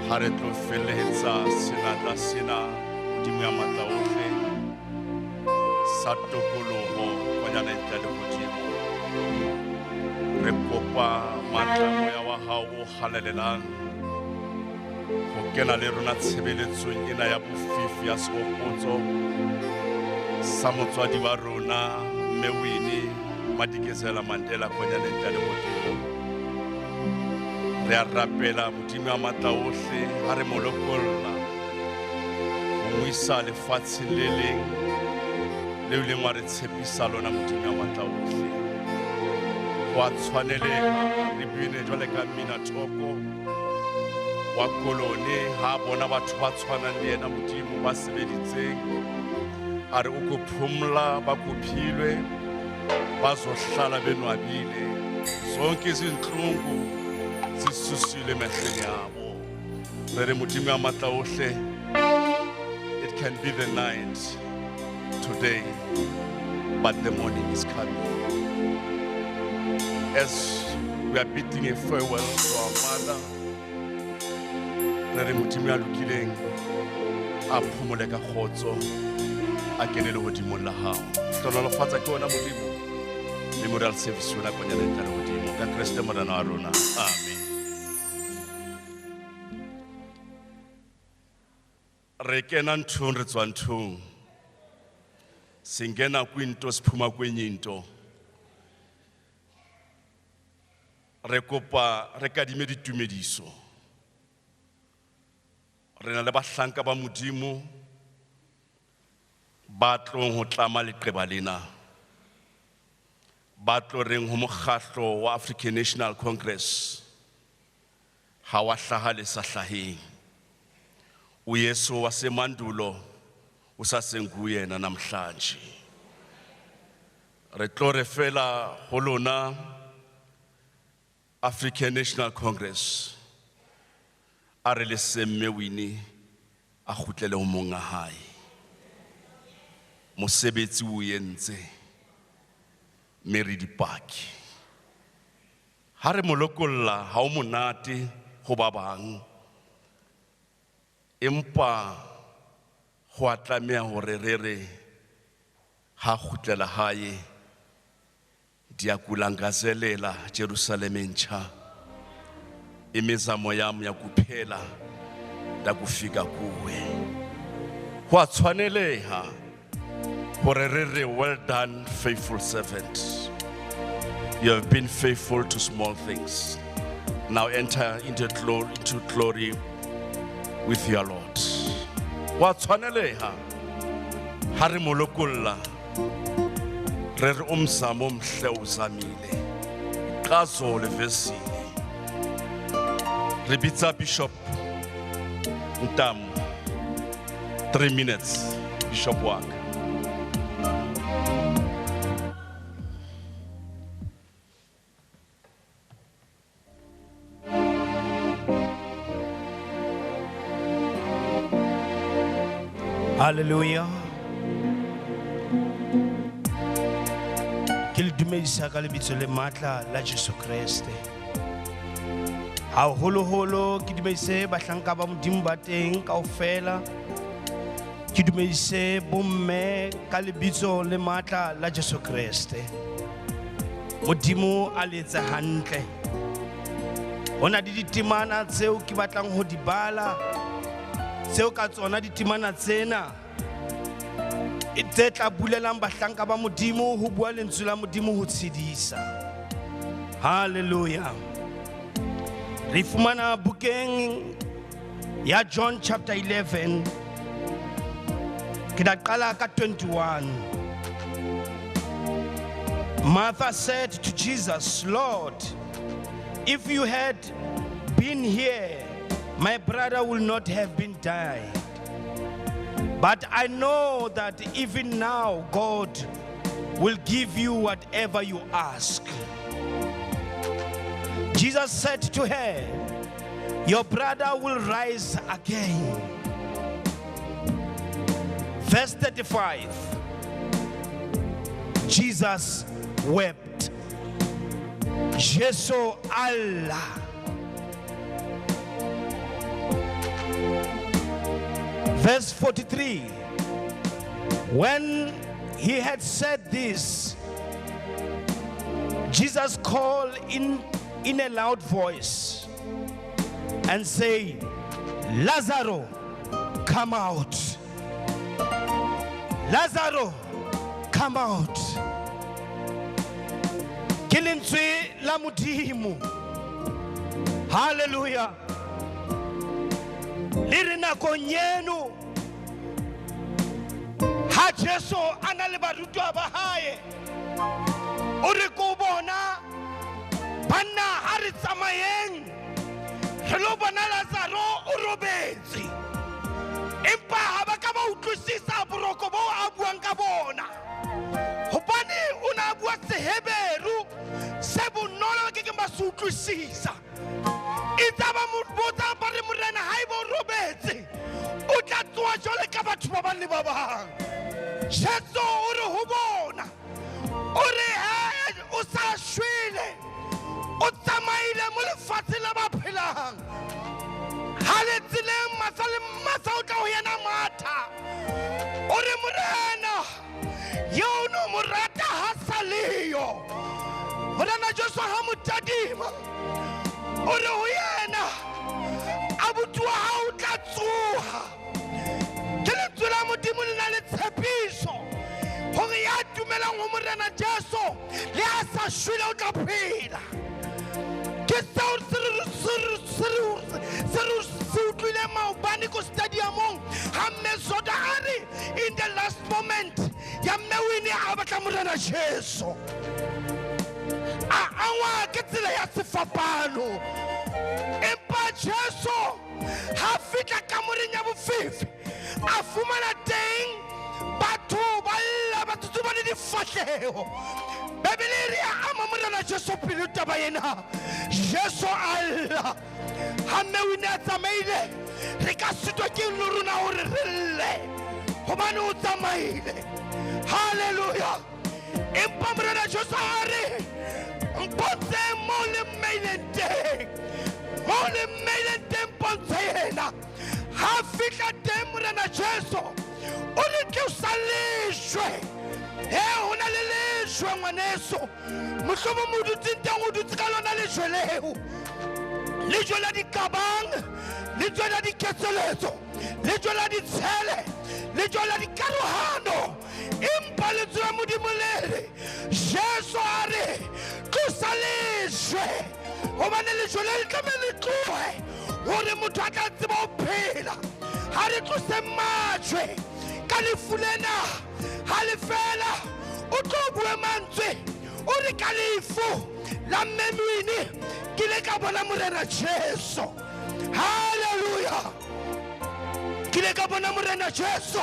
ha re tlo feletsa senatla sena modimo ya matla ohle sa tokoloho kwanyana ntle le modimo re kopa matla moya wa hao o halelelang ho kena le rona tshebeletsong ena ya bofifi ya sehopotso sa motswadi wa rona mme Winnie Madikizela Mandela kwanyana ntle le modimo re a rapela modimo wa matla ohle ha re molokolla ho mo isa lefatsheng le leng leo leng wa re tshepisa lona modimo wa matla ohle wa tshwanelega re bine jwale ka mmina thoko wa kolone ha bona batho ba tshwanang le yena modimo ba sebeditseng a re o kuphumla ba kuphilwe bazohlala benwabile zonke izinhlungu zisusile emehlweni yabo re modimo wa matla ohle it can be the night today but the morning is coming as we are bidding a farewell to our mother re modimo ya lokileng a phomole ka khotso a kenele hodimo la hao tlololofatsa ke ona modimo memorial service wona kwanyana ntle le hodimo ka Kriste morena wa rona amen re kena nthong re tswa nthong singena kwinto siphuma kwenye into re kopa re kadime ditumediso re na le bahlanka ba modimo ba tlong ho tlama leqeba lena ba tlo reng ho mokgatlo wa African National Congress ha wa hlaha le sahlaheng uYesu wasemandulo usasenguyena namhlanje re tlo re fela ho lona African National Congress a re le semme Winnie a khutlele ho monga hae mosebetsi o yentse meri dipaki ha re molokolla ha o monate ho ba bang empa ho atlamea hore re ha khutlela hae diakulangazelela Jerusalem entsha imizamo yami yakuphela ndakufika kuwe ho tshwaneleha hore re well done faithful servant you have been faithful to small things now enter into glory with your Lord ho tshwaneleha ha re molokolla re umzamo omhle uzamile qazo levesini Rebitsa Bishop Ntam 3 minutes Bishop work Hallelujah Qu'il dumedisa ka lebitso le matla la Jesu Kriste holo ke dumedise bahlanka ba modimo ba teng kaofela ke dumedise bomme ka lebitso le matla la Jesu Kriste modimo a letsa hantle hona di ditemana tseo ke batlang ho di bala tseo ka tsona ditemana tsena e tsetla bulelang bahlanka ba modimo ho bua lentswe la modimo ho tshedisa hallelujah Rifumana bukeng ya John chapter 11 kidaqala ka 21 Martha said to Jesus, Lord, if you had been here, my brother will not have been died. But I know that even now God will give you whatever you ask. Jesus said to her, your brother will rise again. Verse 35. Jesus wept. Jesu Allah. Verse 43. When he had said this, Jesus called in a loud voice and say, Lazarus, come out. Lazarus, come out. Kilintwi la mudimu. Hallelujah. Lirina konyenu. Ha Jesu analibarutu abahaye. Urikubona bana haritsamayeng. Hello bana Lazaro urobetsi. Impa habakaba utlusisa buroko bo abuang kabona. Hopani una abua seheberu sebu nola ke masutlusisa. Itaba mutbota pare murena haibo robetsi. Uta tua jole ka batho ba bane ba bang. Jesu ure hubona. Ure ha o sa shwele. O tsamaile mo lefatshe la ba phelang. Haletsile masale masauta ho yana matha. Ure murena. Yo no murata hasaliyo. Murena Jesu ha mutadima. Ure ho yana. Abutua ha utatsuha. Ke tsela modimo le na le tshepiso. Hore ya dumelang ho morena Jesu le a sa shwele o tla phela. Ke sa utlwile maobane ko stadiumong ha mme Zodari in the last moment ya mme Winnie a batla morena Jesu. Awa ke tsela ya sefapano. Empa Jesu ha fitla ka moreng ya bofifi a fumana teng batho ba lla batho ba le difatlhego. Bebele ya ama morena Jesu pele taba yena. Jesu Allah ha mme Winnie a tsamaile re ka sitwa ke lorona hore re lle hobane o tsamaile. Hallelujah. Empa morena Jesu a re mpontshe mo le mmeileng. Mo le mmeileng teng mpontshe yena. Ha fitla teng morena Jesu o le ke o sa leshwe. Hona le leshwe ngwaneso. Mohlomo mo dutseng teng o dutse ka lona leshwe leo. Lejwe la dikabang, lejwe la diketseletso, lejwe la ditshele, lejwe la dikarohano. Empa lejwe la modimo lele. Jesu a re tlosa leshwe. Hobane lejwe le tlamehile le tlohe hore motho a tla tseba ho phela. Ha re tlose matshwe ka lefu lena. Ha le fela o tlo bue mantswe o re ka lefu la mme Winnie ke le ka bona morena Jesu. Hallelujah. Ke le ka bona morena Jesu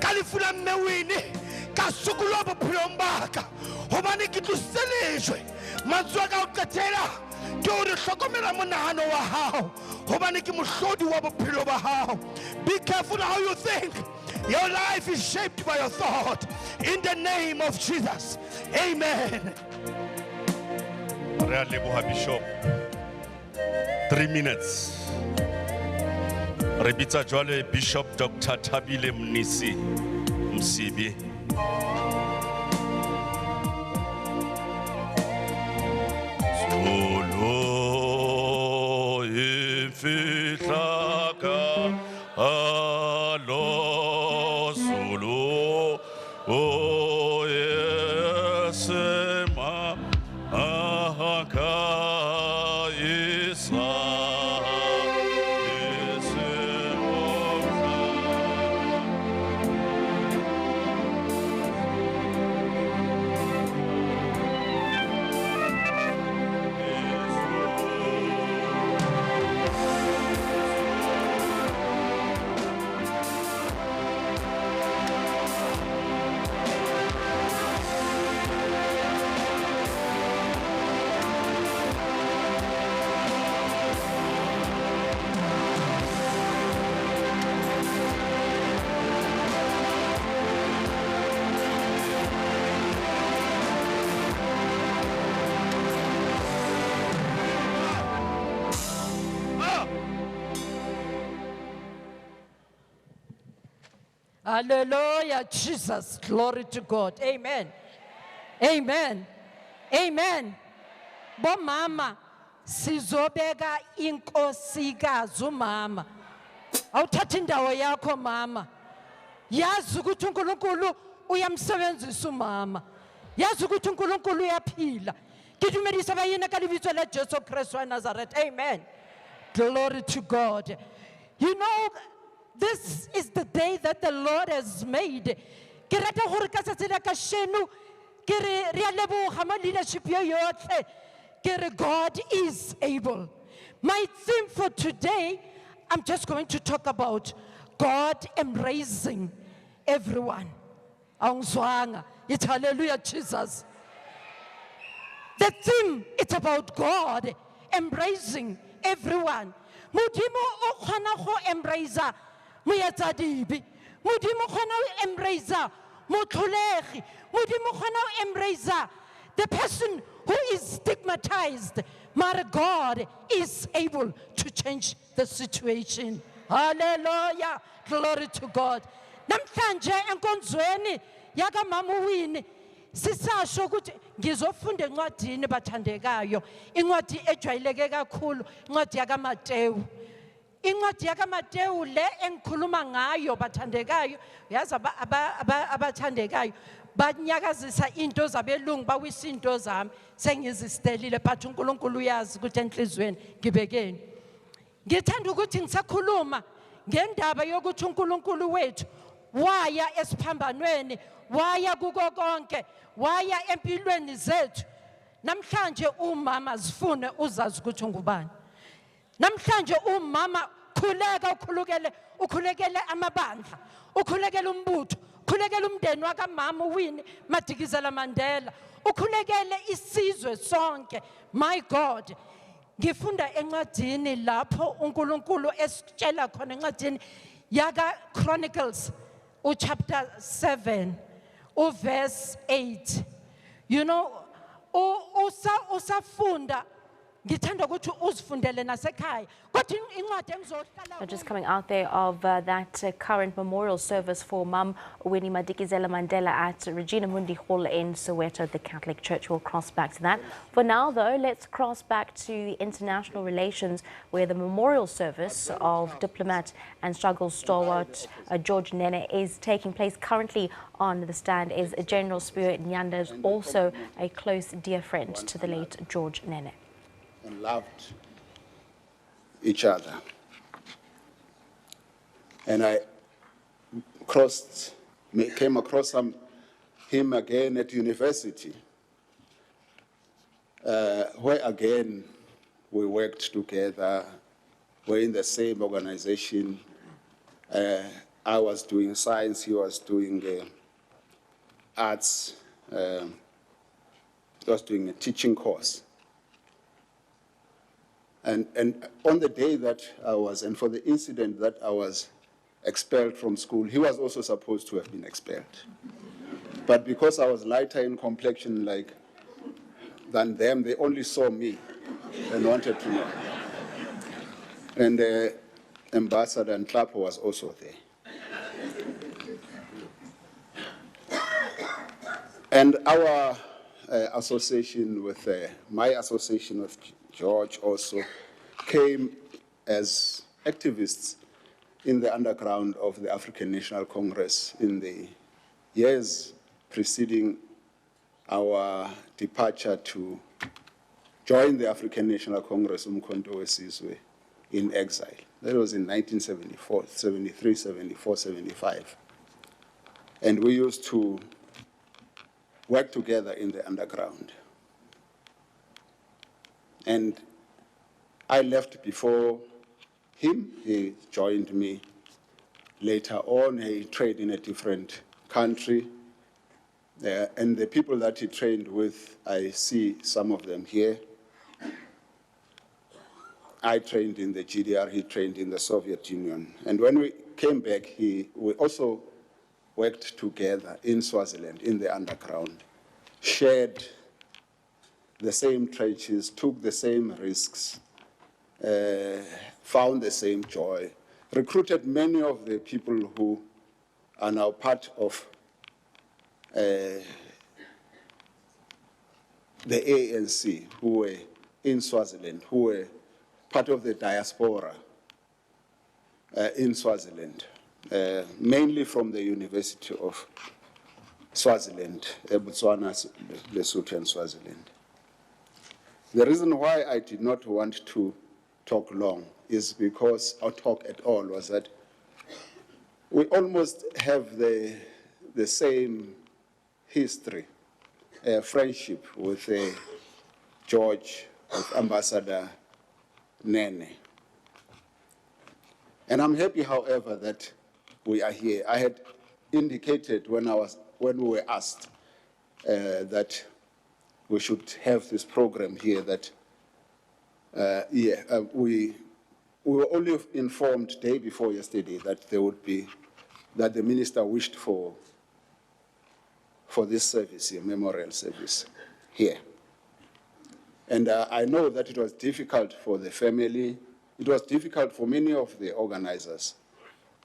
ka lefu la mme Winnie ka sokola bophelong ba ka hobane ke tloselejwe mantswe a ka o qetela ke o re hlokomela monahano wa hao hobane ke mohlodi wa bophelo ba hao. Be careful how you think. Your life is shaped by your thought. In the name of Jesus. Amen. Bishop. 3 minutes. Rebitsa jwale Bishop Dr. Tabile Mnisi Msibi. Solo ifihlaka alo solo o yesema ahaka isa. Hallelujah, Jesus. Glory to God. Amen. Amen. Amen. Bomama, sizobeka inkosikazi umama. Awuthatha indawo yakho mama. Yazi ukuthi uNkulunkulu uyamsebenzisa umama. Yazi ukuthi uNkulunkulu uyaphila. Kidumelisa abayini ka lebitso la Jesu Kristu wa Nazareth. Amen. Glory to God. You know, this is the day that the Lord has made. Ke rata gore ka tsatsi la kasheno ke re re a leboga mo leadership yo yotlhe. Ke re God is able. My theme for today, I'm just going to talk about God embracing everyone. Awungizwanga. It's hallelujah, Jesus. The theme, it's about God embracing everyone. Modimo o kgona go embrace moetsadibi. Modimo kgona go embrace motlholegi. Modimo kgona go embrace the person who is stigmatized. But God is able to change the situation. Hallelujah. Glory to God. Namhlanje enkonzweni yaka Mama Winnie sisasho ukuthi ngizofunda encwadini bathandekayo, incwadi ejwayeleke kakhulu, incwadi yaka Matewu. Incwadi yaka Matewu le engikhuluma ngayo bathandekayo, yazi abathandekayo banyakazisa into zabelungu bawisa into zami sengizistelile but uNkulunkulu uyazi ukuthi enhlizweni ngibekeni. Ngithanda ukuthi ngisakhuluma ngendaba yokuthi uNkulunkulu wethu waya esiphambanweni, waya kuko konke, waya empilweni zethu. Namhlanje umama zifune uzazi ukuthi ungubani. Namhlanje umama khuleka ukhulekele amabandla, ukhulekele umbutho, ukhulekele umndeni waka Mama Winnie Madikizela Mandela, ukhulekele isizwe sonke. My God, ngifunda encwadini lapho uNkulunkulu esitshela khona encwadini yaka Chronicles chapter 7 verse 8. You know, usafunda ngithanda ukuthi uzifundele nasekhaya. Kodwa incwadi engizohlala. Just coming out there of that current memorial service for Mum Winnie Madikizela Mandela at Regina Mundi Hall in Soweto. The Catholic Church will cross back to that. For now, though, let's cross back to the international relations, where the memorial service of diplomat and struggle stalwart George Nene is taking place. Currently on the stand is General Spiro Nyanda, also a close dear friend to the late George Nene. And loved each other. And I came across him again at university, where again we worked together. We're in the same organization. I was doing science, he was doing arts. He was doing a teaching course. And on the day that and for the incident that I was expelled from school, he was also supposed to have been expelled. But because I was lighter in complexion than them, they only saw me and wanted to know. And the ambassador and Clapper was also there. And our association with, my association with George also came as activists in the underground of the African National Congress in the years preceding our departure to join the African National Congress, Umkhonto weSizwe, in exile. That was in 1974, 73, 74, 75. And we used to work together in the underground. And I left before him. He joined me later on. He trained in a different country. And the people that he trained with, I see some of them here. I trained in the GDR, he trained in the Soviet Union. And when we came back, we also worked together in Swaziland, in the underground, shared the same trenches, took the same risks, found the same joy, recruited many of the people who are now part of the ANC, who were in Swaziland, who were part of the diaspora in Swaziland, mainly from the University of Swaziland, Botswana, Lesotho, and Swaziland. The reason why I did not want to talk long is because, or talk at all, was that we almost have the same history, friendship with George, with Ambassador Nene. And I'm happy, however, that we are here. I had indicated when we were asked that we should have this program here, that we were only informed day before yesterday that there would be, that the minister wished for this service, a memorial service here. And I know that it was difficult for the family. It was difficult for many of the organizers.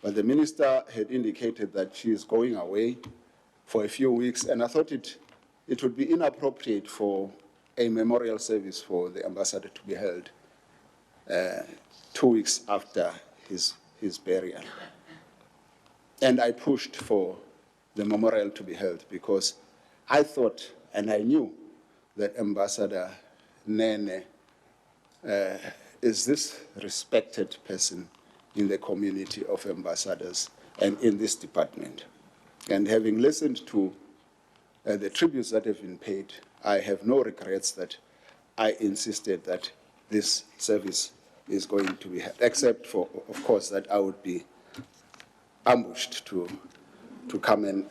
But the minister had indicated that she is going away for a few weeks, and I thought it would be inappropriate for a memorial service for the ambassador to be held 2 weeks after his burial. And I pushed for the memorial to be held because I thought, and I knew, that Ambassador Nene is this respected person in the community of ambassadors and in this department. And having listened to the tributes that have been paid, I have no regrets that I insisted that this service is going to be held, except for, of course, that I would be ambushed to come in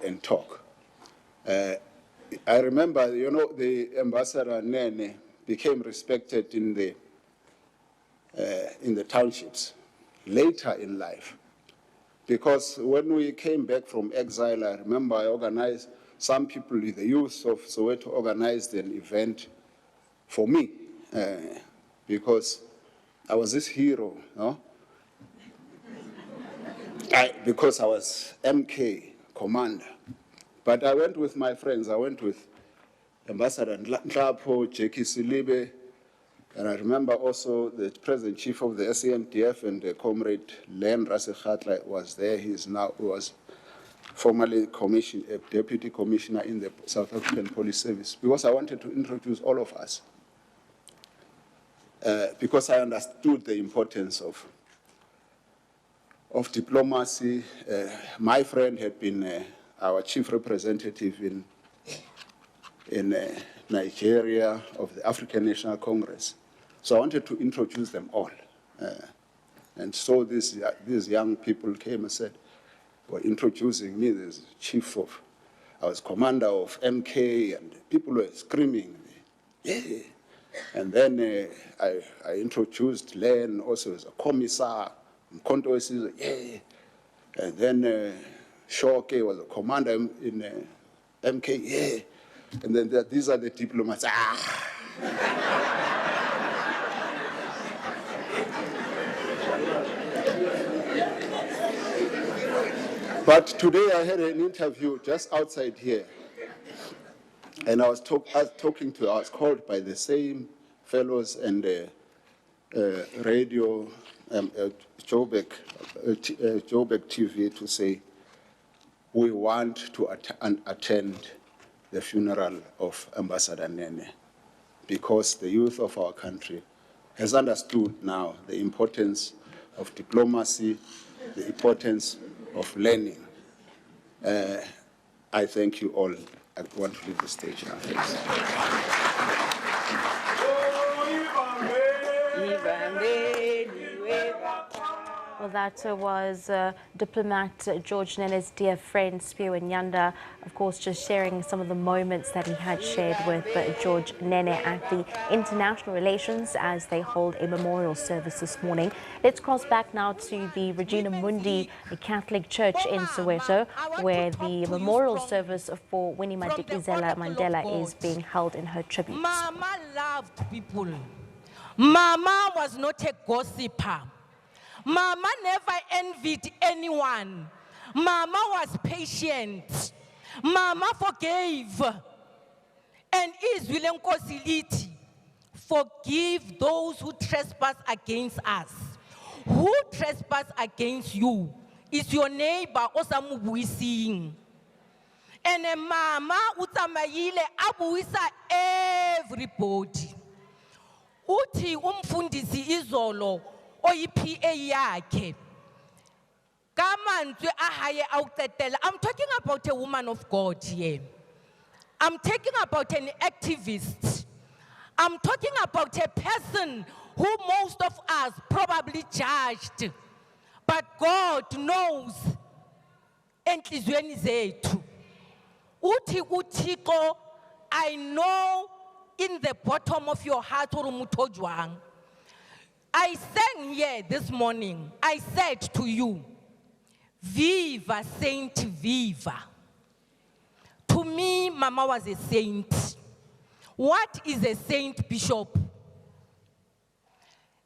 and talk. I remember, the Ambassador Nene became respected in the townships later in life, because when we came back from exile, I remember I organized, some people with the youth of Soweto organized an event for me, because I was this hero, because I was MK commander. But I went with my friends. I went with Ambassador Nhlapo, Jackie Silibe, and I remember also the present chief of the SANDF and the comrade Len Rasekhatla was there. He was formerly a deputy commissioner in the South African Police Service, because I wanted to introduce all of us, because I understood the importance of diplomacy. My friend had been our chief representative in Nigeria of the African National Congress. So I wanted to introduce them all. And so these young people came and said, were introducing me as chief of, I was commander of MK, and people were screaming, yeah. And then I introduced Len also as a commissar, Mkonto, yeah. And then Shoke was a commander in MK, yeah. And then these are the diplomats. But today I had an interview just outside here, and I was called by the same fellows and radio, Joburg TV, to say, we want to attend the funeral of Ambassador Nene, because the youth of our country has understood now the importance of diplomacy, the importance of learning. I thank you all. I want to leave the stage now. Thanks. Well, that was Diplomat George Nene's dear friend, Spiwe Nyanda, of course, just sharing some of the moments that he had shared with George Nene at the International Relations as they hold a memorial service this morning. Let's cross back now to the Regina Mundi Catholic Church in Soweto, where the memorial service for Winnie Madikizela Mandela is being held in her tribute. Mama loved people. Mama was not a gossiper. Mama never envied anyone. Mama was patient. Mama forgave. And izwi lenkosi lithi, forgive those who trespass against us. Who trespass against you is your neighbor osamubuyising. And a mama utamayile abuisa everybody. Uthi umfundisi izolo oyi-PA yakhe. Kamanzwe ahaye awuqedela. I'm talking about a woman of God here. I'm talking about an activist. I'm talking about a person who most of us probably judged. But God knows enhlizweni zethu. Uthi uThixo, I know in the bottom of your heart urumutojwang. I sang here this morning. I said to you, Viva Saint Viva. To me, Mama was a saint. What is a saint, Bishop?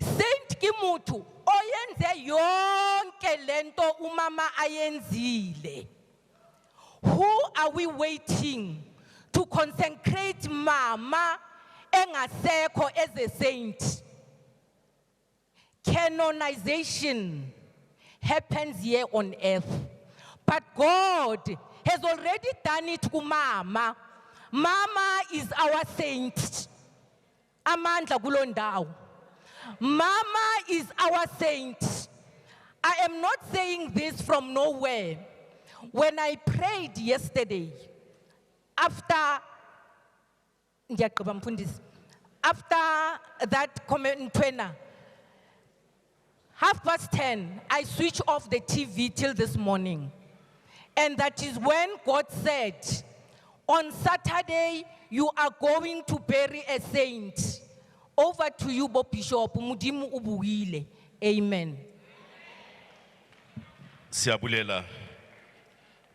Saint Kimutu, oyenze yonke lento umama ayenzile. Who are we waiting to consecrate Mama engaseko as a saint? Canonization happens here on earth. But God has already done it to Mama. Mama is our saint. Amandla kulondawo. Mama is our saint. I am not saying this from nowhere. When I prayed yesterday, after that comment, 10:30, I switched off the TV till this morning. And that is when God said, on Saturday, you are going to bury a saint. Over to you, Bob Bishop. Mudimu ubuile. Amen. Siyabulela,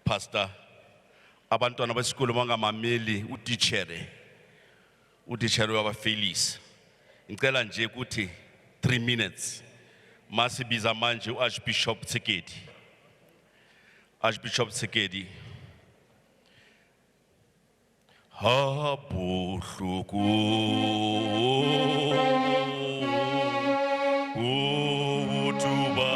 Pastor. Abantwana besikolo bangamameli utitshere wabafelisi. Ngicela nje ukuthi 3 minutes. Masibiza manje uArchbishop Tsekedi. Archbishop Tsekedi. Habuhluku utuba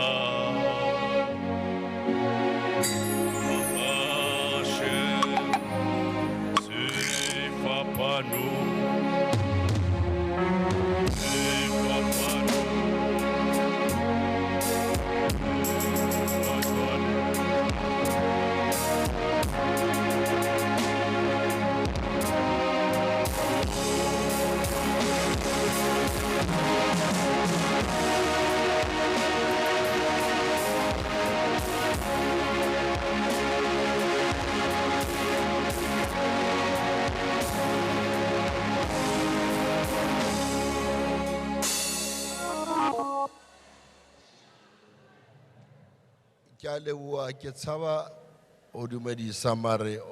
ashe sifapanu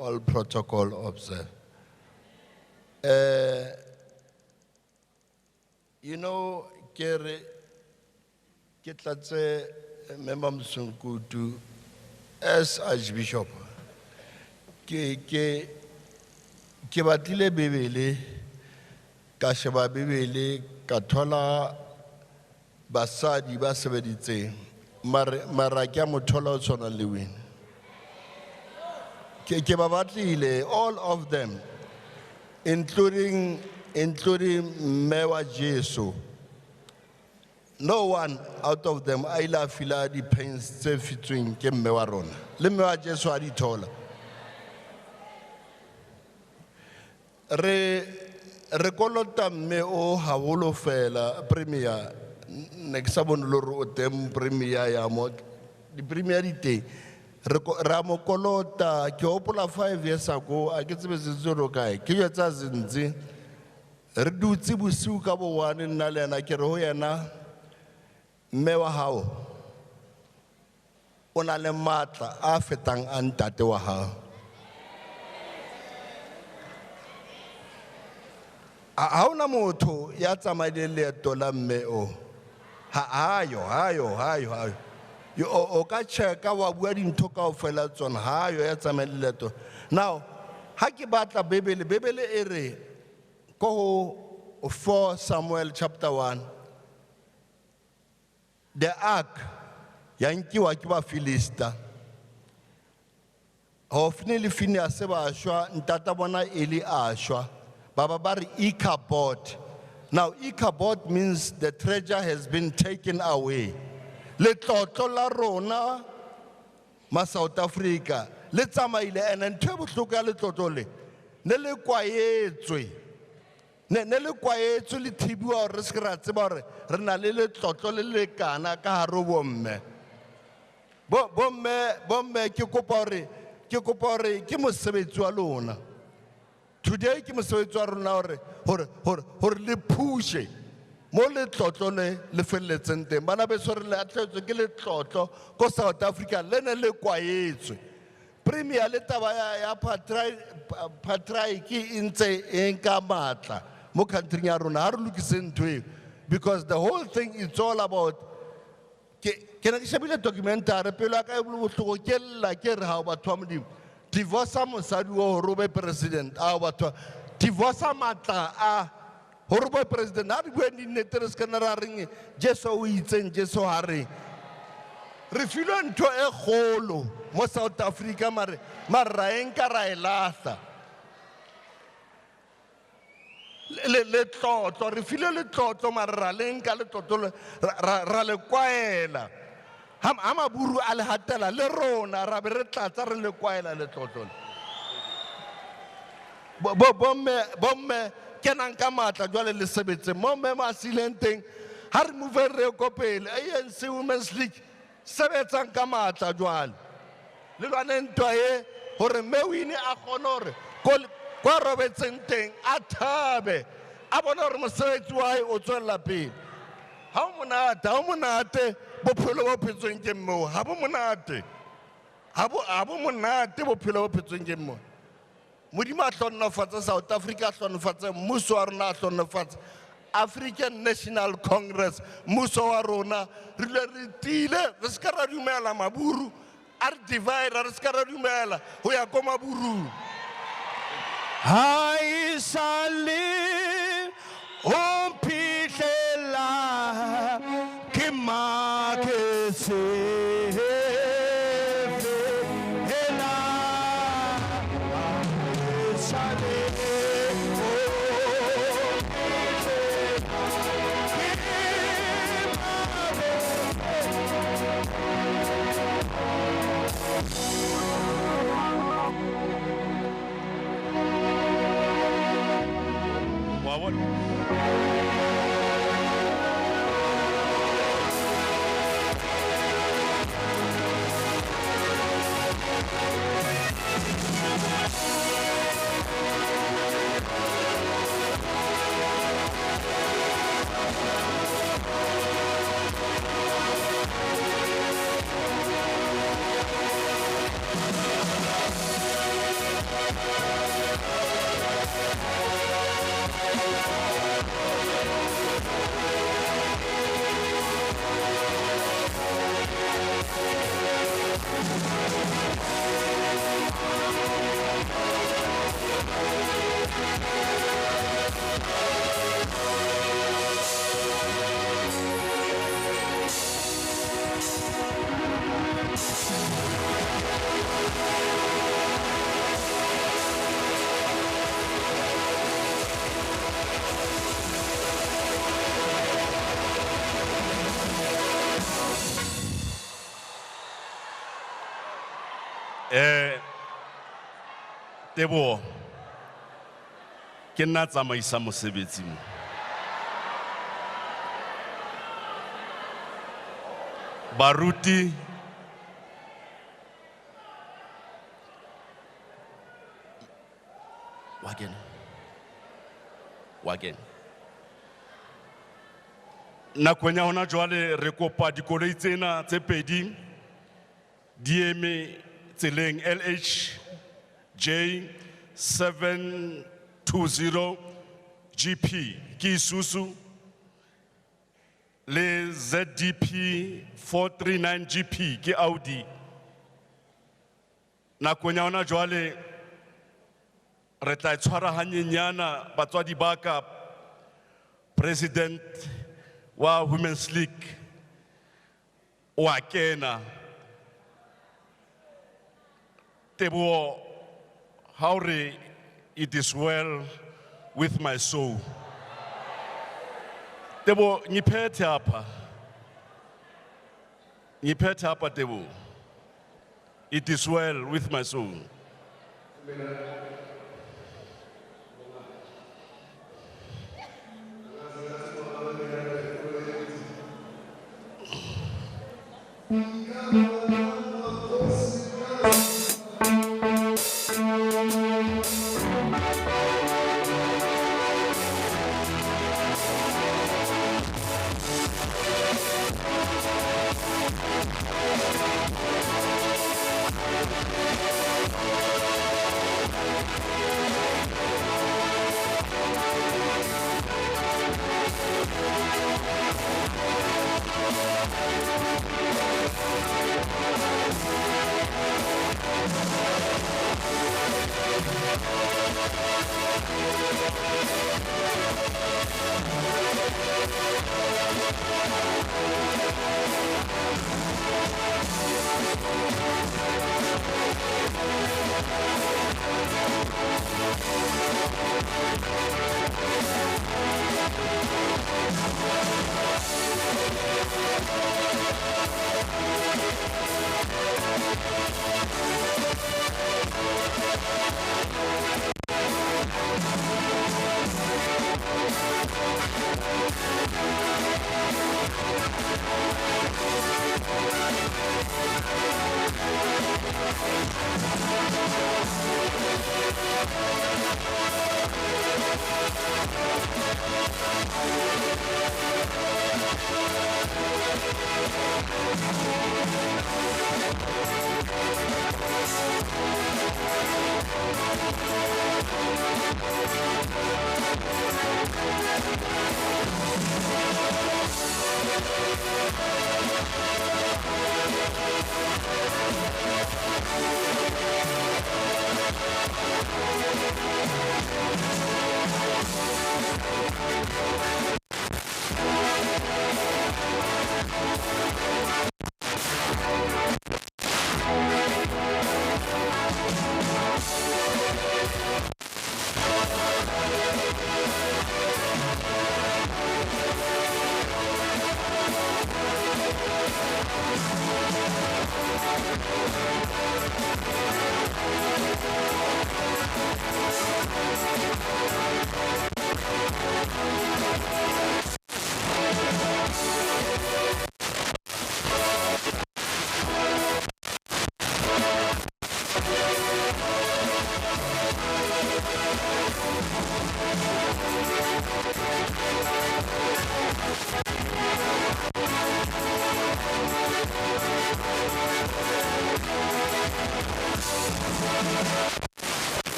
all protocol observed. You know, Kere Kitlatse Memam Sunkutu as Archbishop. Ke batile bebele, kashaba bebele, katola basadi basebedite. Marakia Mutola Sona Lewin. All of them, including Mewa Jesu. No one out of them, Aila Fila, the pains featuring Kem Mewaron. Lemewa Jesu Aditola. Recolota me o Havolo Fela, Premier. Nexabon loro tem premier yamo di premierité ramo kolota ke opola 5 years ago a ke tsebe zero kae ke yetsa zinzi re dutse bosiu ka bo 1 nna le yana ke re ho yena mme wa hao o na le matla a fetang a ntate wa hao a una motho ya tsamaile leeto la mme o hayo o ka checka wa bua dintho kaofela tsona ha yo ya tsamaya leeto. Now ha ke batla Bebele e re ko 4 Samuel chapter 1, the ark ya nkiwa ke ba Filista. Hofnili fini a se ba shwa ntata bona Eli a shwa baba ba re Ichabod. Now Ichabod means the treasure has been taken away. Le tlotlo la rona ma South Africa le tsamaile ene ntwe bohloko ya le tlotlo le ne le kwaetswe ne le kwaetswe le thibiwa re se ra tseba hore re na le tlotlo le le kana ka haro bomme ke kopa hore ke mosebetsi wa lona today ke mosebetsi wa rona hore le pushe mo le tlotlo le felletseng teng bana beso re le atletswe ke le tlotlo ko South Africa le ne le kwaetswe premier le taba ya patrai ke intse enka matla mo country ya rona ha re lokiseng ntwe because the whole thing is all about ke na ke shebile documentary pelo ka e bohloko ke lla ke re ha batho ba modimo divorce mosadi o hore o be president a batho divorce matla a hore o be president ha re bua di nnete re se kana ra reng Jesu o itseng Jesu ha re file ntho e kgolo mo South Africa mare ra enka ra elahla le tlotlo re file le tlotlo mare ra lenka le tlotlo ra le kwaela ha maburu a le hatela le rona ra be re tlatsa re le kwaela le tlotlo bomme kenang ka matla jwale le sebetse mo me ma silenteng ha re move re ko pele ANC Women's League sebetsang ka matla jwale le lwana ntwa e hore me Winnie a kgona hore kwa robetseng teng a thabe a bona hore mosebetsi wa hae o tswella pele ha o monate bophelo bo phetsweng ke moo ha bo monate bophelo bo phetsweng ke moo modimo a hlonofatsa South Africa a hlonofatsa mmuso wa rona a hlonofatsa African National Congress mmuso wa rona re tile re se ka ra dumela maburu a re divide re se ka ra dumela ho ya ko maburu Haisale ompihlela ke makese Tebo ke nna tsamaisa mosebetsi mo baruti wagen nakong ya hona jwale re kopa dikoloi tsena tse pedi di eme tseleng LHJ 720 GP ke Isuzu le ZDP 439 GP ke Audi. Nakong ya hona jwale re tla tshwara hanyenyana batswadi ba ka President wa Women's League wa kena. Tebo, how re it is well with my soul. Tebo, ngiphethe apha. Ngiphethe apha Tebo. It is well with my soul.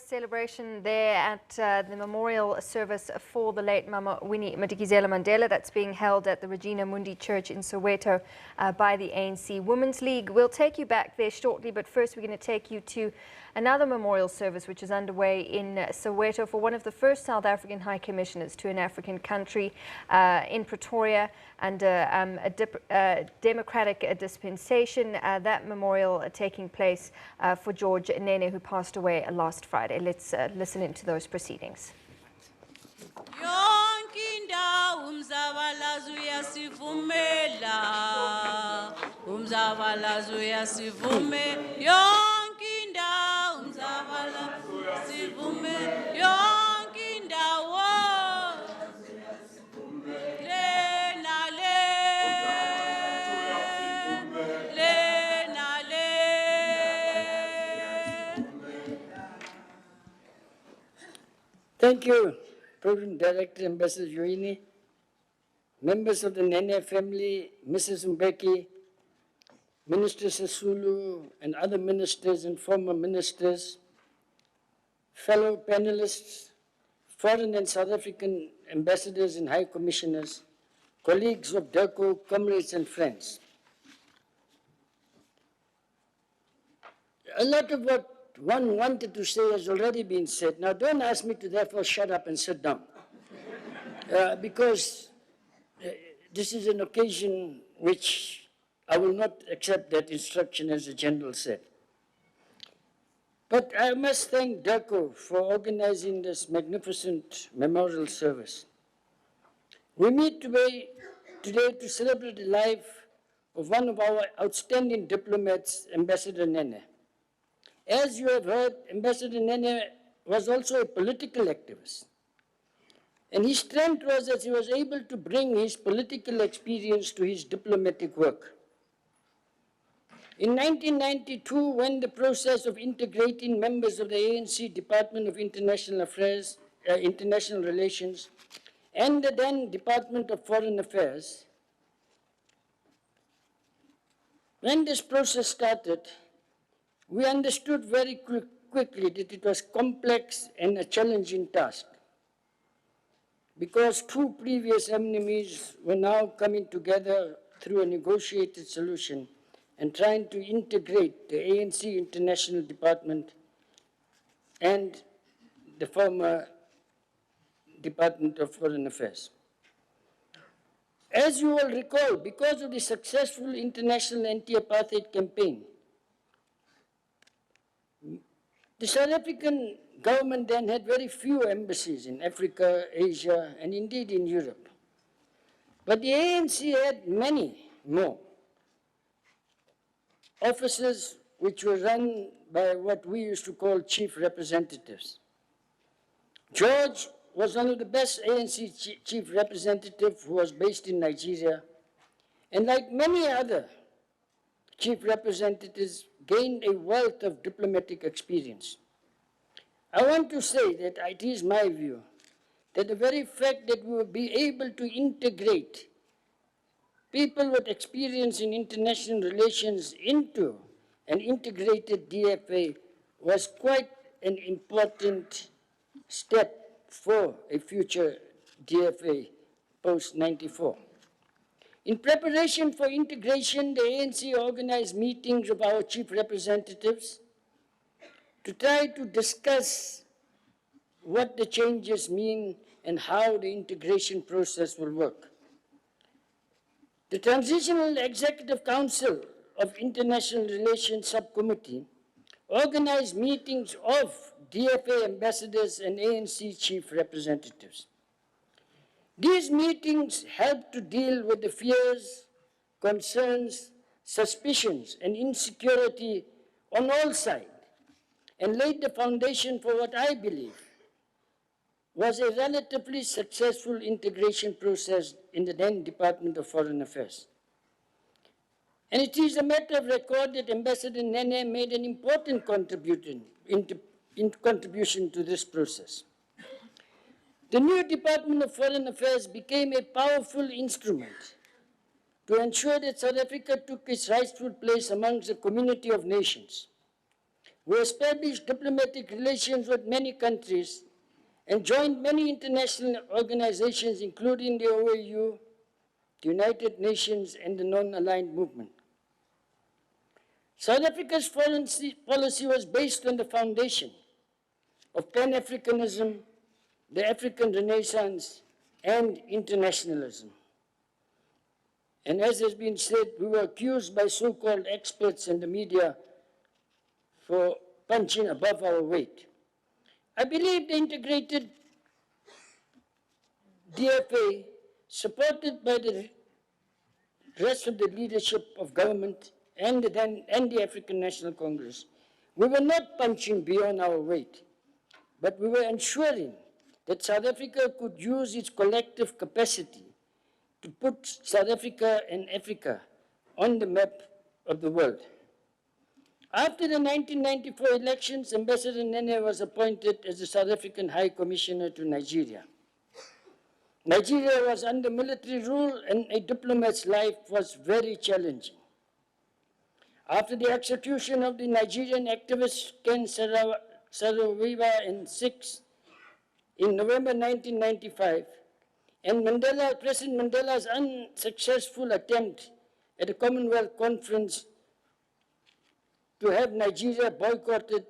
Celebration there at the memorial service for the late Mama Winnie Madikizela Mandela that's being held at the Regina Mundi Church in Soweto by the ANC Women's League. We'll take you back there shortly, but first we're going to take you to another memorial service which is underway in Soweto for one of the first South African High Commissioners to an African country in Pretoria under a democratic dispensation. That memorial taking place for George Nene, who passed away last Friday. Let's listen into those proceedings. Thank you, Program Director Ambassador Winnie, members of the Nene family, Mrs. Mbeki, Minister Sisulu, and other ministers and former ministers, fellow panelists, foreign and South African ambassadors and high commissioners, colleagues of DIRCO, comrades and friends. A lot of what one wanted to say has already been said. Now, don't ask me to therefore shut up and sit down, because this is an occasion which I will not accept that instruction, as the General said. But I must thank DIRCO for organizing this magnificent memorial service. We meet today to celebrate the life of one of our outstanding diplomats, Ambassador Nene. As you have heard, Ambassador Nene was also a political activist. And his strength was that he was able to bring his political experience to his diplomatic work. In 1992, when the process of integrating members of the ANC Department of International Relations and the then Department of Foreign Affairs, when this process started, we understood very quickly that it was complex and a challenging task, because two previous enemies were now coming together through a negotiated solution and trying to integrate the ANC International Department and the former Department of Foreign Affairs. As you all recall, because of the successful international anti-apartheid campaign, the South African government then had very few embassies in Africa, Asia, and indeed in Europe. But the ANC had many more offices which were run by what we used to call chief representatives. George was one of the best ANC chief representatives who was based in Nigeria, and like many other chief representatives, gained a wealth of diplomatic experience. I want to say that it is my view that the very fact that we will be able to integrate people with experience in international relations into an integrated DFA was quite an important step for a future DFA post-94. In preparation for integration, the ANC organized meetings of our chief representatives to try to discuss what the changes mean and how the integration process will work. The Transitional Executive Council of International Relations Subcommittee organized meetings of DFA ambassadors and ANC chief representatives. These meetings helped to deal with the fears, concerns, suspicions, and insecurity on all sides, and laid the foundation for what I believe was a relatively successful integration process in the then Department of Foreign Affairs. And it is a matter of record that Ambassador Nene made an important contribution to this process. The new Department of Foreign Affairs became a powerful instrument to ensure that South Africa took its rightful place amongst the community of nations. We established diplomatic relations with many countries and joined many international organizations, including the OAU, the United Nations, and the Non-Aligned Movement. South Africa's foreign policy was based on the foundation of Pan-Africanism, the African Renaissance, and internationalism. And as has been said, we were accused by so-called experts in the media for punching above our weight. I believe the integrated DFA, supported by the rest of the leadership of government and the African National Congress, we were not punching beyond our weight, but we were ensuring that South Africa could use its collective capacity to put South Africa and Africa on the map of the world. After the 1994 elections, Ambassador Nene was appointed as the South African High Commissioner to Nigeria. Nigeria was under military rule and a diplomat's life was very challenging. After the execution of the Nigerian activist Ken Saro-Wiwa and 6 in November 1995, and President Mandela's unsuccessful attempt at a Commonwealth conference to have Nigeria boycotted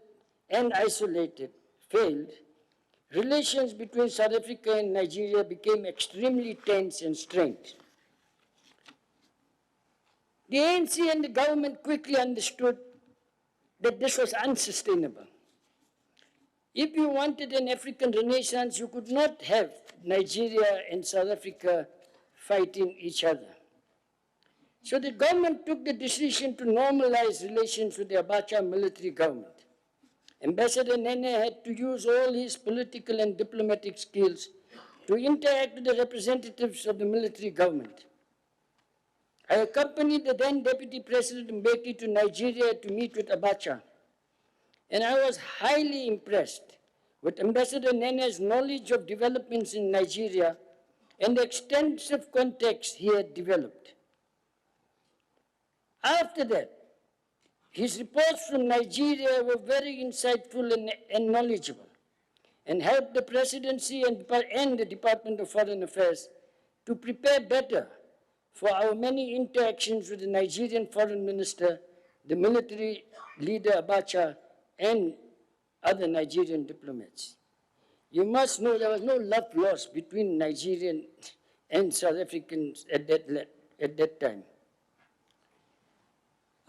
and isolated failed, relations between South Africa and Nigeria became extremely tense and strained. The ANC and the government quickly understood that this was unsustainable. If you wanted an African renaissance, you could not have Nigeria and South Africa fighting each other. So the government took the decision to normalize relations with the Abacha military government. Ambassador Nene had to use all his political and diplomatic skills to interact with the representatives of the military government. I accompanied the then Deputy President Mbeki to Nigeria to meet with Abacha, and I was highly impressed with Ambassador Nene's knowledge of developments in Nigeria and the extensive contacts he had developed. After that, his reports from Nigeria were very insightful and knowledgeable, and helped the Presidency and the Department of Foreign Affairs to prepare better for our many interactions with the Nigerian Foreign Minister, the military leader Abacha, and other Nigerian diplomats. You must know there was no love lost between Nigerian and South Africans at that time.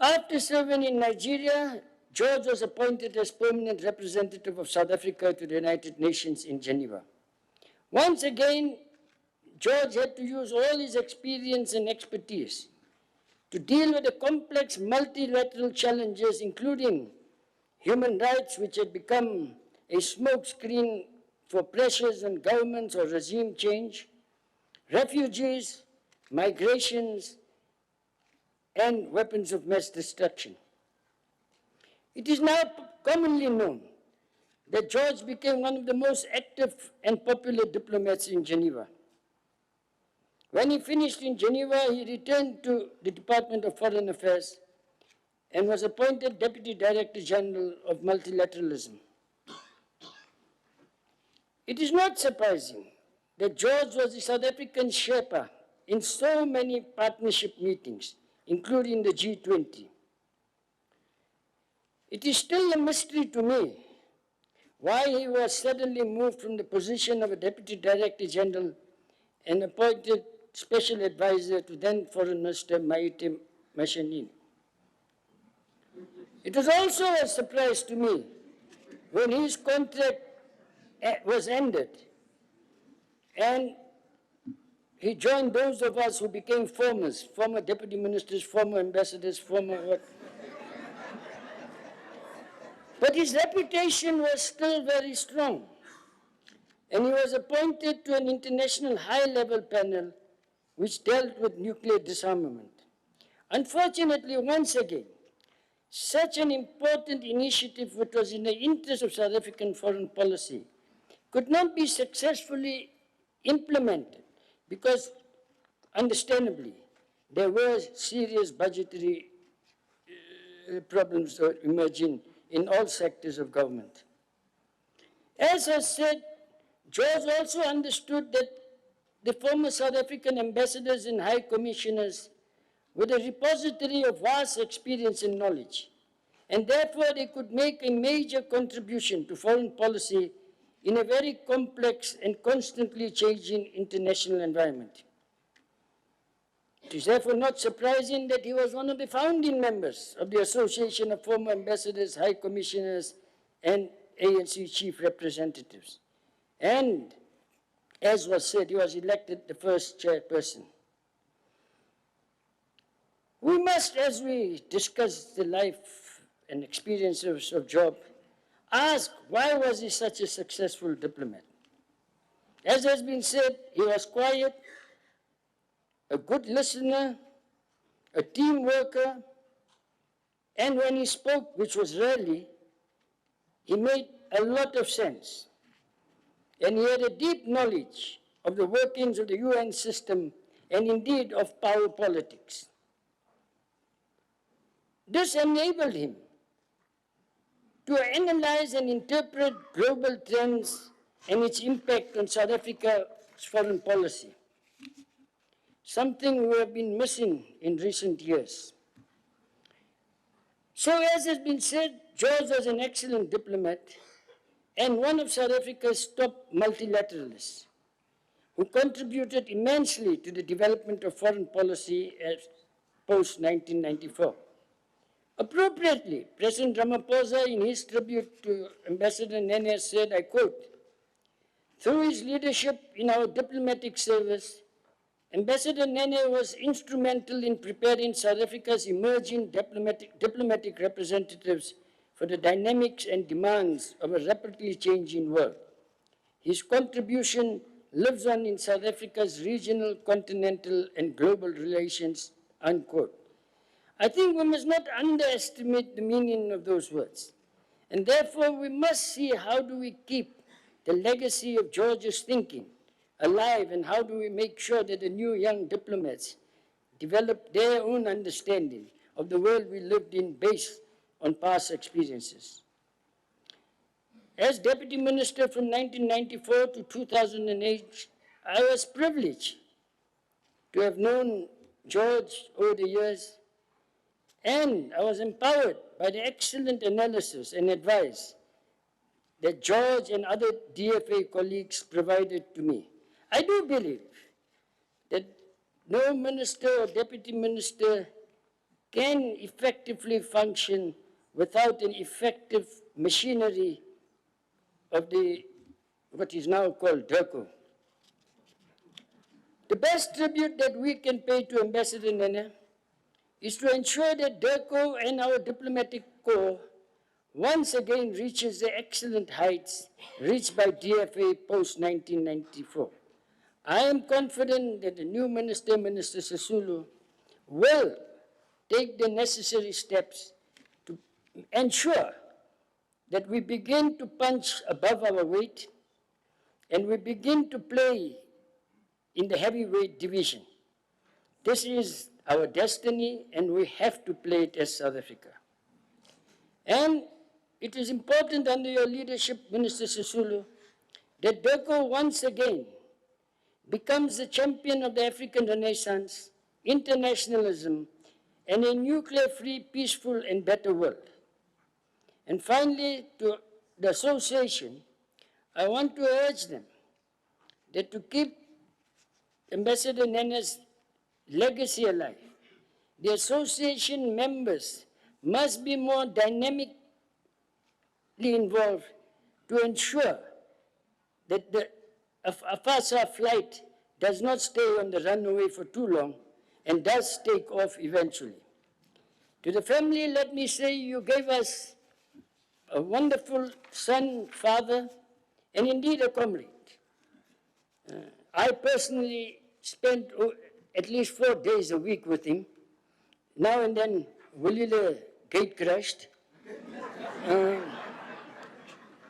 After serving in Nigeria, George was appointed as permanent representative of South Africa to the United Nations in Geneva. Once again, George had to use all his experience and expertise to deal with the complex multilateral challenges, including human rights, which had become a smokescreen for pressures on governments or regime change, refugees, migrations, and weapons of mass destruction. It is now commonly known that George became one of the most active and popular diplomats in Geneva. When he finished in Geneva, he returned to the Department of Foreign Affairs and was appointed Deputy Director General of Multilateralism. It is not surprising that George was the South African Sherpa in so many partnership meetings, including the G20. It is still a mystery to me why he was suddenly moved from the position of a Deputy Director General and appointed Special Advisor to then Foreign Minister Maite Mashinini. It was also a surprise to me when his contract was ended and he joined those of us who became former deputy ministers, former ambassadors, former what. But his reputation was still very strong, and he was appointed to an international high-level panel which dealt with nuclear disarmament. Unfortunately, once again, such an important initiative, which was in the interest of South African foreign policy, could not be successfully implemented because, understandably, there were serious budgetary problems emerging in all sectors of government. As I said, George also understood that the former South African ambassadors and high commissioners were a repository of vast experience and knowledge, and therefore they could make a major contribution to foreign policy in a very complex and constantly changing international environment. It is therefore not surprising that he was one of the founding members of the Association of Former Ambassadors, High Commissioners, and ANC Chief Representatives. And, as was said, he was elected the first chairperson. We must, as we discuss the life and experiences of George, ask why was he such a successful diplomat? As has been said, he was quiet, a good listener, a team worker, and when he spoke, which was rarely, he made a lot of sense. And he had a deep knowledge of the workings of the UN system and indeed of power politics. This enabled him to analyze and interpret global trends and its impact on South Africa's foreign policy, something we have been missing in recent years. So, as has been said, George was an excellent diplomat and one of South Africa's top multilateralists who contributed immensely to the development of foreign policy post-1994. Appropriately, President Ramaphosa, in his tribute to Ambassador Nene, said, I quote, "Through his leadership in our diplomatic service, Ambassador Nene was instrumental in preparing South Africa's emerging diplomatic representatives for the dynamics and demands of a rapidly changing world. His contribution lives on in South Africa's regional, continental, and global relations," unquote. I think we must not underestimate the meaning of those words. And therefore, we must see how do we keep the legacy of George's thinking alive, and how do we make sure that the new young diplomats develop their own understanding of the world we lived in based on past experiences. As Deputy Minister from 1994 to 2008, I was privileged to have known George over the years, and I was empowered by the excellent analysis and advice that George and other DFA colleagues provided to me. I do believe that no minister or deputy minister can effectively function without an effective machinery of what is now called DIRCO. The best tribute that we can pay to Ambassador Nene is to ensure that DIRCO and our diplomatic corps once again reaches the excellent heights reached by DFA post-1994. I am confident that the new minister, Minister Sisulu, will take the necessary steps to ensure that we begin to punch above our weight and we begin to play in the heavyweight division. This is our destiny, and we have to play it as South Africa. And it is important under your leadership, Minister Sisulu, that DIRCO once again becomes the champion of the African Renaissance, internationalism, and a nuclear-free, peaceful, and better world. And finally, to the association, I want to urge them that to keep Ambassador Nene's legacy alive, the association members must be more dynamically involved to ensure that the Afasa flight does not stay on the runway for too long and does take off eventually. To the family, let me say you gave us a wonderful son, father, and indeed a comrade. I personally spent at least 4 days a week with him. Now and then, Willile gate crashed.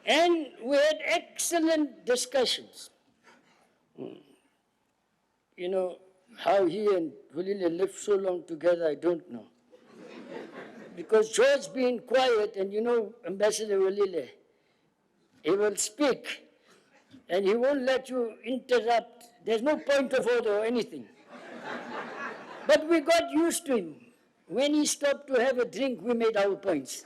And we had excellent discussions. You know, how he and Willile lived so long together, I don't know. Because George being quiet, and you know, Ambassador Willile, he will speak, and he won't let you interrupt. There's no point of order or anything. But we got used to him. When he stopped to have a drink, we made our points.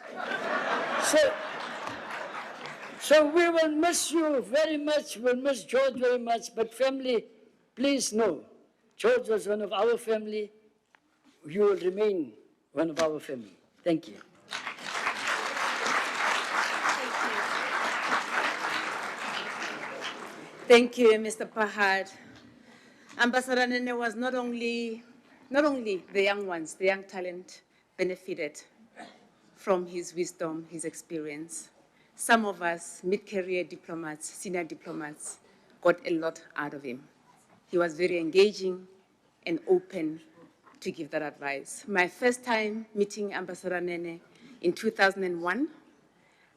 So we will miss you very much. We'll miss George very much. But family, please know, George was one of our family. You will remain one of our family. Thank you. Thank you, Mr. Pahad. Ambassador Nene was not only the young ones, the young talent benefited from his wisdom, his experience. Some of us, mid-career diplomats, senior diplomats, got a lot out of him. He was very engaging and open to give that advice. My first time meeting Ambassador Nene in 2001,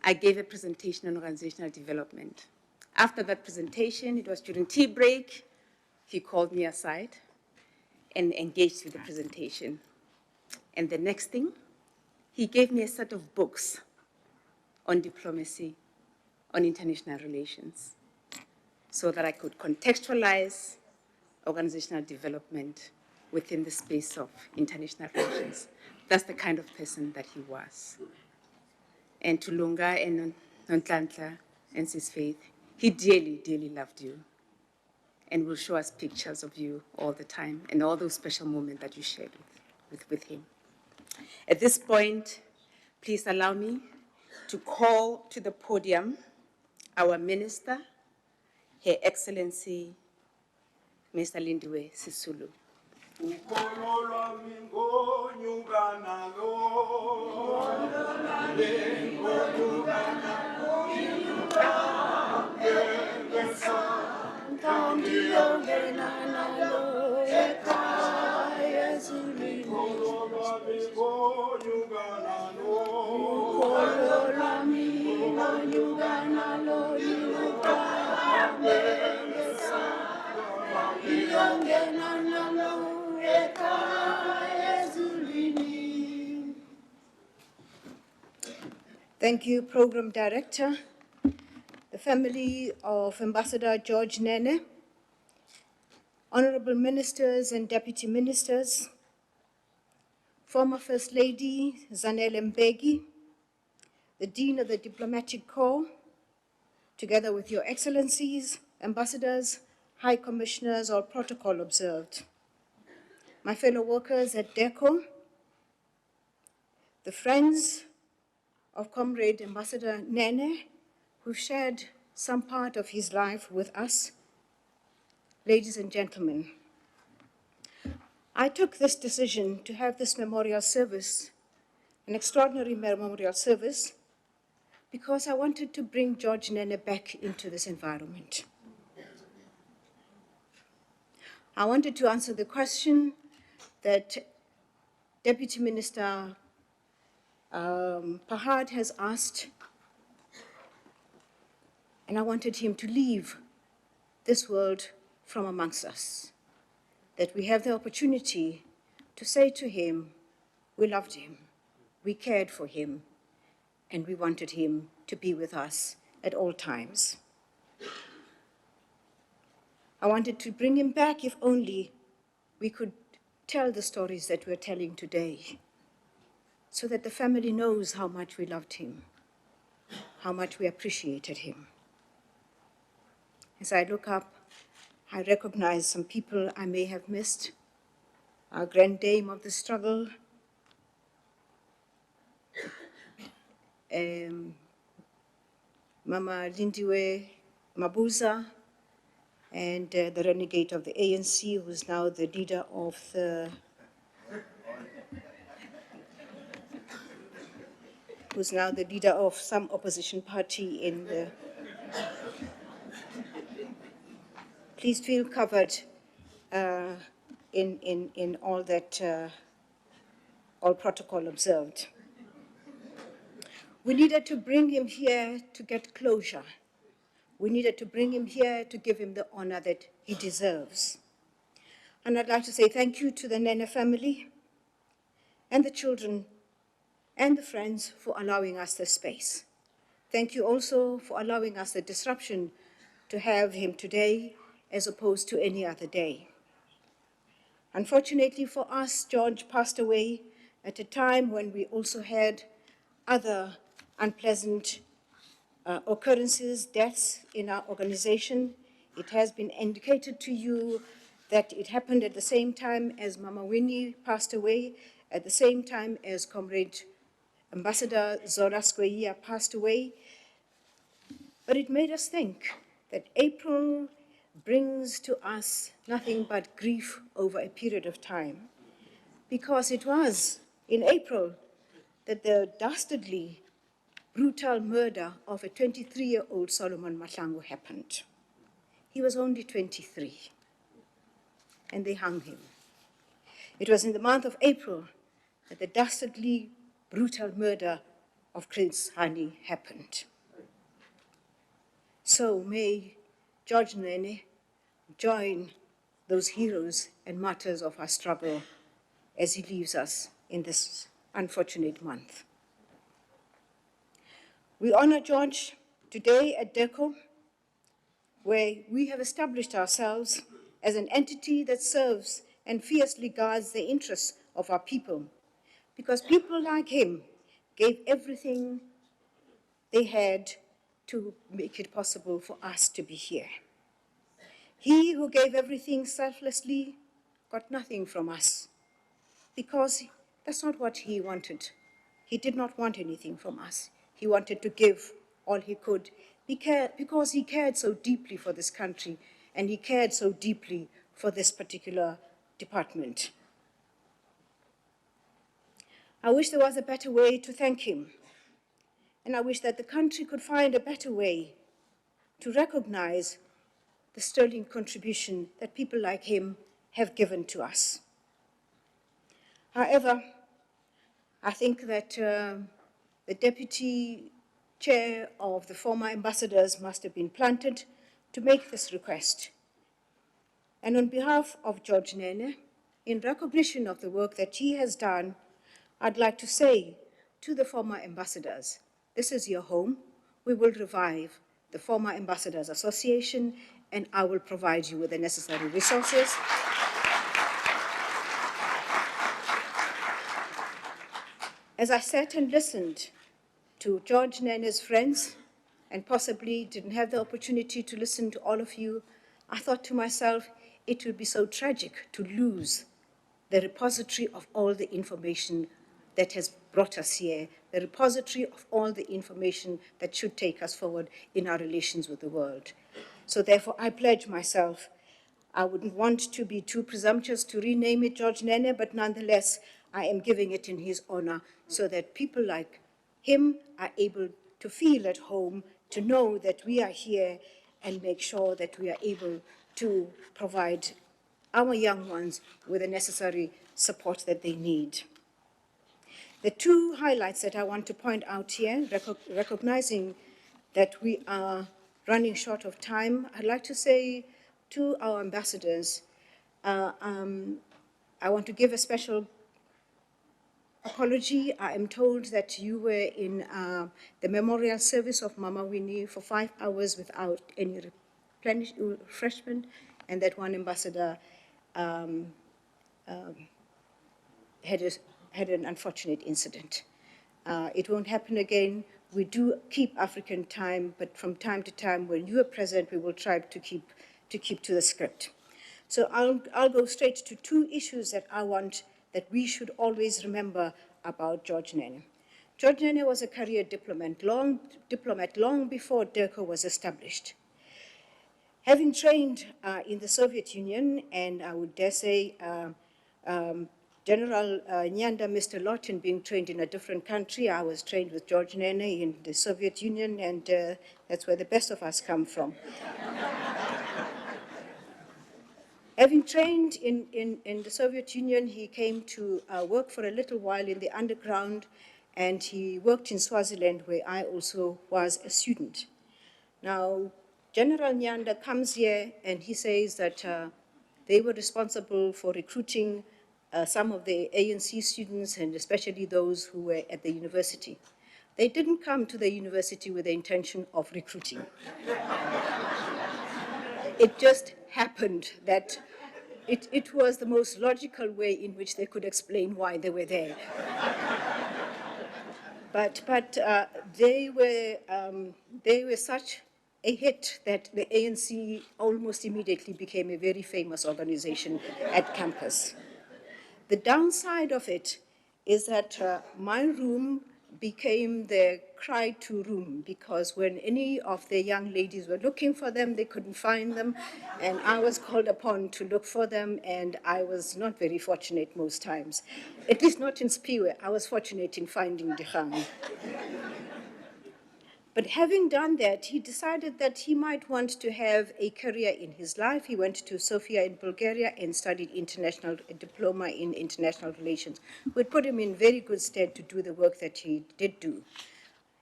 I gave a presentation on organizational development. After that presentation, it was during tea break, he called me aside and engaged with the presentation. And the next thing, he gave me a set of books on diplomacy, on international relations. so that I could contextualize organizational development within the space of international relations. That's the kind of person that he was. And to Lunga and Nontlantla and his faith, he dearly, dearly loved you and will show us pictures of you all the time and all those special moments that you shared with him. At this point, please allow me to call to the podium our Minister, Her Excellency, Mr. Lindiwe Sisulu. Thank you, Program Director, the family of Ambassador George Nene, honorable ministers and deputy ministers, former First Lady Zanele Mbeki, the Dean of the Diplomatic Corps, together with your excellencies, ambassadors, high commissioners, all protocol observed. My fellow workers at DECO, the friends of Comrade Ambassador Nene, who shared some part of his life with us, ladies and gentlemen, I took this decision to have this memorial service, an extraordinary memorial service, because I wanted to bring George Nene back into this environment. I wanted to answer the question that Deputy Minister Pahad has asked, and I wanted him to leave this world from amongst us, that we have the opportunity to say to him, we loved him, we cared for him, and we wanted him to be with us at all times. I wanted to bring him back if only we could tell the stories that we're telling today, so that the family knows how much we loved him, how much we appreciated him. As I look up, I recognize some people I may have missed. Our grand dame of the struggle, Mama Lindiwe Mabuza, and the renegade of the ANC, who's now the leader of some opposition party in the... Please feel covered in all that, all protocol observed. We needed to bring him here to get closure. We needed to bring him here to give him the honor that he deserves. And I'd like to say thank you to the Nene family and the children and the friends for allowing us the space. Thank you also for allowing us the disruption to have him today as opposed to any other day. Unfortunately for us, George passed away at a time when we also had other unpleasant occurrences, deaths in our organization. It has been indicated to you that it happened at the same time as Mama Winnie passed away, at the same time as Comrade Ambassador Zora Skweyiya passed away. But it made us think that April brings to us nothing but grief over a period of time, because it was in April that the dastardly, brutal murder of a 23-year-old Solomon Mahlangu happened. He was only 23, and they hung him. It was in the month of April that the dastardly, brutal murder of Prince Hani happened. So may George Nene join those heroes and martyrs of our struggle as he leaves us in this unfortunate month. We honor George today at DECO where we have established ourselves as an entity that serves and fiercely guards the interests of our people, because people like him gave everything they had to make it possible for us to be here. He who gave everything selflessly got nothing from us, because that's not what he wanted. He did not want anything from us. He wanted to give all he could because he cared so deeply for this country, and he cared so deeply for this particular department. I wish there was a better way to thank him, and I wish that the country could find a better way to recognize the sterling contribution that people like him have given to us. However, I think that the deputy chair of the former ambassadors must have been planted to make this request. And on behalf of George Nene, in recognition of the work that he has done, I'd like to say to the former ambassadors, this is your home. We will revive the Former Ambassadors Association, and I will provide you with the necessary resources. As I sat and listened to George Nene's friends, and possibly didn't have the opportunity to listen to all of you, I thought to myself, it would be so tragic to lose the repository of all the information that has brought us here, the repository of all the information that should take us forward in our relations with the world. So therefore, I pledge myself. I wouldn't want to be too presumptuous to rename it George Nene, but nonetheless, I am giving it in his honor so that people like him are able to feel at home, to know that we are here and make sure that we are able to provide our young ones with the necessary support that they need. The two highlights that I want to point out here, recognizing that we are running short of time, I'd like to say to our ambassadors, I want to give a special apology. I am told that you were in the memorial service of Mama Winnie for 5 hours without any refreshment, and that one ambassador had an unfortunate incident. It won't happen again. We do keep African time, but from time to time, when you are present, we will try to keep to the script. So I'll go straight to two issues that I want that we should always remember about George Nene. George Nene was a career diplomat long before DIRCO was established. Having trained in the Soviet Union, and I would dare say General Nyanda, Mr. Lawton, being trained in a different country, I was trained with George Nene in the Soviet Union, and that's where the best of us come from. Having trained in the Soviet Union, he came to work for a little while in the underground, and he worked in Swaziland, where I also was a student. Now, General Nyanda comes here, and he says that they were responsible for recruiting some of the ANC students, and especially those who were at the university. They didn't come to the university with the intention of recruiting. It just happened that it was the most logical way in which they could explain why they were there. But they were such a hit that the ANC almost immediately became a very famous organization at campus. The downside of it is that my room became the cry-to room, because when any of the young ladies were looking for them, they couldn't find them, and I was called upon to look for them, and I was not very fortunate most times. At least not in Spiwe. I was fortunate in finding Dikgang. But having done that, he decided that he might want to have a career in his life. He went to Sofia in Bulgaria and studied diploma in international relations, which put him in very good stead to do the work that he did do.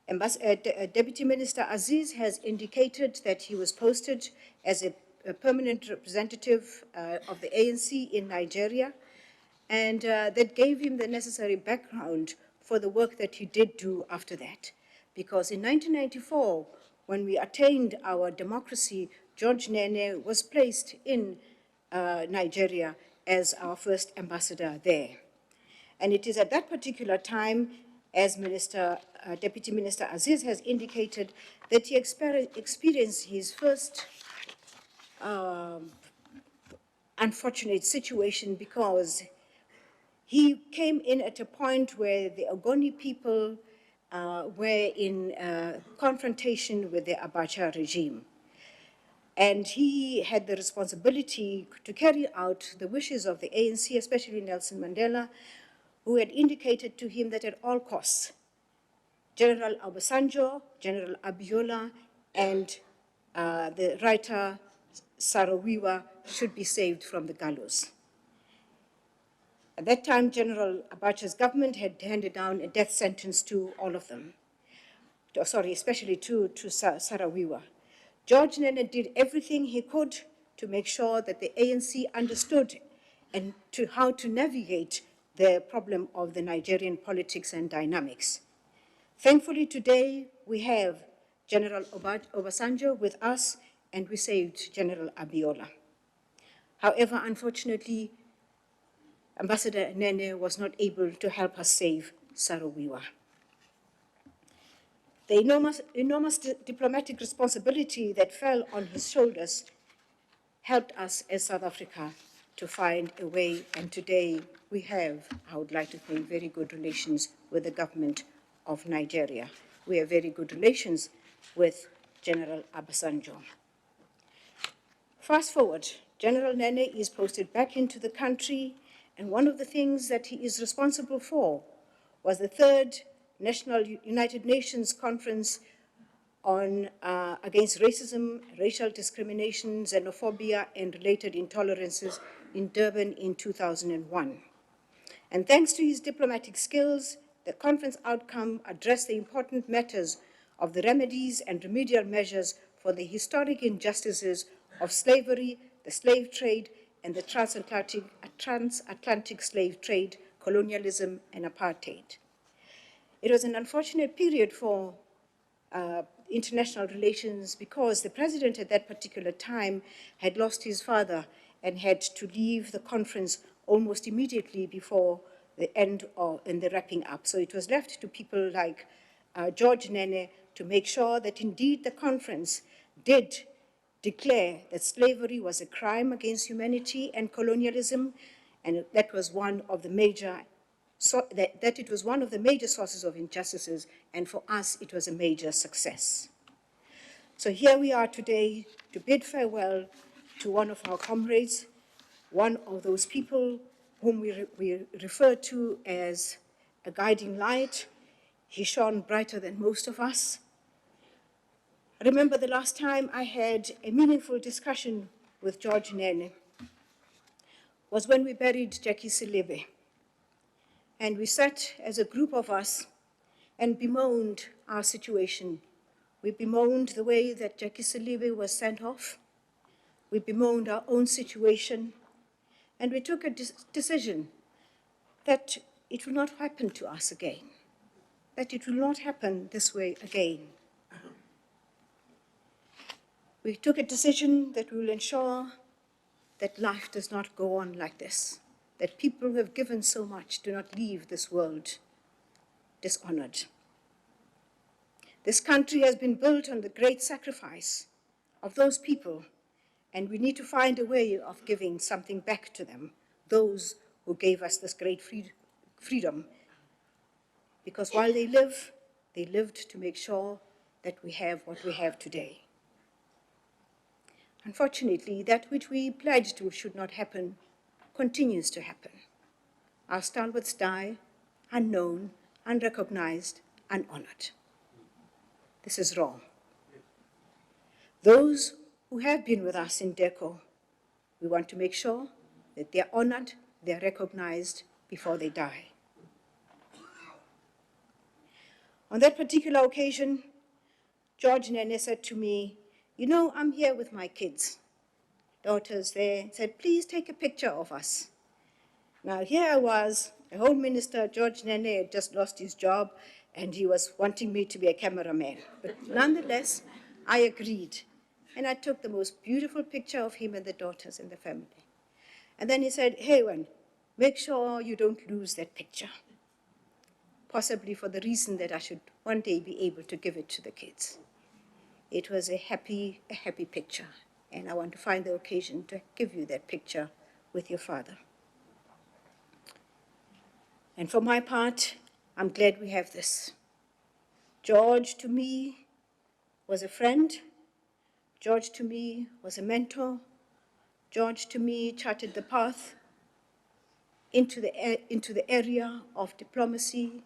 Deputy Minister Aziz has indicated that he was posted as a permanent representative of the ANC in Nigeria, and that gave him the necessary background for the work that he did do after that. Because in 1994, when we attained our democracy, George Nene was placed in Nigeria as our first ambassador there. And it is at that particular time, as Deputy Minister Aziz has indicated, that he experienced his first unfortunate situation, because he came in at a point where the Ogoni people were in confrontation with the Abacha regime. And he had the responsibility to carry out the wishes of the ANC, especially Nelson Mandela, who had indicated to him that at all costs, General Obasanjo, General Abiola, and the writer Sarawiwa should be saved from the gallows. At that time, General Abacha's government had handed down a death sentence to all of them. Sorry, especially to Sarawiwa. George Nene did everything he could to make sure that the ANC understood and how to navigate the problem of the Nigerian politics and dynamics. Thankfully, today we have General Obasanjo with us, and we saved General Abiola. However, unfortunately, Ambassador Nene was not able to help us save Sarawiwa. The enormous diplomatic responsibility that fell on his shoulders helped us as South Africa to find a way, and today we have, I would like to think, very good relations with the government of Nigeria. We have very good relations with General Obasanjo. Fast forward, General Nene is posted back into the country, and one of the things that he is responsible for was the third National United Nations Conference on against racism, racial discrimination, xenophobia, and related intolerances in Durban in 2001. And thanks to his diplomatic skills, the conference outcome addressed the important matters of the remedies and remedial measures for the historic injustices of slavery, the slave trade, and the transatlantic slave trade, colonialism, and apartheid. It was an unfortunate period for international relations because the president at that particular time had lost his father and had to leave the conference almost immediately before the end and the wrapping up. So it was left to people like George Nene to make sure that indeed the conference did declare that slavery was a crime against humanity and colonialism, and that was one of the major that it was one of the major sources of injustices, and for us it was a major success. So here we are today to bid farewell to one of our comrades, one of those people whom we refer to as a guiding light. He shone brighter than most of us. I remember the last time I had a meaningful discussion with George Nene was when we buried Jackie Selebi. And we sat as a group of us and bemoaned our situation. We bemoaned the way that Jackie Selebi was sent off. We bemoaned our own situation. And we took a decision that it will not happen to us again, that it will not happen this way again. We took a decision that we will ensure that life does not go on like this, that people who have given so much do not leave this world dishonored. This country has been built on the great sacrifice of those people, and we need to find a way of giving something back to them, those who gave us this great freedom. Because while they lived to make sure that we have what we have today. Unfortunately, that which we pledged to should not happen continues to happen. Our stalwarts die, unknown, unrecognized, unhonored. This is wrong. Those who have been with us in DECO, we want to make sure that they're honored, they're recognized before they die. On that particular occasion, George Nene said to me, "You know, I'm here with my kids." Daughters there said, "Please take a picture of us." Now here I was, a Home Minister, George Nene had just lost his job, and he was wanting me to be a cameraman. But nonetheless, I agreed. And I took the most beautiful picture of him and the daughters and the family. And then he said, hey, make sure you don't lose that picture. Possibly for the reason that I should one day be able to give it to the kids. It was a happy picture. And I want to find the occasion to give you that picture with your father. And for my part, I'm glad we have this. George, to me, was a friend. George, to me, was a mentor. George, to me, charted the path into the area of diplomacy.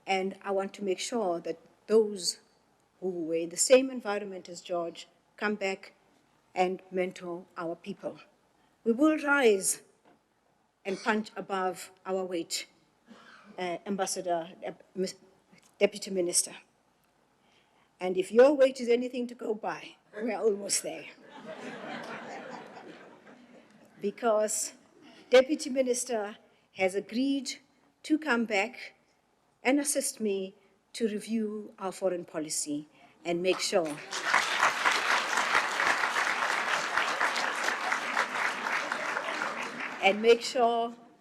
And I want to make sure that those who were in the same environment as George come back and mentor our people. We will rise and punch above our weight, Ambassador, Deputy Minister. And if your weight is anything to go by, we're almost there. Because Deputy Minister has agreed to come back and assist me to review our foreign policy and make sure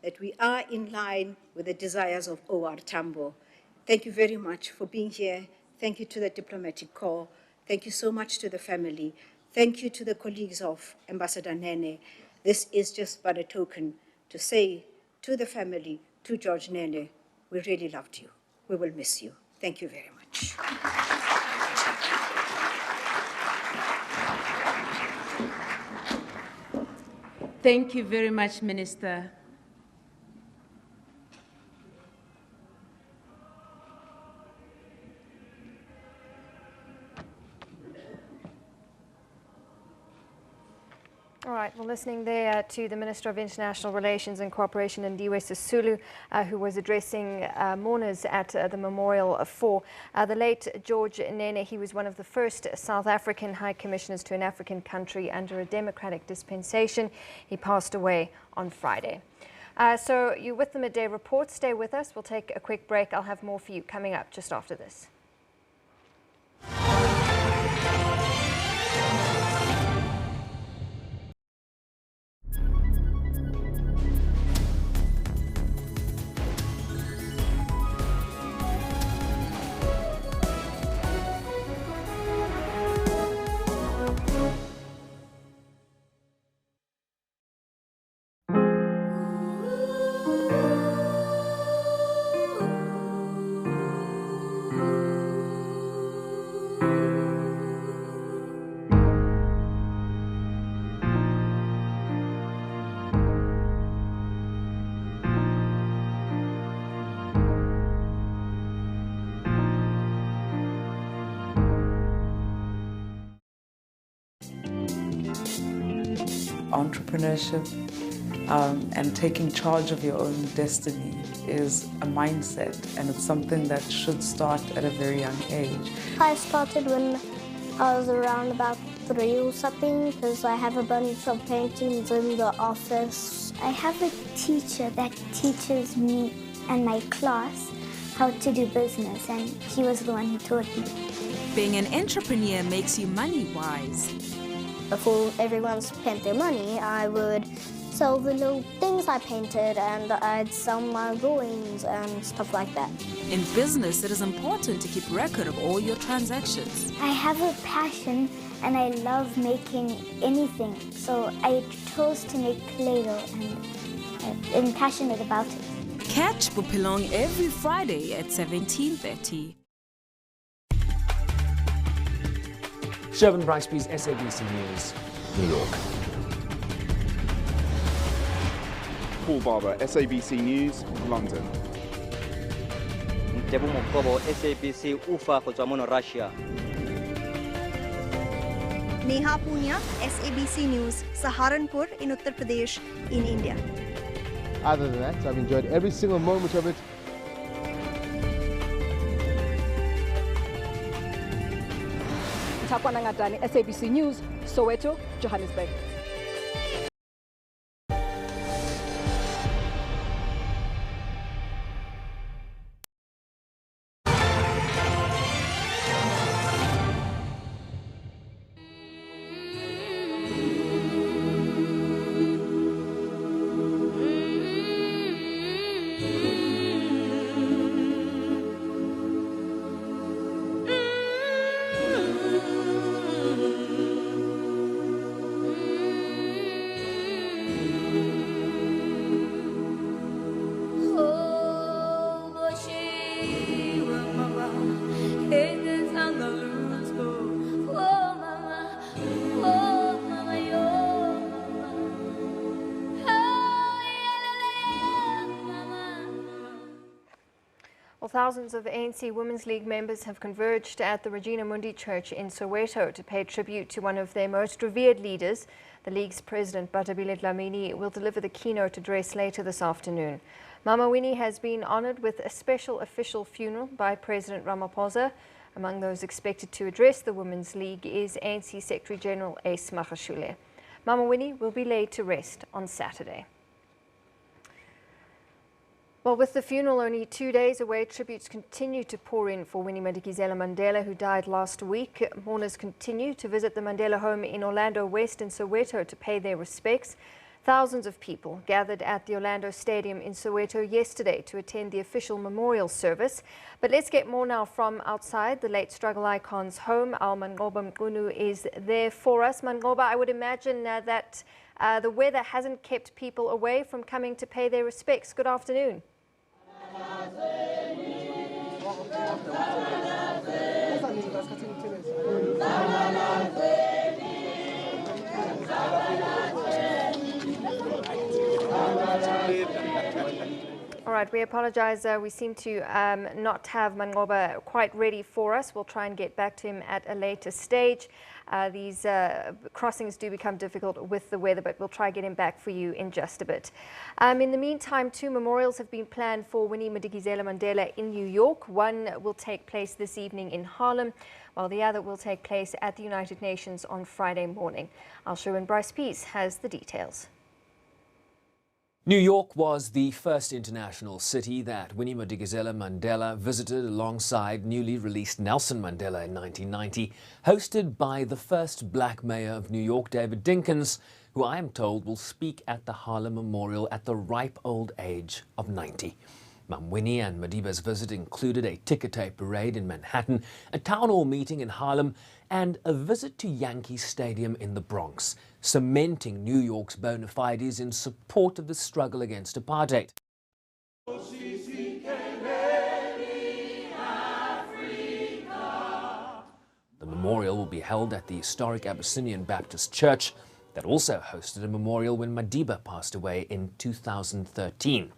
that we are in line with the desires of OR Tambo. Thank you very much for being here. Thank you to the Diplomatic Corps. Thank you so much to the family. Thank you to the colleagues of Ambassador Nene. This is just but a token to say to the family, to George Nene, we really loved you. We will miss you. Thank you very much. Thank you very much, Minister. All right, well, listening there to the Minister of International Relations and Cooperation, Ndiwe Sisulu, who was addressing mourners at the memorial for the late George Nene. He was one of the first South African High Commissioners to an African country under a democratic dispensation. He passed away on Friday. So you're with the Midday Report. Stay with us. We'll take a quick break. I'll have more for you coming up just after this. Entrepreneurship and taking charge of your own destiny is a mindset, and it's something that should start at a very young age. I started when I was around about 3 or something, because I have a bunch of paintings in the office. I have a teacher that teaches me and my class how to do business, and he was the one who taught me. Being an entrepreneur makes you money-wise. Before everyone spent their money, I would sell the little things I painted, and I'd sell my drawings and stuff like that. In business, it is important to keep record of all your transactions. I have a passion and I love making anything, so I chose to make Play-Doh, and I'm passionate about it. Catch Bupilong every Friday at 17:30. Shervin Bricebys, SABC News, New York. Paul Barber, SABC News, London. Ntebo Mokobo, SABC Ufa go tswa mo Russia. Neha Punia, SABC News, Saharanpur in Uttar Pradesh in India. Other than that, I've enjoyed every single moment of it. Takwana Ngatani, SABC News, Soweto, Johannesburg. thousands of ANC Women's League members have converged at the Regina Mundi Church in Soweto to pay tribute to one of their most revered leaders. The League's president, Batabile Dlamini, will deliver the keynote address later this afternoon. Mama Winnie has been honoured with a special official funeral by President Ramaphosa. Among those expected to address the Women's League is ANC Secretary-General Ace Magashule. Mama Winnie will be laid to rest on Saturday. Well, with the funeral only 2 days away, tributes continue to pour in for Winnie Madikizela Mandela, who died last week. Mourners continue to visit the Mandela home in Orlando West and Soweto to pay their respects. Thousands of people gathered at the Orlando Stadium in Soweto yesterday to attend the official memorial service. But let's get more now from outside the late struggle icon's home. Our Mangoba Mqunu is there for us. Mangoba, I would imagine that the weather hasn't kept people away from coming to pay their respects. Good afternoon. All right, we apologize. We seem to not have Mangoba quite ready for us. We'll try and get back to him at a later stage. These crossings do become difficult with the weather, but we'll try and get him back for you in just a bit. In the meantime, 2 memorials have been planned for Winnie Madikizela Mandela in New York. One will take place this evening in Harlem, while the other will take place at the United Nations on Friday morning. Our Sherwin Bryce Peace has the details. New York was the first international city that Winnie Madikizela Mandela visited alongside newly released Nelson Mandela in 1990, hosted by the first black mayor of New York, David Dinkins, who I am told will speak at the Harlem Memorial at the ripe old age of 90. Mum Winnie and Madiba's visit included a ticker tape parade in Manhattan, a town hall meeting in Harlem, and a visit to Yankee Stadium in the Bronx, cementing New York's bona fides in support of the struggle against apartheid. The memorial will be held at the historic Abyssinian Baptist Church that also hosted a memorial when Madiba passed away in 2013.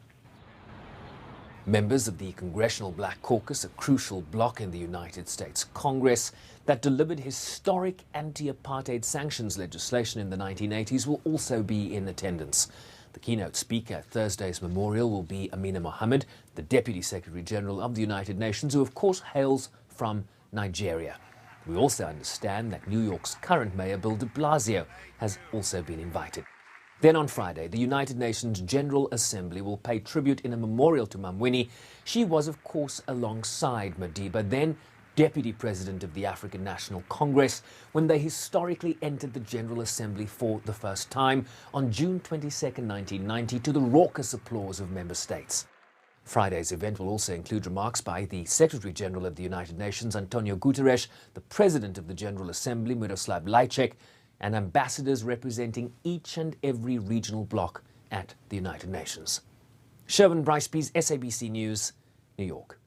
Members of the Congressional Black Caucus, a crucial bloc in the United States Congress that delivered historic anti-apartheid sanctions legislation in the 1980s, will also be in attendance. The keynote speaker at Thursday's memorial will be Amina Mohammed, the Deputy Secretary General of the United Nations, who of course hails from Nigeria. We also understand that New York's current mayor, Bill de Blasio, has also been invited. Then on Friday, the United Nations General Assembly will pay tribute in a memorial to Mum Winnie. She was, of course, alongside Madiba, then Deputy President of the African National Congress, when they historically entered the General Assembly for the first time on June 22, 1990, to the raucous applause of member states. Friday's event will also include remarks by the Secretary General of the United Nations, Antonio Guterres, the President of the General Assembly, Miroslav Lajcek, and ambassadors representing each and every regional bloc at the United Nations. Sherwin Bryce Peace, SABC News, New York.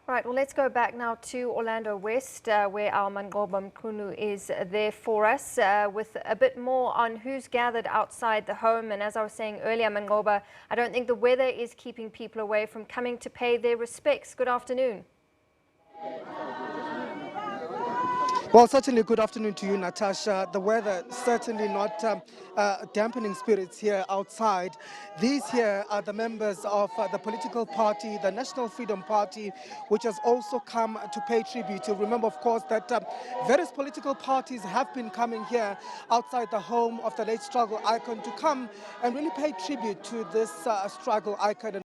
All right, well, let's go back now to Orlando West, where our Mangoba Mqunu is there for us with a bit more on who's gathered outside the home. And as I was saying earlier, Mangoba, I don't think the weather is keeping people away from coming to pay their respects. Good afternoon. Well, certainly good afternoon to you, Natasha. The weather certainly not dampening spirits here outside. These here are the members of the political party, the National Freedom Party, which has also come to pay tribute. You remember, of course, that various political parties have been coming here outside the home of the late struggle icon to come and really pay tribute to this struggle icon.